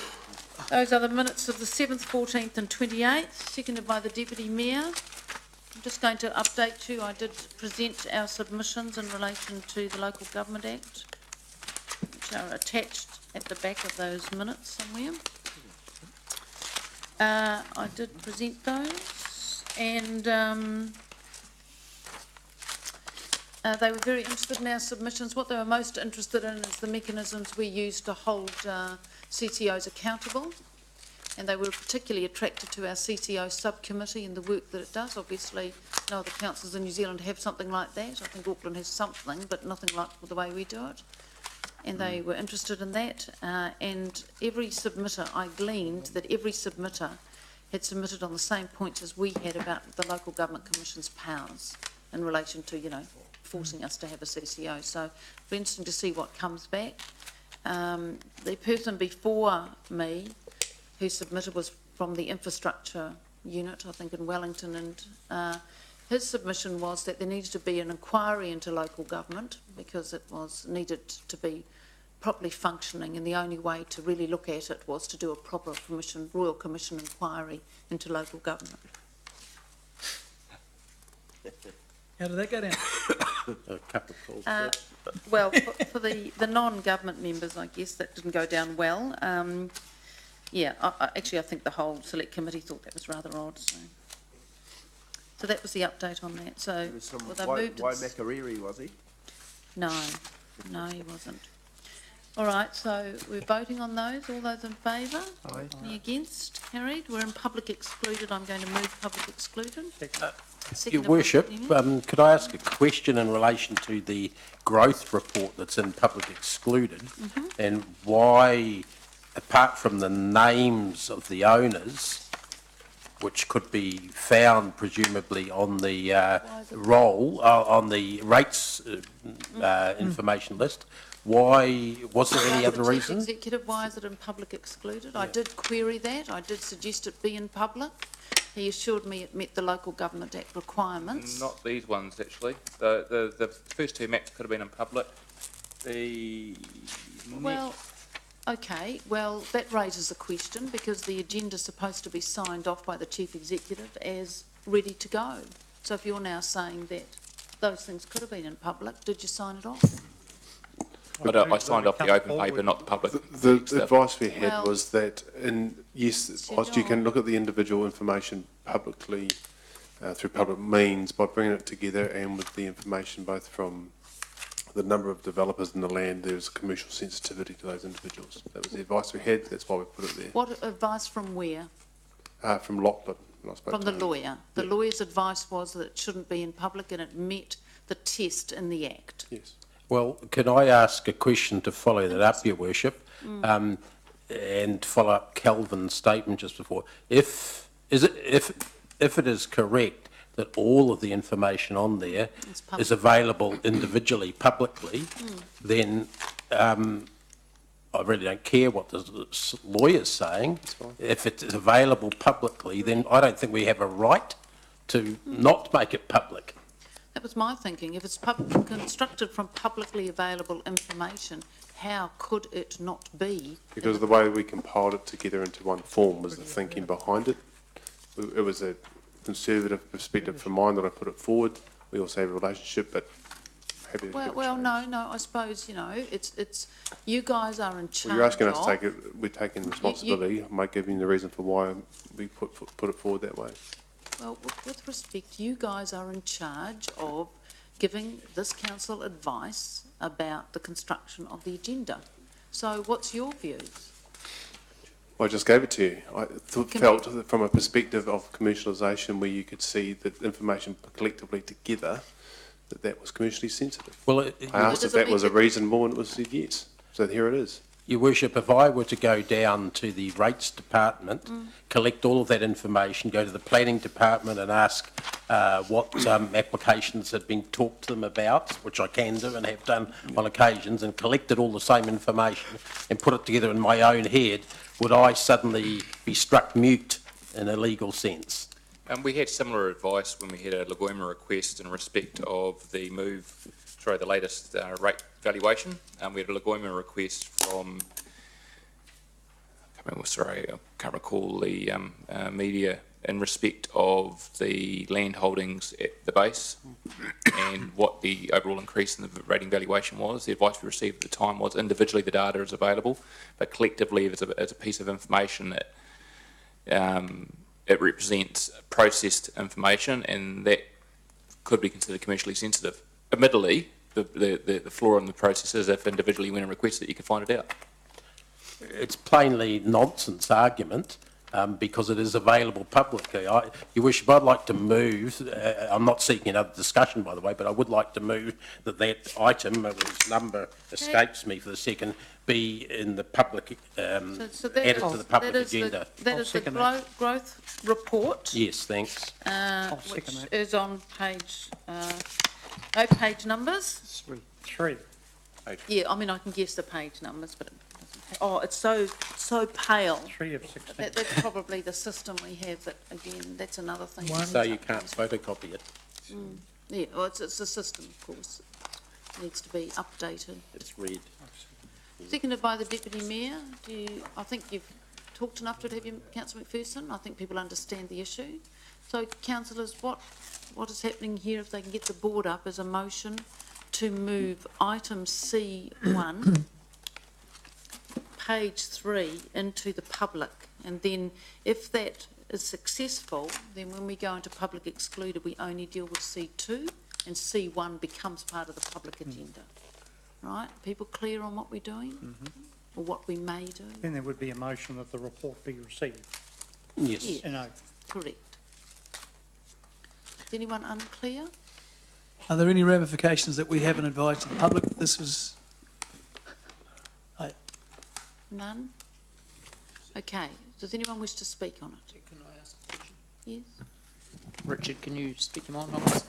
Those are the minutes of the 7th, 14th and 28th, seconded by the Deputy Mayor. I'm just going to update you. I did present our submissions in relation to the Local Government Act, which are attached at the back of those minutes somewhere. I did present those, and they were very interested in our submissions. What they were most interested in is the mechanisms we use to hold CTOs accountable, and they were particularly attracted to our CTO subcommittee and the work that it does. Obviously, no other councils in New Zealand have something like that. I think Auckland has something, but nothing like the way we do it. And they were interested in that. And every submitter, I gleaned that every submitter had submitted on the same points as we had about the Local Government Commission's powers in relation to, you know, forcing us to have a CCO. So it'll be interesting to see what comes back. The person before me who submitted was from the infrastructure unit, I think in Wellington, and his submission was that there needed to be an inquiry into local government because it was needed to be properly functioning, and the only way to really look at it was to do a proper Royal Commission inquiry into local government. How did that go down? A couple of calls. Well, for the non-government members, I guess that didn't go down well. Yeah, actually, I think the whole select committee thought that was rather odd. So that was the update on that. So well, they moved. Why Makariri, was he? No, he wasn't. All right, so we're voting on those. All those in favour? Aye. Any against? Carried. We're in public excluded. I'm going to move public excluded. Your Worship, could I ask a question in relation to the growth report that's in public excluded, and why, apart from the names of the owners, which could be found presumably on the on the rates information list, why was there any other reason? Executive, why is it in public excluded? Yeah. I did query that. I did suggest it be in public. He assured me it met the Local Government Act requirements. Not these ones, actually. The first two maps could have been in public. Well, okay. Well, that raises a question because the agenda's supposed to be signed off by the Chief Executive as ready to go. So if you're now saying that those things could have been in public, did you sign it off? But I signed off the open paper, not the public. The advice we had was that, yes, whilst you can look at the individual information publicly through public means, by bringing it together and with the information both from the number of developers in the land, there's a commercial sensitivity to those individuals. That was the advice we had. That's why we put it there. What advice from where? From Lachlan. From the lawyer. The lawyer's advice was that it shouldn't be in public and it met the test in the Act. Yes. Well, can I ask a question to follow that up, Your Worship, and follow up Kelvin's statement just before? If it is correct that all of the information on there is available individually, publicly, then I really don't care what the lawyer's saying. If it's available publicly, then I don't think we have a right to not make it public. That was my thinking. If it's constructed from publicly available information, how could it not be? Because the way we compiled it together into one form was the thinking behind it. It was a conservative perspective from mine that I put it forward. We also have a relationship, but happy to well, no. I suppose it's you guys are in charge. Well, you're asking us to take it. We're taking responsibility. I might give you the reason for why we put it forward that way. Well, with respect, you guys are in charge of giving this council advice about the construction of the agenda. So what's your views? Well, I just gave it to you. I felt that from a perspective of commercialisation where you could see the information collectively together, that was commercially sensitive. Well, I asked if that was a reasonable and it was said yes. So here it is. Your Worship, if I were to go down to the rates department, collect all of that information, go to the planning department and ask what applications had been talked to them about, which I can do and have done on occasions, and collected all the same information and put it together in my own head, would I suddenly be struck mute in a legal sense? We had similar advice when we had a Lagoima request in respect of the the latest rate valuation. We had a Lagoima request from, I can't recall the media in respect of the land holdings at the base and what the overall increase in the rating valuation was. The advice we received at the time was individually the data is available, but collectively as a piece of information that it represents processed information, and that could be considered commercially sensitive. Admittedly, the flaw in the process is if individually you went and requested it, you can find it out. It's plainly nonsense argument because it is available publicly. Your Worship, I'd like to move, I'm not seeking another discussion, by the way, but I would like to move that item, whose number escapes me for the second, be in the public, added to the public agenda. That is the growth report. Yes, thanks. Which is on page, no page numbers. Three. Yeah, I mean, I can guess the page numbers, but it doesn't, oh, it's so pale. 3 of 16. That's probably the system we have, that, again, that's another thing. So you can't photocopy it. Yeah, well, it's a system, of course. It needs to be updated. It's red. Seconded by the Deputy Mayor. I think you've talked enough to it, have you, Councillor McPherson? I think people understand the issue. So, councillors, what is happening here, if they can get the board up, is a motion to move item C1, page 3, into the public. And then if that is successful, then when we go into public excluded, we only deal with C2, and C1 becomes part of the public agenda. Right? People clear on what we're doing? Or what we may do? Then there would be a motion that the report be received. Yes. Yeah, You know, correct. Is anyone unclear? Are there any ramifications that we haven't advised the public? This was... None? Okay. Does anyone wish to speak on it? Can I ask a question? Yes? Richard, can you speak your mind on this?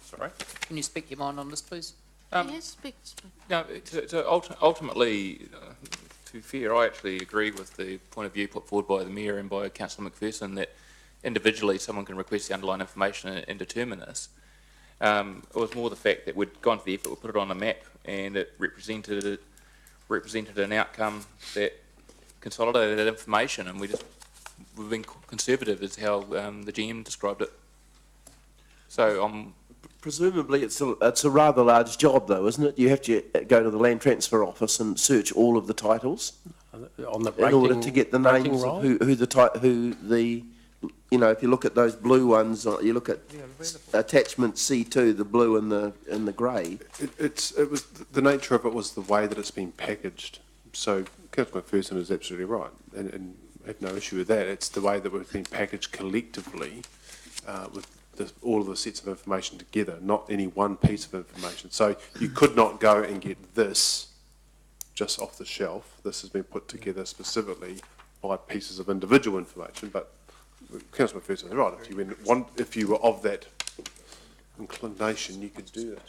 Sorry? Can you speak your mind on this, please? Yes, speak. No, ultimately, to be fair, I actually agree with the point of view put forward by the Mayor and by Councillor McPherson that individually someone can request the underlying information and determine this. It was more the fact that we'd gone to the effort, we put it on a map, and it represented an outcome that consolidated that information, and we've been conservative, is how the GM described it. So Presumably it's a rather large job though, isn't it? You have to go to the Land Transfer Office and search all of the titles On the in order to get the names of who the you know, if you look at those blue ones, or you look at attachment C2, the blue and the grey. It was the nature of it was the way that it's been packaged. So Councillor McPherson is absolutely right, and I have no issue with that. It's the way that we've been packaged collectively with all of the sets of information together, not any one piece of information. So you could not go and get this just off the shelf. This has been put together specifically by pieces of individual information, but Councillor McPherson is right. If you were of that inclination, you could do that.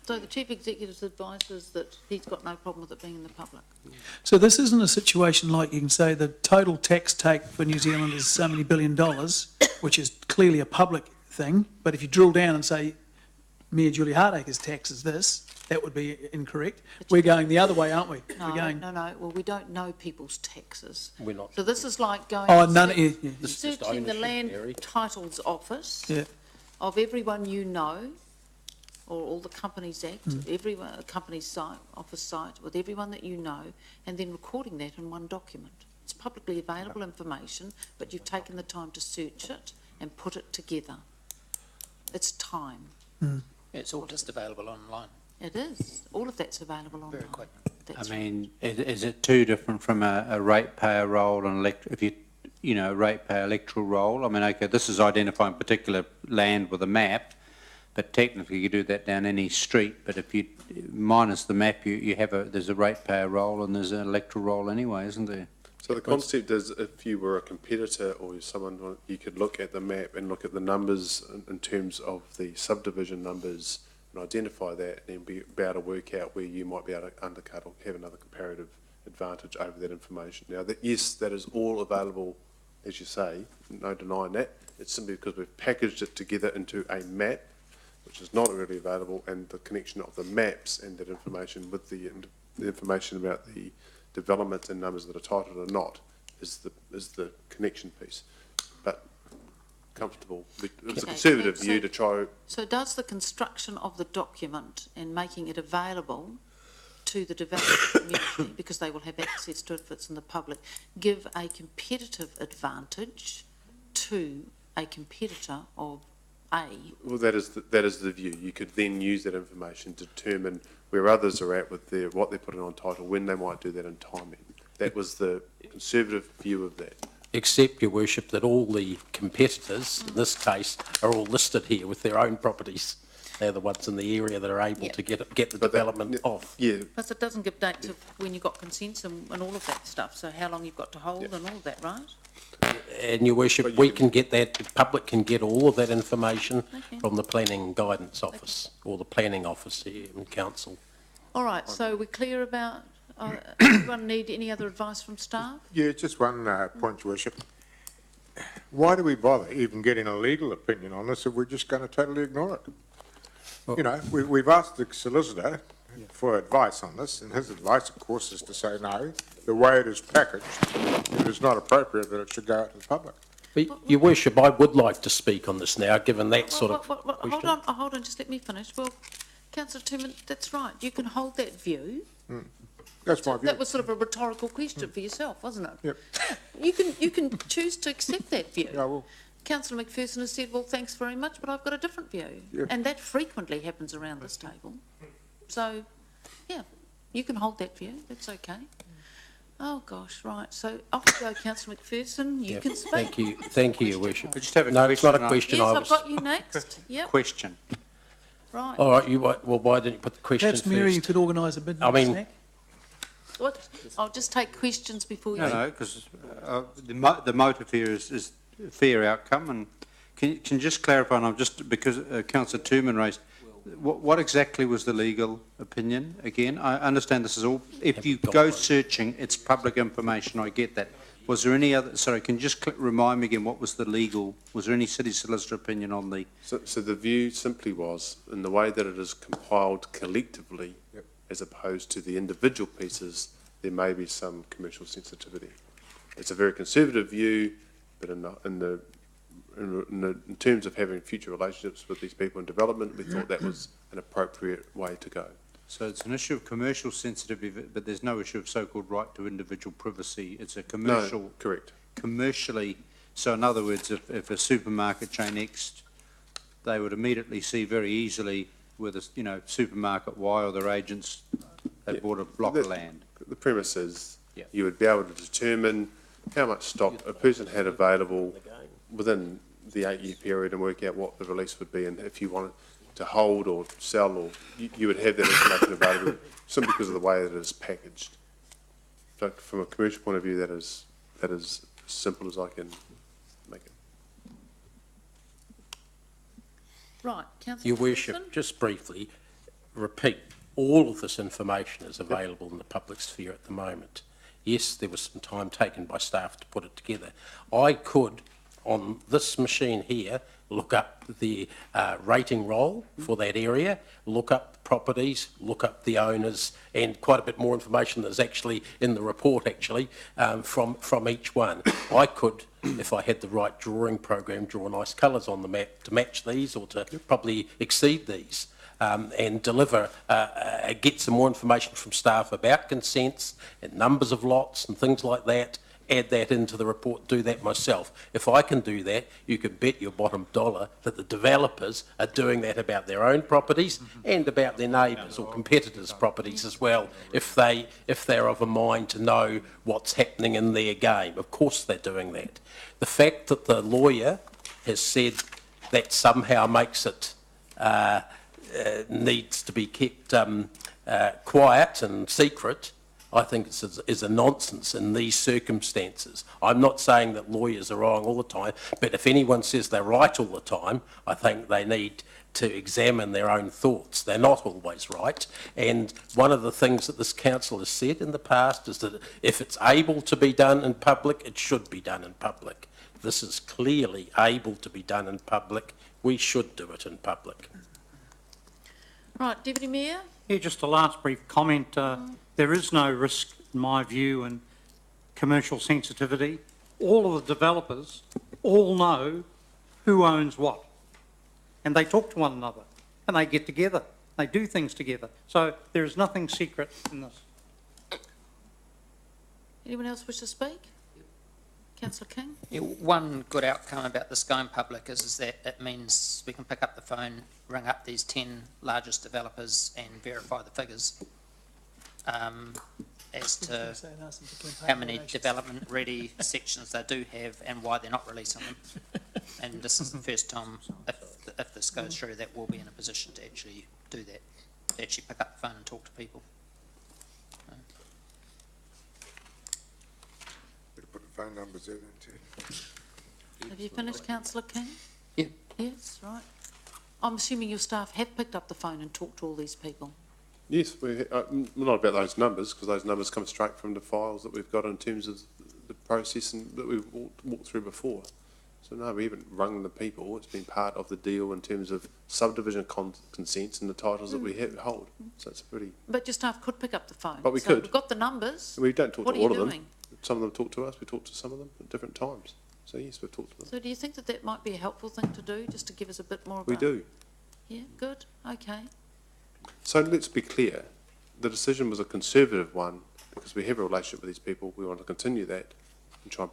So the Chief Executive's advice is that he's got no problem with it being in the public. So this isn't a situation like you can say the total tax take for New Zealand is so many $1 billion, which is clearly a public thing, but if you drill down and say Mayor Julie Hardacre's tax is this, that would be incorrect. We're going the other way, aren't we? No. Well, we don't know people's taxes. We're not. So this is like going searching the Land Titles Office of everyone you know, or all the Companies Act, everyone, company's site, office site, with everyone that you know, and then recording that in one document. It's publicly available information, but you've taken the time to search it and put it together. It's time. It's all just available online. It is. All of that's available online. Very quick. I mean, is it too different from a ratepayer role and a ratepayer electoral role? I mean, okay, this is identifying particular land with a map, but technically you do that down any street. But if you minus the map, there's a ratepayer role and there's an electoral role anyway, isn't there? So the concept is, if you were a competitor or someone, you could look at the map and look at the numbers in terms of the subdivision numbers and identify that, and be able to work out where you might be able to undercut or have another comparative advantage over that information. Now, yes, that is all available, as you say, no denying that. It's simply because we've packaged it together into a map, which is not really available, and the connection of the maps and that information with the information about the developments and numbers that are titled or not is the connection piece. But comfortable, it was a conservative view to try. So does the construction of the document and making it available to the development community, because they will have access to it if it's in the public, give a competitive advantage to a competitor of A? Well, that is the view. You could then use that information to determine where others are at with what they're putting on title, when they might do that, and timing. That was the conservative view of that. Except, Your Worship, that all the competitors, in this case, are all listed here with their own properties. They're the ones in the area that are able to get the development off. Yeah. Plus it doesn't give dates of when you got consents and all of that stuff, so how long you've got to hold and all of that, right? And, Your Worship, we can get that, the public can get all of that information from the Planning Guidance Office, or the Planning Office here in Council. All right, so we're clear about, anyone need any other advice from staff? Yeah, just one point, Your Worship. Why do we bother even getting a legal opinion on this if we're just going to totally ignore it? You know, we've asked the solicitor for advice on this, and his advice, of course, is to say no, the way it is packaged, it is not appropriate that it should go out to the public. But, Your Worship, I would like to speak on this now, given that sort of question. Hold on, just let me finish. Well, Councillor Tooman, that's right, you can hold that view. That's my view. That was sort of a rhetorical question for yourself, wasn't it? Yep. Yeah, you can choose to accept that view. Yeah, well, Councillor McPherson has said, well, thanks very much, but I've got a different view. Yeah. And that frequently happens around this table. So, yeah, you can hold that view, that's okay. Oh, gosh, right, so off you go, Councillor McPherson, you can speak. Thank you, Your Worship. I just have a No, it's not a question. question. Yes, I've got you next, yep, Question. right. All right, well, why didn't you put the question Perhaps, first? Mary, you could organise a midnight I mean, snack? What? I'll just take questions before you... No, because the motive here is a fair outcome, and can you just clarify, and I'm just, because Councillor Tooman raised, what exactly was the legal opinion again? I understand this is all, if you go searching, it's public information, I get that. Was there any other, sorry, can you just remind me again, what was the legal, was there any city solicitor opinion on the... So the view simply was, in the way that it is compiled collectively, as opposed to the individual pieces, there may be some commercial sensitivity. It's a very conservative view, but in terms of having future relationships with these people in development, we thought that was an appropriate way to go. So it's an issue of commercial sensitivity, but there's no issue of so-called right to individual privacy. It's a commercial... No, correct. Commercially, so in other words, if a supermarket chain X, they would immediately see very easily whether, you know, supermarket Y or their agents, they bought a block of land. The premise is you would be able to determine how much stock a person had available within the 8-year period and work out what the release would be, and if you wanted to hold or sell, or you would have that information available simply because of the way that it is packaged. So from a commercial point of view, that is as simple as I can make it. Right, Councillor Your Worship, just briefly, repeat, all of this information is available in the public sphere at the moment. Yes, there was some time taken by staff to put it together. I could, on this machine here, look up the rating roll for that area, look up properties, look up the owners, and quite a bit more information that's actually in the report, actually, from each one. I could, if I had the right drawing program, draw nice colours on the map to match these or to probably exceed these. And deliver, get some more information from staff about consents and numbers of lots and things like that, add that into the report, do that myself. If I can do that, you can bet your bottom dollar that the developers are doing that about their own properties and about their neighbours' or competitors' properties as well, if they're of a mind to know what's happening in their game. Of course they're doing that. The fact that the lawyer has said that somehow makes it needs to be kept quiet and secret, I think is a nonsense in these circumstances. I'm not saying that lawyers are wrong all the time, but if anyone says they're right all the time, I think they need to examine their own thoughts. They're not always right. And one of the things that this council has said in the past is that if it's able to be done in public, it should be done in public. This is clearly able to be done in public. We should do it in public. Right, Deputy Mayor? Yeah, just a last brief comment. There is no risk, in my view, in commercial sensitivity. All of the developers all know who owns what. And they talk to one another and they get together. They do things together. So there is nothing secret in this. Anyone else wish to speak? Councillor King? Yeah, one good outcome about this going public is that it means we can pick up the phone, ring up these 10 largest developers and verify the figures as to how many development-ready sections they do have and why they're not releasing them. And this is the first time, if this goes through, that we'll be in a position to actually do that, to actually pick up the phone and talk to people. Put the phone numbers there then too. Have you finished, Councillor King? Yeah. Yes, right. I'm assuming your staff have picked up the phone and talked to all these people. Yes, not about those numbers, because those numbers come straight from the files that we've got in terms of the process and that we've walked through before. So no, we haven't rung the people. It's been part of the deal in terms of subdivision consents and the titles that we hold. So it's pretty. But your staff could pick up the phone. But we So could. We've got the numbers. We don't talk What to are all you of doing? them. Some of them talk to us. We talk to some of them at different times. So yes, we've talked to them. So do you think that that might be a helpful thing to do, just to give us a bit more of We a... do. Yeah, good, okay. So let's be clear. The decision was a conservative one because we have a relationship with these people. We want to continue that and try and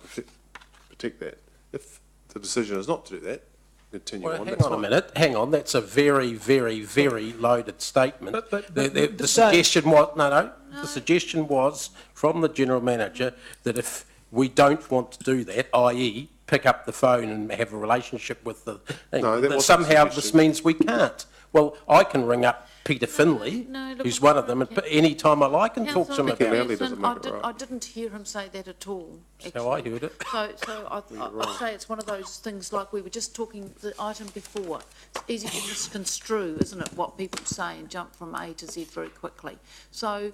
protect that. If the decision is not to do that, continue Well, on. hang on a minute, hang on, that's a very, very, very loaded statement. The suggestion was, the suggestion was from the General Manager that if we don't want to do that, i.e. pick up the phone and have a relationship with the thing, No, that that wasn't somehow the this suggestion. means we can't. Well, I can ring up Peter Finlay, No, look, who's one of them, and any time I like and talk to him Councillor about it. Peterson, I didn't hear him say that at all. That's how I heard it. So I'd say it's one of those things like we were just talking the item before. It's easy to misconstrue, isn't it, what people say and jump from A to Z very quickly. So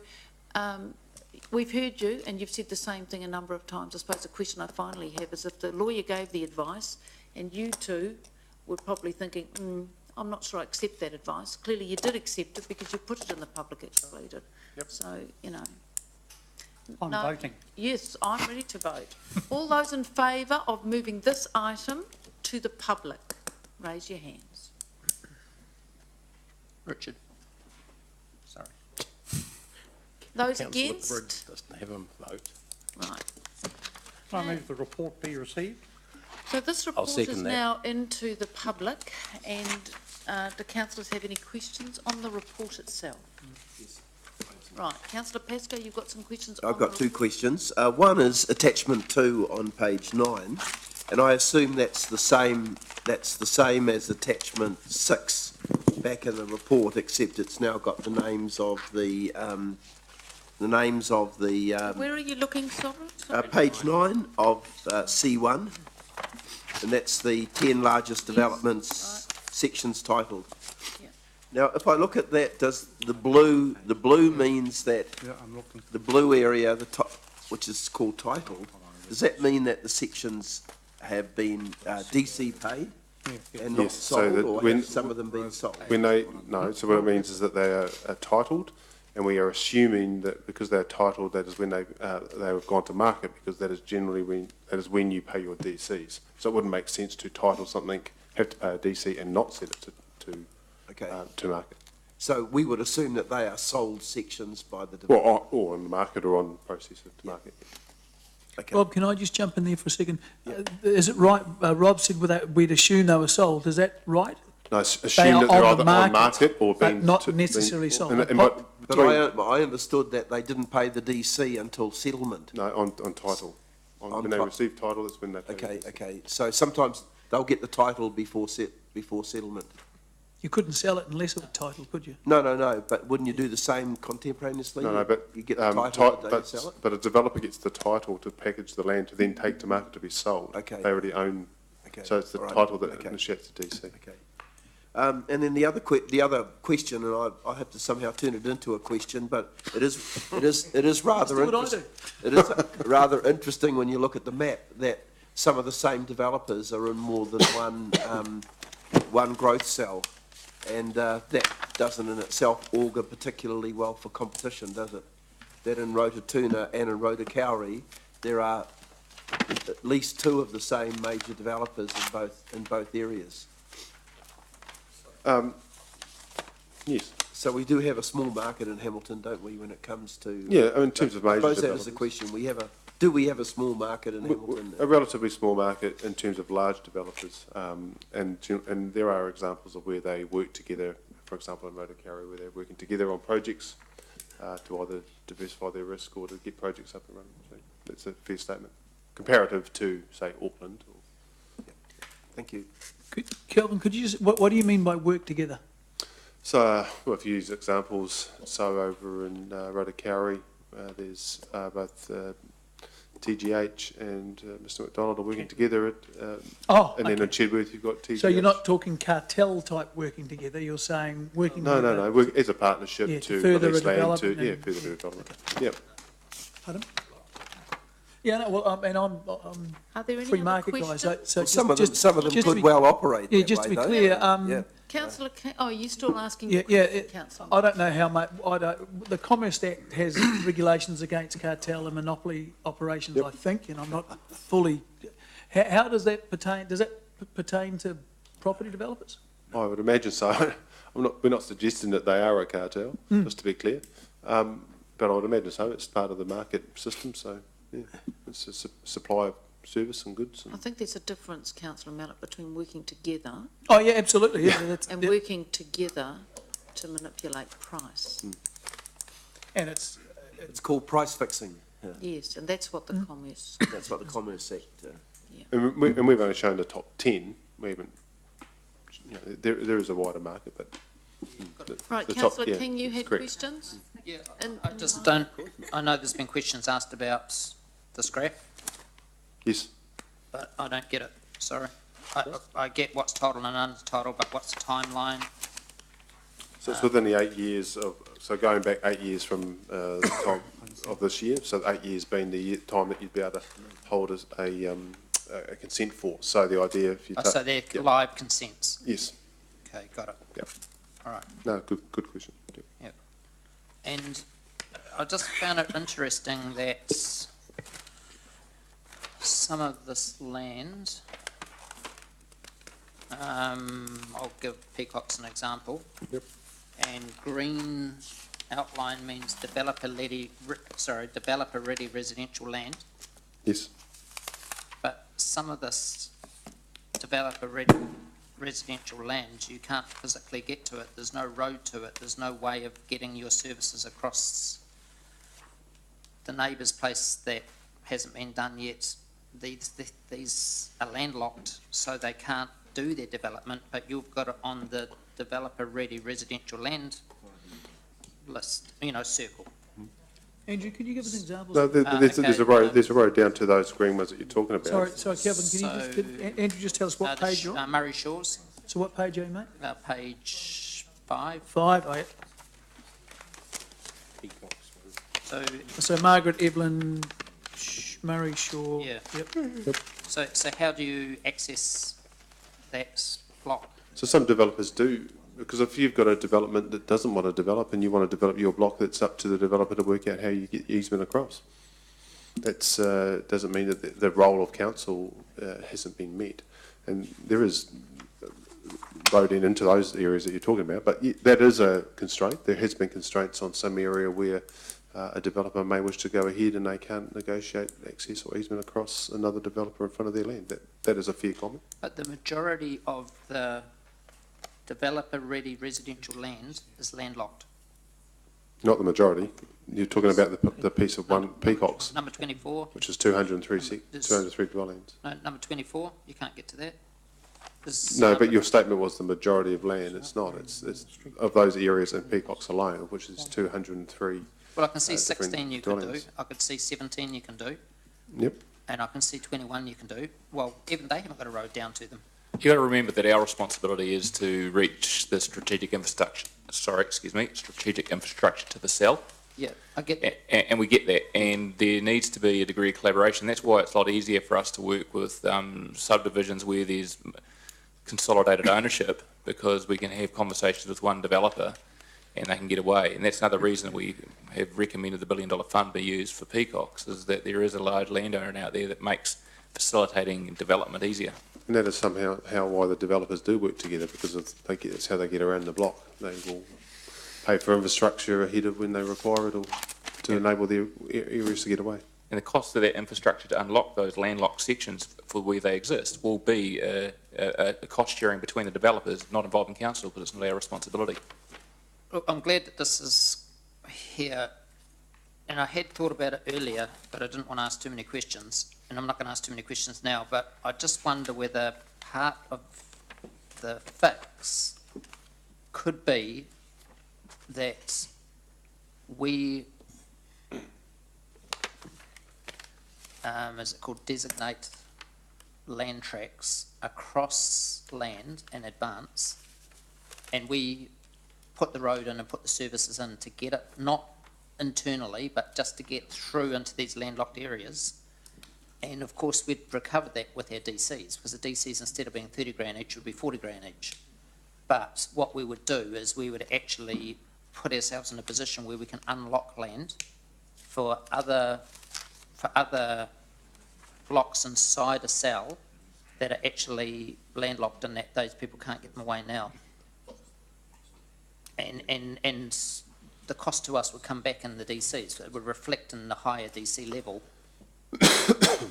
we've heard you and you've said the same thing a number of times. I suppose the question I finally have is if the lawyer gave the advice and you two were probably thinking, I'm not sure I accept that advice. Clearly you did accept it because you put it in the public excluded. Yep. So, you know. I'm voting. Yes, I'm ready to vote. All those in favour of moving this item to the public, raise your hands. Richard. Sorry. Those Councillor against? Briggs doesn't have him vote. Right. I move the report be received. So this report is second that. now into the public and do councillors have any questions on the report itself? Right, Councillor Pascoe, you've got some questions on I've got the two report. questions. One is attachment 2 on page 9, and I assume that's the same as attachment 6 back in the report, except it's now got the names of the Where are you looking, sorry? page 9 of C1, and that's the 10 largest developments sections titled. Yeah. Now, if I look at that, does the blue means that the blue area, the top, which is called titled, does that mean that the sections have been DC paid and not Yes, so sold, that or when- have some of them been sold? So what it means is that they are titled, and we are assuming that because they're titled, that is when they have gone to market, because that is generally when you pay your DCs. So it wouldn't make sense to title something, have to pay a DC and not send it to market. So we would assume that they are sold sections by the developer? Well, or on the market or on process to market. Okay. Bob, can I just jump in there for a second? Is it right, Rob said we'd assume they were sold, is that right? No, assume that they're either on market or but being... not necessarily sold. But I understood that they didn't pay the DC until settlement. No, on title. When they receive title, that's when they pay. Okay. So sometimes they'll get the title before settlement. You couldn't sell it unless it was titled, could you? No, but wouldn't you do the same contemporaneously? No, but You get the title, but don't sell it? but a developer gets the title to package the land to then take to market to be sold. Okay. They already own, so it's the All right. title that Okay. initiates the DC. Okay. And then the other question, and I have to somehow turn it into a question, but it is rather That's what I do. it is rather interesting when you look at the map that some of the same developers are in more than one growth cell, and that doesn't in itself augur particularly well for competition, does it? That in Rotorua and in Rotorua, there are at least two of the same major developers in both areas. Yes. So we do have a small market in Hamilton, don't we, when it comes to... Yeah, in terms of major I suppose that developers. is the question. Do we have a small market in Hamilton? A relatively small market in terms of large developers, and there are examples of where they work together, for example in Rotorua, where they're working together on projects to either diversify their risk or to get projects up and running. So that's a fair statement, comparative to, say, Auckland. Thank you. Kelvin, could you just, what do you mean by work together? So, well, if you use examples, so over in Rotorua, there's both TGH and Mr McDonald are working together at, and then in Chedworth you've got TGH. So you're not talking cartel type working together, you're saying working together? No, work as a partnership to further release land development. to, further development. Yep. Pardon? Yeah, no, well, and I'm Are there any free other market guy, questions? so Some of them could well operate Yeah, that just to way, be though. clear, Yeah. Councillor King, oh, you're still asking Yeah, the yeah, question, Councillor? I don't know how much, the Commerce Act has regulations against cartel and monopoly operations, I think, and I'm not fully, how does that pertain to property developers? I would imagine so. We're not suggesting that they are a cartel, just to be clear. But I would imagine so. It's part of the market system, so yeah, it's a supply of service and goods. I think there's a difference, Councillor Mallett, between working together Oh, yeah, absolutely, yeah, and working together to manipulate price. And it's called price fixing. Yeah. Yes, and that's what the Commerce... That's what the Commerce Act... And we've only shown the top 10. We haven't, there is a wider market, but... Right, the Councillor top, King, you that's had correct. questions? Yeah, I just don't, I know there's been questions asked about the scrap, Yes. but I don't get it, sorry. I get what's total and untotal, but what's the timeline? So it's within the 8 years of, so going back 8 years from the time of this year, so 8 years being the time that you'd be able to hold as a consent for. So the idea, if you So they're live consents? Yes. Okay, got it. Yep. All right. No, good question. Yep. And I just found it interesting that some of this land, I'll give Peacocks an example. Yep. And green outline means developer-ready residential land. Yes. But some of this developer-ready residential land, you can't physically get to it. There's no road to it. There's no way of getting your services across the neighbour's place that hasn't been done yet. These are landlocked, so they can't do their development, but you've got it on the developer-ready residential land list, circle. Andrew, could you give us examples? No, there's a road down to those green ones that you're talking about. Sorry, Kelvin, can Andrew just tell us what page you're on? Murray Shores. So what page are you, mate? Page 5. 5, oh yeah. So Margaret, Evelyn, Murray Shaw. Yeah. Yep. So how do you access that block? So some developers do, because if you've got a development that doesn't want to develop and you want to develop your block, that's up to the developer to work out how you get the easement across. That's doesn't mean that the role of council hasn't been met, and there is roading into those areas that you're talking about. But that is a constraint. There has been constraints on some area where a developer may wish to go ahead and they can't negotiate access or easement across another developer in front of their land. That is a fair comment. But the majority of the developer-ready residential land is landlocked. Not the majority. You're talking about the piece of Peacocks. Number 24. Which is 203 dwellings. No, number 24, you can't get to that. No, but your statement was the majority of land. It's not. It's of those areas in Peacocks alone, of which is 203. Well, I can see 16 you can do. dwellings. I could see 17 you can do. Yep. And I can see 21 you can do. Well, even they haven't got a road down to them. You've got to remember that our responsibility is to reach the strategic infrastructure to the south. Yeah, I get that. And we get that, and there needs to be a degree of collaboration. That's why it's a lot easier for us to work with subdivisions where there's consolidated ownership, because we can have conversations with one developer and they can get away. And that's another reason we have recommended the $1 billion fund be used for peacocks, is that there is a large landowner out there that makes facilitating development easier. And that is somehow why the developers do work together, because it's how they get around the block. They will pay for infrastructure ahead of when they require it, or to enable their areas to get away. And the cost of that infrastructure to unlock those landlocked sections for where they exist will be a cost sharing between the developers, not involving council, but it's not our responsibility. Look, I'm glad that this is here, and I had thought about it earlier, but I didn't want to ask too many questions, and I'm not going to ask too many questions now, but I just wonder whether part of the fix could be that we, is it called, designate land tracks across land in advance, and we put the road in and put the services in to get it, not internally, but just to get through into these landlocked areas. And of course, we'd recover that with our DCs, because the DCs, instead of being 30 grand each, would be 40 grand each. But what we would do is we would actually put ourselves in a position where we can unlock land for other blocks inside a cell that are actually landlocked and that those people can't get them away now. And the cost to us would come back in the DCs, so it would reflect in the higher DC level.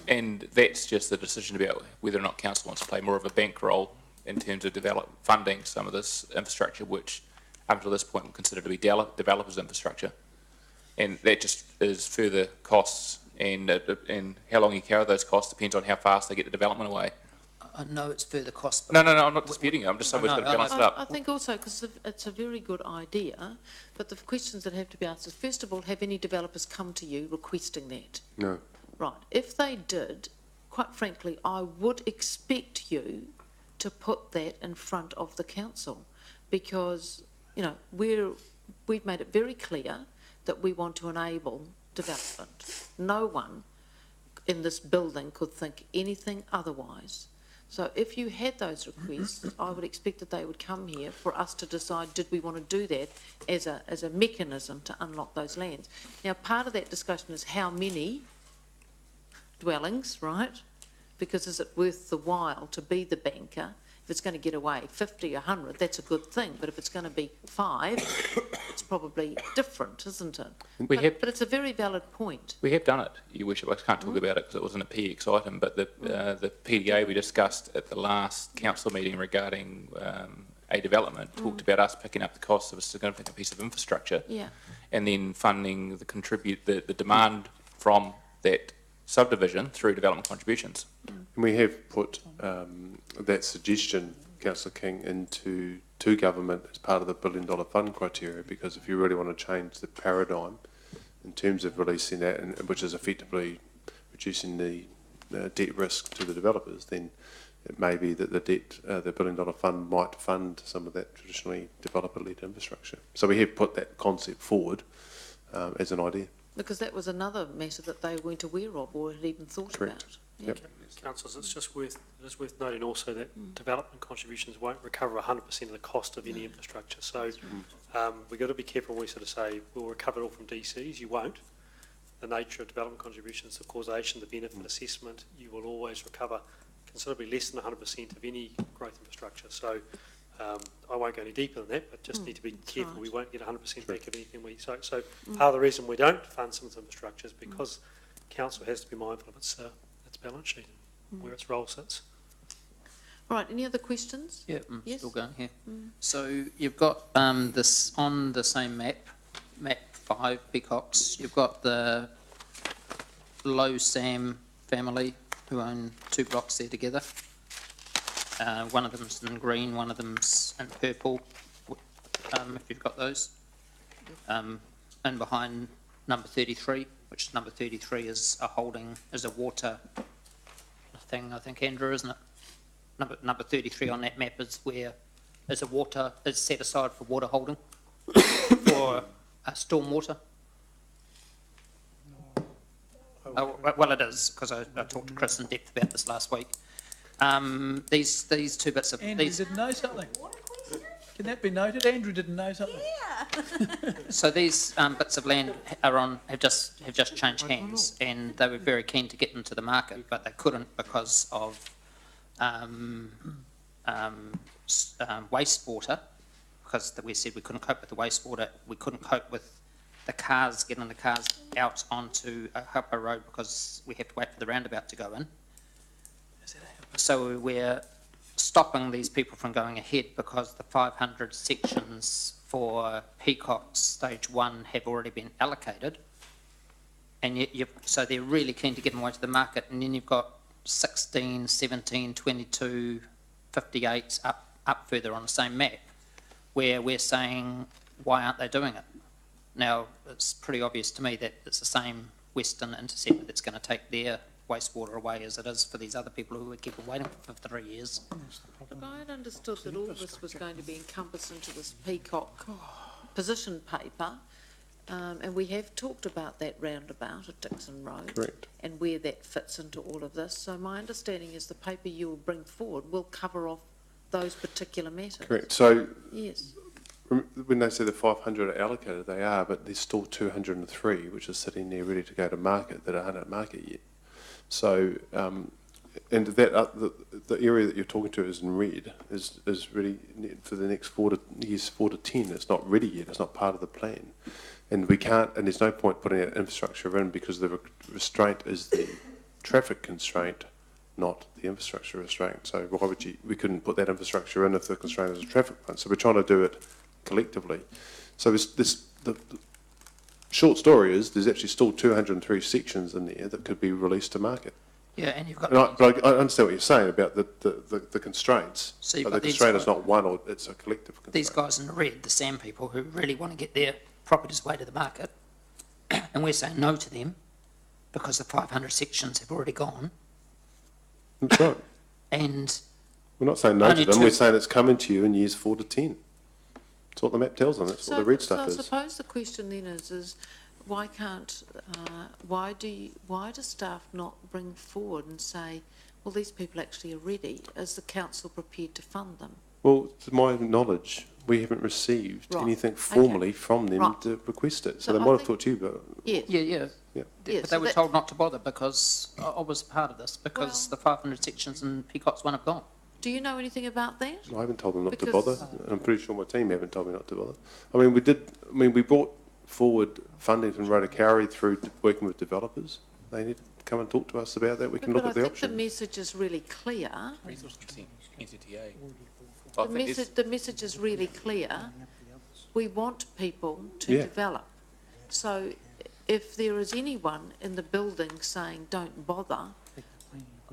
And that's just the decision about whether or not council wants to play more of a bank role in terms of funding some of this infrastructure, which up until this point we consider to be developers' infrastructure. And that just is further costs, and how long you carry those costs depends on how fast they get the development away. I know it's further cost. No, I'm not disputing it. I'm just saying we've got to balance it up. I think also, because it's a very good idea, but the questions that have to be asked is, first of all, have any developers come to you requesting that? No. Right. If they did, quite frankly, I would expect you to put that in front of the council, because, you know, we've made it very clear that we want to enable development. No one in this building could think anything otherwise. So if you had those requests, I would expect that they would come here for us to decide, did we want to do that as a mechanism to unlock those lands. Now, part of that discussion is how many dwellings, right? Because is it worth the while to be the banker? If it's going to get away 50, 100, that's a good thing. But if it's going to be 5, it's probably different, isn't it? But it's a very valid point. We have done it, Your Worship. I can't talk about it because it wasn't a PX item, but the PDA we discussed at the last council meeting regarding a development talked about us picking up the cost of a significant piece of infrastructure, and then funding the demand from that subdivision through development contributions. And we have put that suggestion, Councillor King, into government as part of the $1 billion fund criteria, because if you really want to change the paradigm in terms of releasing that, and which is effectively reducing the debt risk to the developers, then it may be that the $1 billion fund might fund some of that traditionally developer-led infrastructure. So we have put that concept forward as an idea. Because that was another matter that they weren't aware of or had even thought about. Yep. Councillors, it's just worth noting also that development contributions won't recover 100% of the cost of any infrastructure. So we've got to be careful when we sort of say we'll recover it all from DCs. You won't. The nature of development contributions, the causation, the benefit assessment, you will always recover considerably less than 100% of any growth infrastructure. So I won't go any deeper than that, but just need to be careful. We won't get 100% back of anything we so. So part of the reason we don't fund some of the infrastructure is because council has to be mindful of its balance sheet and where its role sits. Right, any other questions? Yeah, Yes? still going here. So you've got this on the same map 5, Peacocks. You've got the Low Sam family who own 2 blocks there together. One of them's in green, one of them's in purple, if you've got those. And behind number 33, which number 33 is a water thing, I think, Andrew, isn't it? Number 33 on that map is is set aside for water holding, for storm water. Well, it is, because I talked to Chris in depth about this last week. These 2 bits of... Andrew didn't know something. Can that be noted? Andrew didn't know something. So these bits of land have just changed hands, and they were very keen to get into the market, but they couldn't because of wastewater, because we said we couldn't cope with the wastewater. We couldn't cope with getting the cars out onto a Hapa road because we have to wait for the roundabout to go in. So we're stopping these people from going ahead because the 500 sections for Peacock Stage 1 have already been allocated. And so they're really keen to get them away to the market. And then you've got 16, 17, 22, 58 up further on the same map, where we're saying, why aren't they doing it? Now, it's pretty obvious to me that it's the same Western Interceptor that's going to take their wastewater away as it is for these other people who would keep waiting for 3 years. Look, I had understood that all this was going to be encompassed into this Peacock position paper, and we have talked about that roundabout at Dixon Road. Correct. And where that fits into all of this. So my understanding is the paper you will bring forward will cover off those particular matters. Correct. So Yes. when they say the 500 are allocated, they are, but there's still 203 which are sitting there ready to go to market that aren't at market yet. So, and that the area that you're talking to is in red, is really for the next 4 to 10. It's not ready yet. It's not part of the plan, and we can't. And there's no point putting that infrastructure in because the restraint is the traffic constraint, not the infrastructure restraint. So why would we couldn't put that infrastructure in if the constraint is a traffic one? So we're trying to do it collectively. So the short story is there's actually still 203 sections in there that could be released to market. Yeah, and you've got... But I understand what you're saying about the constraints. So you've but the got these constraint is guys- not one, or it's a collective constraint. These guys in the red, the sand people who really want to get their properties away to the market, and we're saying no to them because the 500 sections have already gone. That's right. And We're not saying no to only them, two- we're saying it's coming to you in years 4 to 10. That's what the map tells them, that's what the red So stuff I is. suppose the question then is why can't, why do staff not bring forward and say, well, these people actually are ready, is the council prepared to fund them? Well, to my knowledge, we haven't received Right, anything okay. formally from them Right. to request it. So So they I might have think- talked to you, but Yes. yeah, yeah. Yeah, but so they were that- told not to bother because I was part of this, because the 500 sections in Peacock's one have gone. Do you know anything about that? I haven't told them not to Because- bother. I'm pretty sure my team haven't told me not to bother. We brought forward funding from Rotokauri through working with developers. They need to come and talk to us about that. We can look But at the I think option. the message is really clear. Resource consent, NZTA. The message is really clear. We want people to Yeah. develop. So if there is anyone in the building saying, don't bother,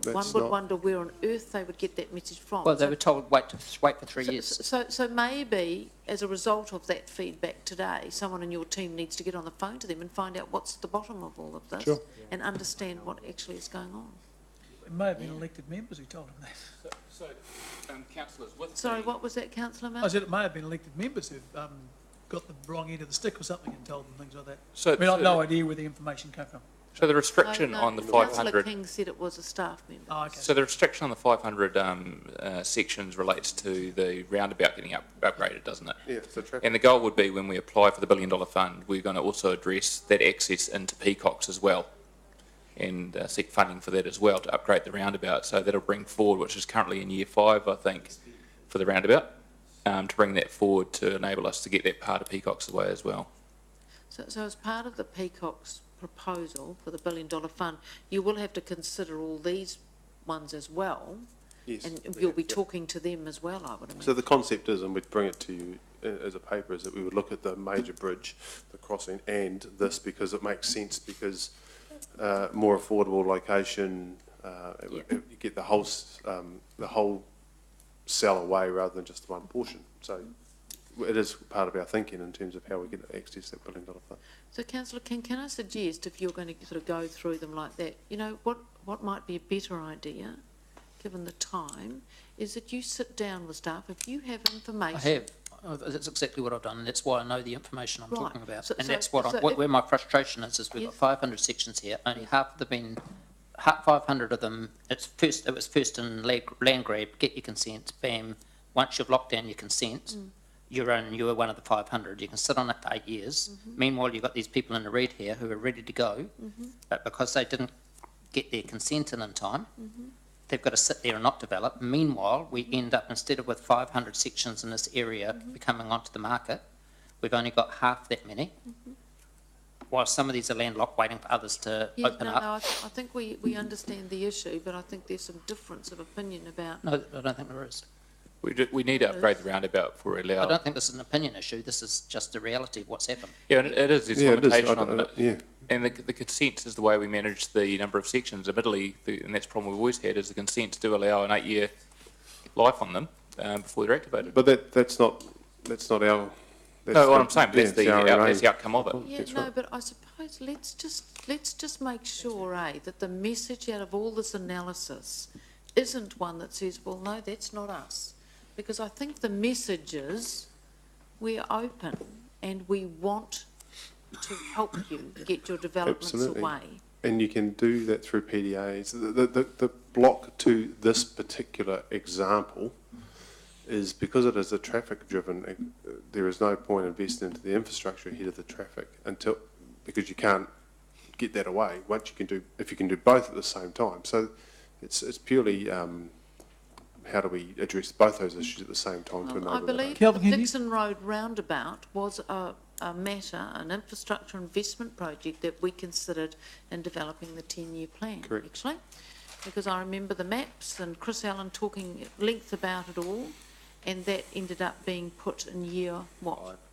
one That's would not- wonder where on earth they would get that message from. Well, they So- were told wait for 3 years. So maybe, as a result of that feedback today, someone in your team needs to get on the phone to them and find out what's at the bottom of all of this. Sure. And understand what actually is going on. It may have been elected members who told him that. So, councillors, with Sorry, what was that, councillor I Miller? said it may have been elected members who've got the wrong end of the stick or something and told them things like that. So- I mean, I've so- no idea where the information came from. So the restriction No, on the Councillor 500... King said it was a staff member. Oh, okay. So the restriction on the 500 sections relates to the roundabout getting upgraded, doesn't it? Yeah, so traffic. And the goal would be when we apply for the $1 billion fund, we're going to also address that access into Peacocks as well, and seek funding for that as well to upgrade the roundabout. So that'll bring forward, which is currently in year 5, I think, for the roundabout, to bring that forward to enable us to get that part of Peacocks away as well. So as part of the Peacock's proposal for the $1 billion fund, you will have to consider all these ones as well. Yes, And we you'll have, be yeah. talking to them as well, I would imagine. So the concept is, and we'd bring it to you as a paper, is that we would look at the major bridge, the crossing, and this because it makes sense because more affordable location, you get the whole cell away rather than just one portion. So it is part of our thinking in terms of how we get access to that $1 billion fund. So councillor King, can I suggest, if you're going to sort of go through them like that, you know, what might be a better idea, given the time, is that you sit down with staff, if you have information. I have. That's exactly what I've done, and that's why I know the information I'm Right. talking about. So- And so- that's what so where my frustration is we've got Yes. 500 sections here, only half of them been, 500 of them, it was first in land grab, get your consent, bam, once you've locked down your consent, you were one of the 500, you can sit on it for 8 years. Meanwhile, you've got these people in the red here who are ready to go, but because they didn't get their consent in time, they've got to sit there and not develop. Meanwhile, we end up, instead of with 500 sections in this area coming onto the market, we've only got half that many. While some of these are landlocked, waiting for others to open up. No, I think we understand the issue, but I think there's some difference of opinion about. No, I don't think there is. We need to upgrade the roundabout before we allow. I don't think this is an opinion issue. This is just the reality of what's happened. Yeah, and it is. There's Yeah, it is. limitation on it. Yeah. And the consent is the way we manage the number of sections. Admittedly, and that's the problem we've always had, is the consents do allow an 8-year life on them before they're activated. But that's not our. No, what I'm saying, that's that's the outcome of it. Yeah, That's no, right. but I suppose let's just make sure, that the message out of all this analysis isn't one that says, well, no, that's not us. Because I think the message is we're open and we want to help you get your developments Absolutely. away. And you can do that through PDAs. The block to this particular example is because it is a traffic-driven, there is no point investing into the infrastructure ahead of the traffic because you can't get that away. If you can do both at the same time. So it's purely how do we address both those issues at the same time to enable I believe that? the Dixon Road roundabout was a matter, an infrastructure investment project that we considered in developing the 10-year plan, Correct. actually. Because I remember the maps and Chris Allen talking at length about it all, and that ended up being put in year,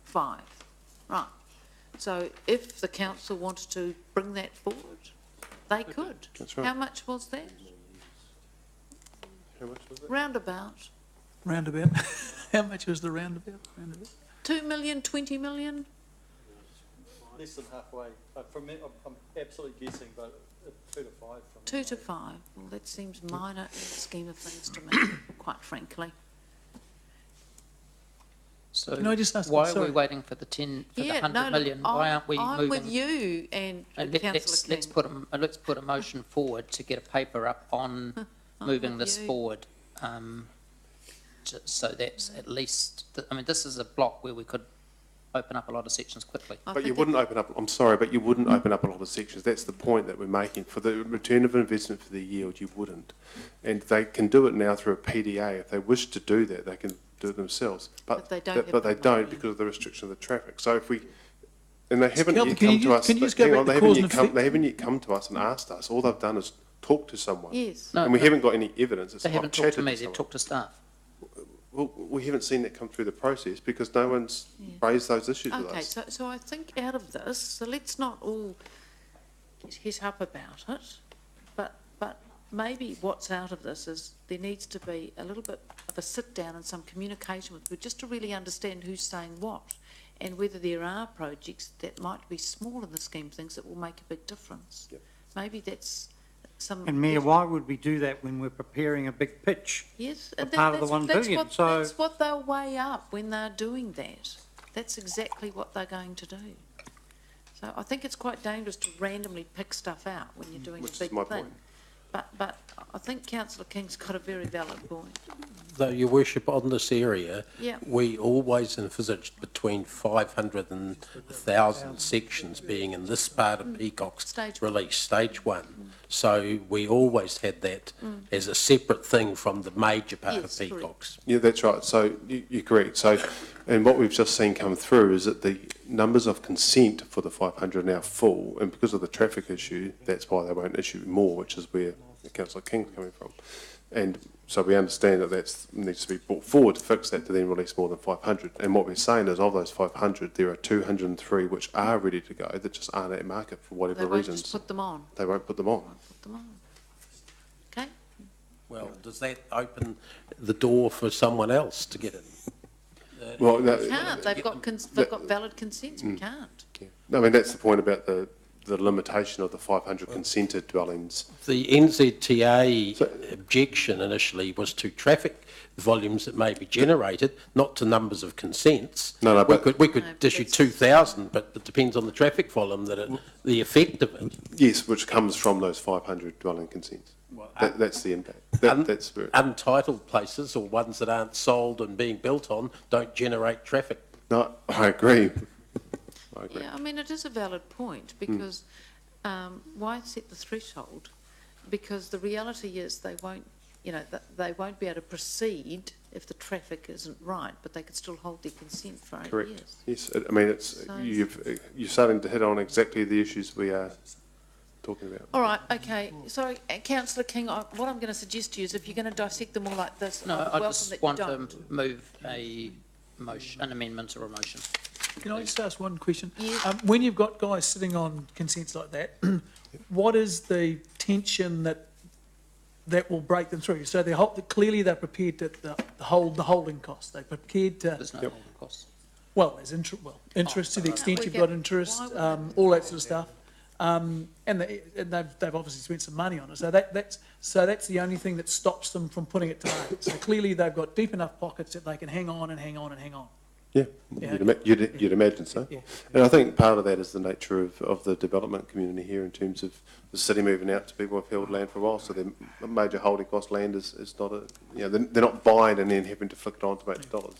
5. Right. So if the council wanted to bring that forward, they could. That's right. How much was that? How much was it? Roundabout. Roundabout. How much was the roundabout? 2 million, 20 million? Less than halfway. For me, I'm absolutely guessing, but 2 to 5. From 2 to 5. Well, that seems minor in the scheme of things to me, quite frankly. So Can I just ask- why are sorry. we waiting for the 100 million? Why aren't we I'm moving? with you and Councillor King. Let's put a motion forward to get a paper up on moving with this you. forward. So that's at least, this is a block where we could open up a lot of sections quickly. I But you think wouldn't open up, I'm sorry, but you wouldn't open up a lot of sections. That's the point that we're making. For the return of investment for the yield, you wouldn't. And they can do it now through a PDA. If they wish to do that, they can do it themselves. But they don't have but they the don't money. because of the restriction of the traffic. So if we, and they haven't Kelvin, yet can come you to just- us, can you just go hang back on, to they cause haven't and yet come, effect? they haven't yet come to us and asked us. All they've done is talk to someone. Yes. And we haven't got any evidence. It's They like haven't talked to chatted me, they've someone. talked to staff. Well, we haven't seen that come through the process because no one's raised those issues with Okay, us. so I think out of this, so let's not all get hit up about it, but maybe what's out of this is there needs to be a little bit of a sit down and some communication with people just to really understand who's saying what and whether there are projects that might be small in the scheme of things that will make a big difference. Yep. Maybe that's some. And Mayor, why would we do that when we're preparing a big pitch? Yes, a and part of the that's- 1 that's billion, what- so- That's what they'll weigh up when they're doing that. That's exactly what they're going to do. So I think it's quite dangerous to randomly pick stuff out when you're doing Which a is big my thing. point. But I think councillor King's got a very valid point. Though, Your Worship, on this area, Yeah. we always envisaged between 500 and 1,000 sections being in this part of Peacock's Stage release, stage 1. So we always had that as a separate thing from the major part Yes, of correct. Peacock's. Yeah, that's right. So you're correct. So, and what we've just seen come through is that the numbers of consent for the 500 are now full, and because of the traffic issue, that's why they won't issue more, which is where Councillor King's coming from. And so we understand that that needs to be brought forward to fix that to then release more than 500. And what we're saying is of those 500, there are 203 which are ready to go that just aren't at market for whatever They won't reasons. just put them on. They won't put them on. Put them on. Okay? Well, does that open the door for someone else to get in? Well, We can't. They've got valid consents. We can't. Yeah. No, I mean, that's the point about the the limitation of the 500 consented dwellings. The NZTA objection initially was to traffic volumes that may be generated, not to numbers of consents. No, we could issue 2,000, but it depends on the traffic volume the effect of it. Yes, which comes from those 500 dwelling consents. That's the impact. That's where untitled places or ones that aren't sold and being built on don't generate traffic. No, I agree. Yeah, I mean, it is a valid point, because why set the threshold? Because the reality is they won't, they won't be able to proceed if the traffic isn't right, but they could still hold their consent for 8 Correct. years. Yes, I mean, you're starting to hit on exactly the issues we are talking about. All right, okay. Sorry, Councillor King, what I'm going to suggest to you is if you're going to dissect them all like this, No, I I welcome just that want you to don't. move an amendment or a motion. Can I just ask one question? Yeah. When you've got guys sitting on consents like that, what is the tension that will break them through? So clearly they're prepared to the holding cost. They're prepared to. There's no holding costs. Well, there's interest to the extent you've got interest, all that sort of stuff. And they've obviously spent some money on it. So that's the only thing that stops them from putting it to market. So clearly they've got deep enough pockets that they can hang on and hang on and hang on. Yeah, Yeah. you'd imagine so. Yeah. And I think part of that is the nature of the development community here in terms of the city moving out to people who've held land for a while, so their major holding cost land is not they're not buying and then having to flick it on to make the dollars.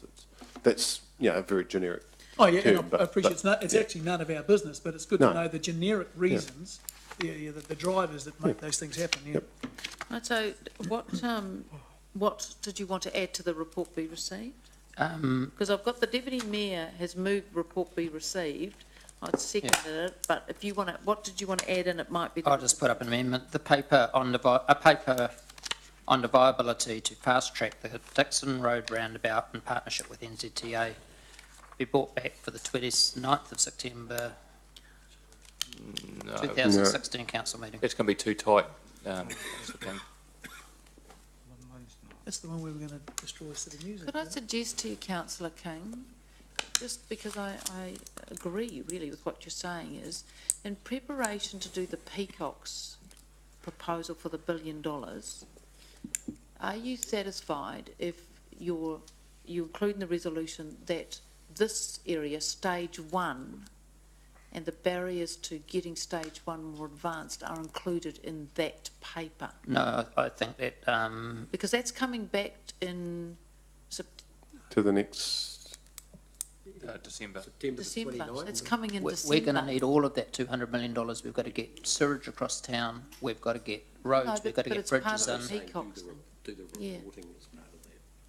That's a very generic Oh, yeah, term, and I appreciate it's actually none of our business, but it's good No. to know the generic reasons, the drivers that make those things happen, yeah. Right, so what did you want to add to the report be received? Because I've got the Deputy Mayor has moved report be received. I'd seconded it, but if you want to, what did you want to add in? It might be. I'll just put up an amendment. The paper on the viability to fast track the Dixon Road roundabout in partnership with NZTA be brought back for the 29th of September 2016 council meeting. It's going to be too tight. Councillor King. That's the one we were going to destroy City Music. Could I suggest to you, Councillor King, just because I agree really with what you're saying, is in preparation to do the Peacock's proposal for the $1 billion, are you satisfied if you include in the resolution that this area, stage 1, and the barriers to getting stage 1 more advanced are included in that paper? No, I think that... because that's coming back in to the next December. December. It's coming in we're December. going to need all of that $200 million. We've got to get sewage across town. We've got to get roads. We've got to get bridges in. Peacocks,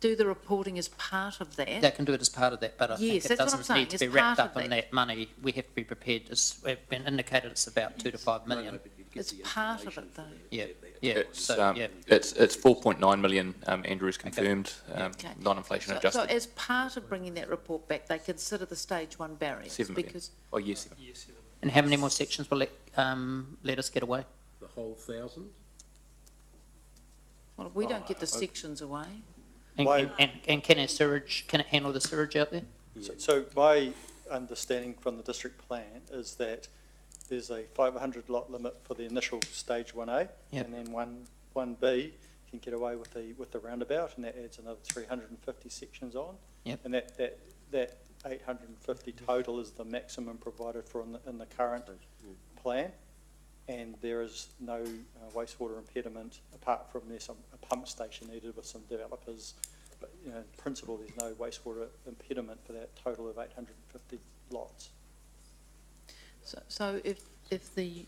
do the reporting as part of that. They can do it as part of that, but I think it doesn't need to be wrapped up in that money. We have to be prepared. We've been indicated it's about $2 to $5 million. It's part of it, though. Yeah. It's 4.9 million. Andrew's confirmed. Non-inflation adjusted. So as part of bringing that report back, they consider the stage 1 barriers. 7 million. Because yes. And how many more sections will let us get away? The whole 1,000? well, we don't get the sections away. And can it handle the sewage out there? So my understanding from the district plan is that there's a 500 lot limit for the initial stage 1A, and then 1B can get away with the roundabout, and that adds another 350 sections on. And that 850 total is the maximum provided for in the current plan, and there is no wastewater impediment apart from there's a pump station needed with some developers. But in principle, there's no wastewater impediment for that total of 850 lots. So if the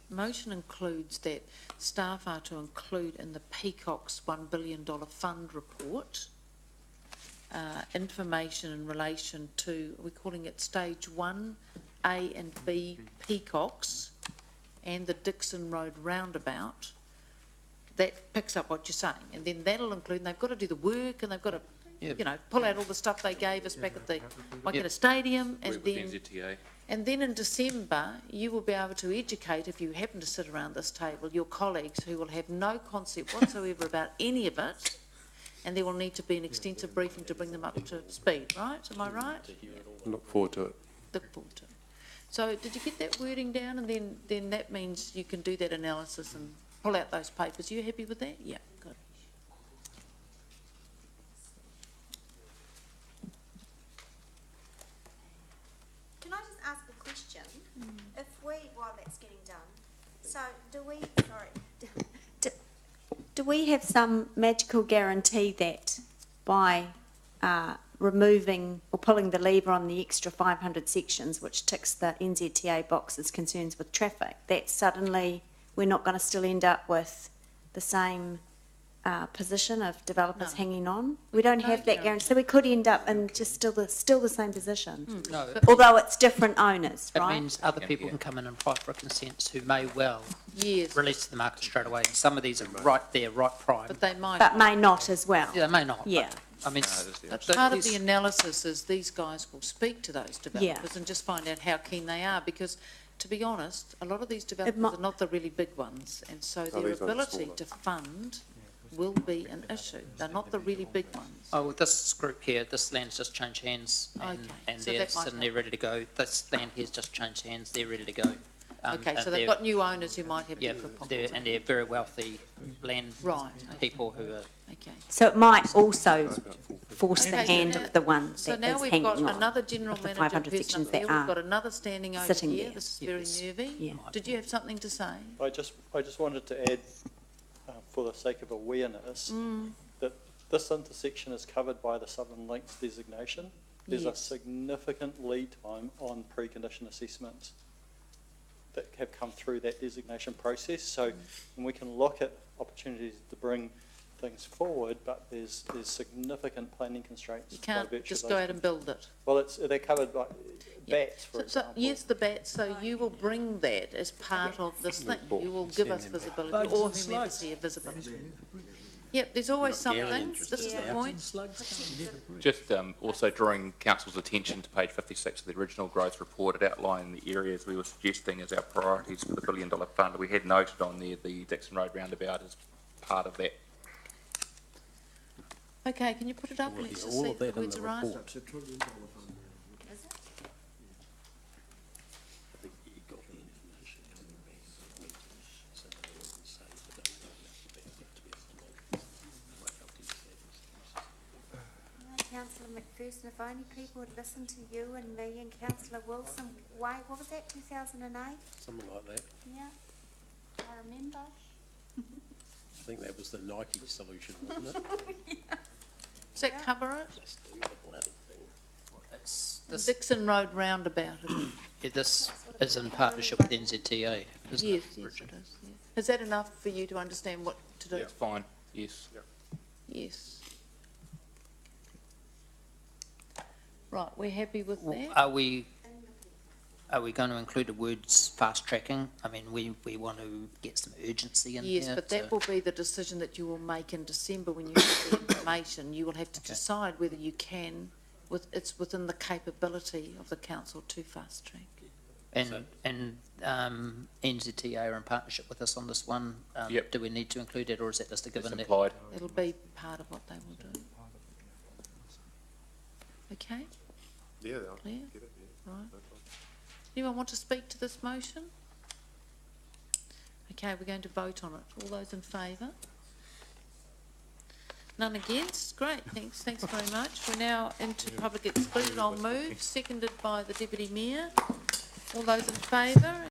motion includes that staff are to include in the Peacock's $1 billion fund report information in relation to, we're calling it stage 1, A and B Peacocks and the Dixon Road roundabout, that picks up what you're saying, and then that'll include, and they've got to do the work, and they've got to, pull out all the stuff they gave us back at the Waikato Stadium, and then in December, you will be able to educate, if you happen to sit around this table, your colleagues who will have no concept whatsoever about any of it, and there will need to be an extensive briefing to bring them up to speed, right? Am I right? Look forward to it. Look forward to it. So did you get that wording down, and then that means you can do that analysis and pull out those papers? You happy with that? Yeah, good. Can I just ask a question? If we, while that's getting done, so do we have some magical guarantee that by removing or pulling the lever on the extra 500 sections, which ticks the NZTA boxes concerns with traffic, that suddenly we're not going to still end up with the same position of developers No. hanging on? We don't have that guarantee, so we could end up in just still the same position, No, although it's different owners, it right? means other people can come in and apply for a consent who may well Yes, release to the market straight away. And some of these are right there, right prime. but they might. But may not as well. Yeah, they may not. but, Yeah. I mean, But part of the analysis is these guys will speak to those developers Yeah. and just find out how keen they are, because, to be honest, a lot of these mi- developers are not the really big ones, and so their these ones are ability smaller. to fund will be an issue. They're not the really big ones. oh, well, this group here, this land's just changed hands and, Okay, and so they're that might sitting there help. ready to go. This land here's just changed hands, they're ready to go. Okay, so and they've got new owners who might have Yeah, different they're, pockets. and they're very wealthy land Right, okay. people who are, Okay. So it might also force the Okay, so hand now- of the one So that now is we've hanging got on. another general of the manager 500 person sections up that there. We've are got another standing over sitting here. there. This is very nervy. Yeah. Did you have something to say? I just wanted to add, for the sake of awareness, that this intersection is covered by the Southern Links designation. There's a Yes. significant lead time on precondition assessments that have come through that designation process. So, and we can look at opportunities to bring things forward, but there's significant planning constraints. You by can't virtue just of go those out and build it. Well, they're covered by Yeah. BATs, for So, example. yes, the BAT, so you will bring that as part of this thing. You will give us visibility, or whomever's here visibility. Yep, there's always something. This is the point. Just also drawing council's attention to page 56 of the original growth report. It outlined the areas we were suggesting as our priorities for the $1 billion fund. We had noted on there the Dixon Road roundabout as part of that. Okay, can you put it up and let's just see if the words are right? Councillor McPherson, if only people would listen to you and me and Councillor Wilson, why, what was that, 2008? Something like that. Yeah, I remember. I think that was the Nike solution, wasn't it? Does that cover it? Just do the bloody thing. it's, this, Dixon Road roundabout. yeah, this is in partnership with NZTA, isn't Yes, it, yes, Richard? it is. Yeah. Is that enough for you to understand what to do? That's fine, yes. Yes. Right, we're happy with Well, that? are we going to include the words fast tracking? I mean, we want to get some urgency in here. Yes, but that to- will be the decision that you will make in December when you have the information. You will have to decide whether you can, it's within the capability of the council to fast track. And NZTA are in partnership with us on this one. Yep. Do we need to include it, or is that just a It's given? implied. It'll be part of what they will do. Okay, Yeah, I Clear? get it, yeah. right. No problem. Anyone want to speak to this motion? Okay, we're going to vote on it. All those in favour? None against? Great, thanks very much. We're now into public excluded. I'll move, seconded by the Deputy Mayor. All those in favour?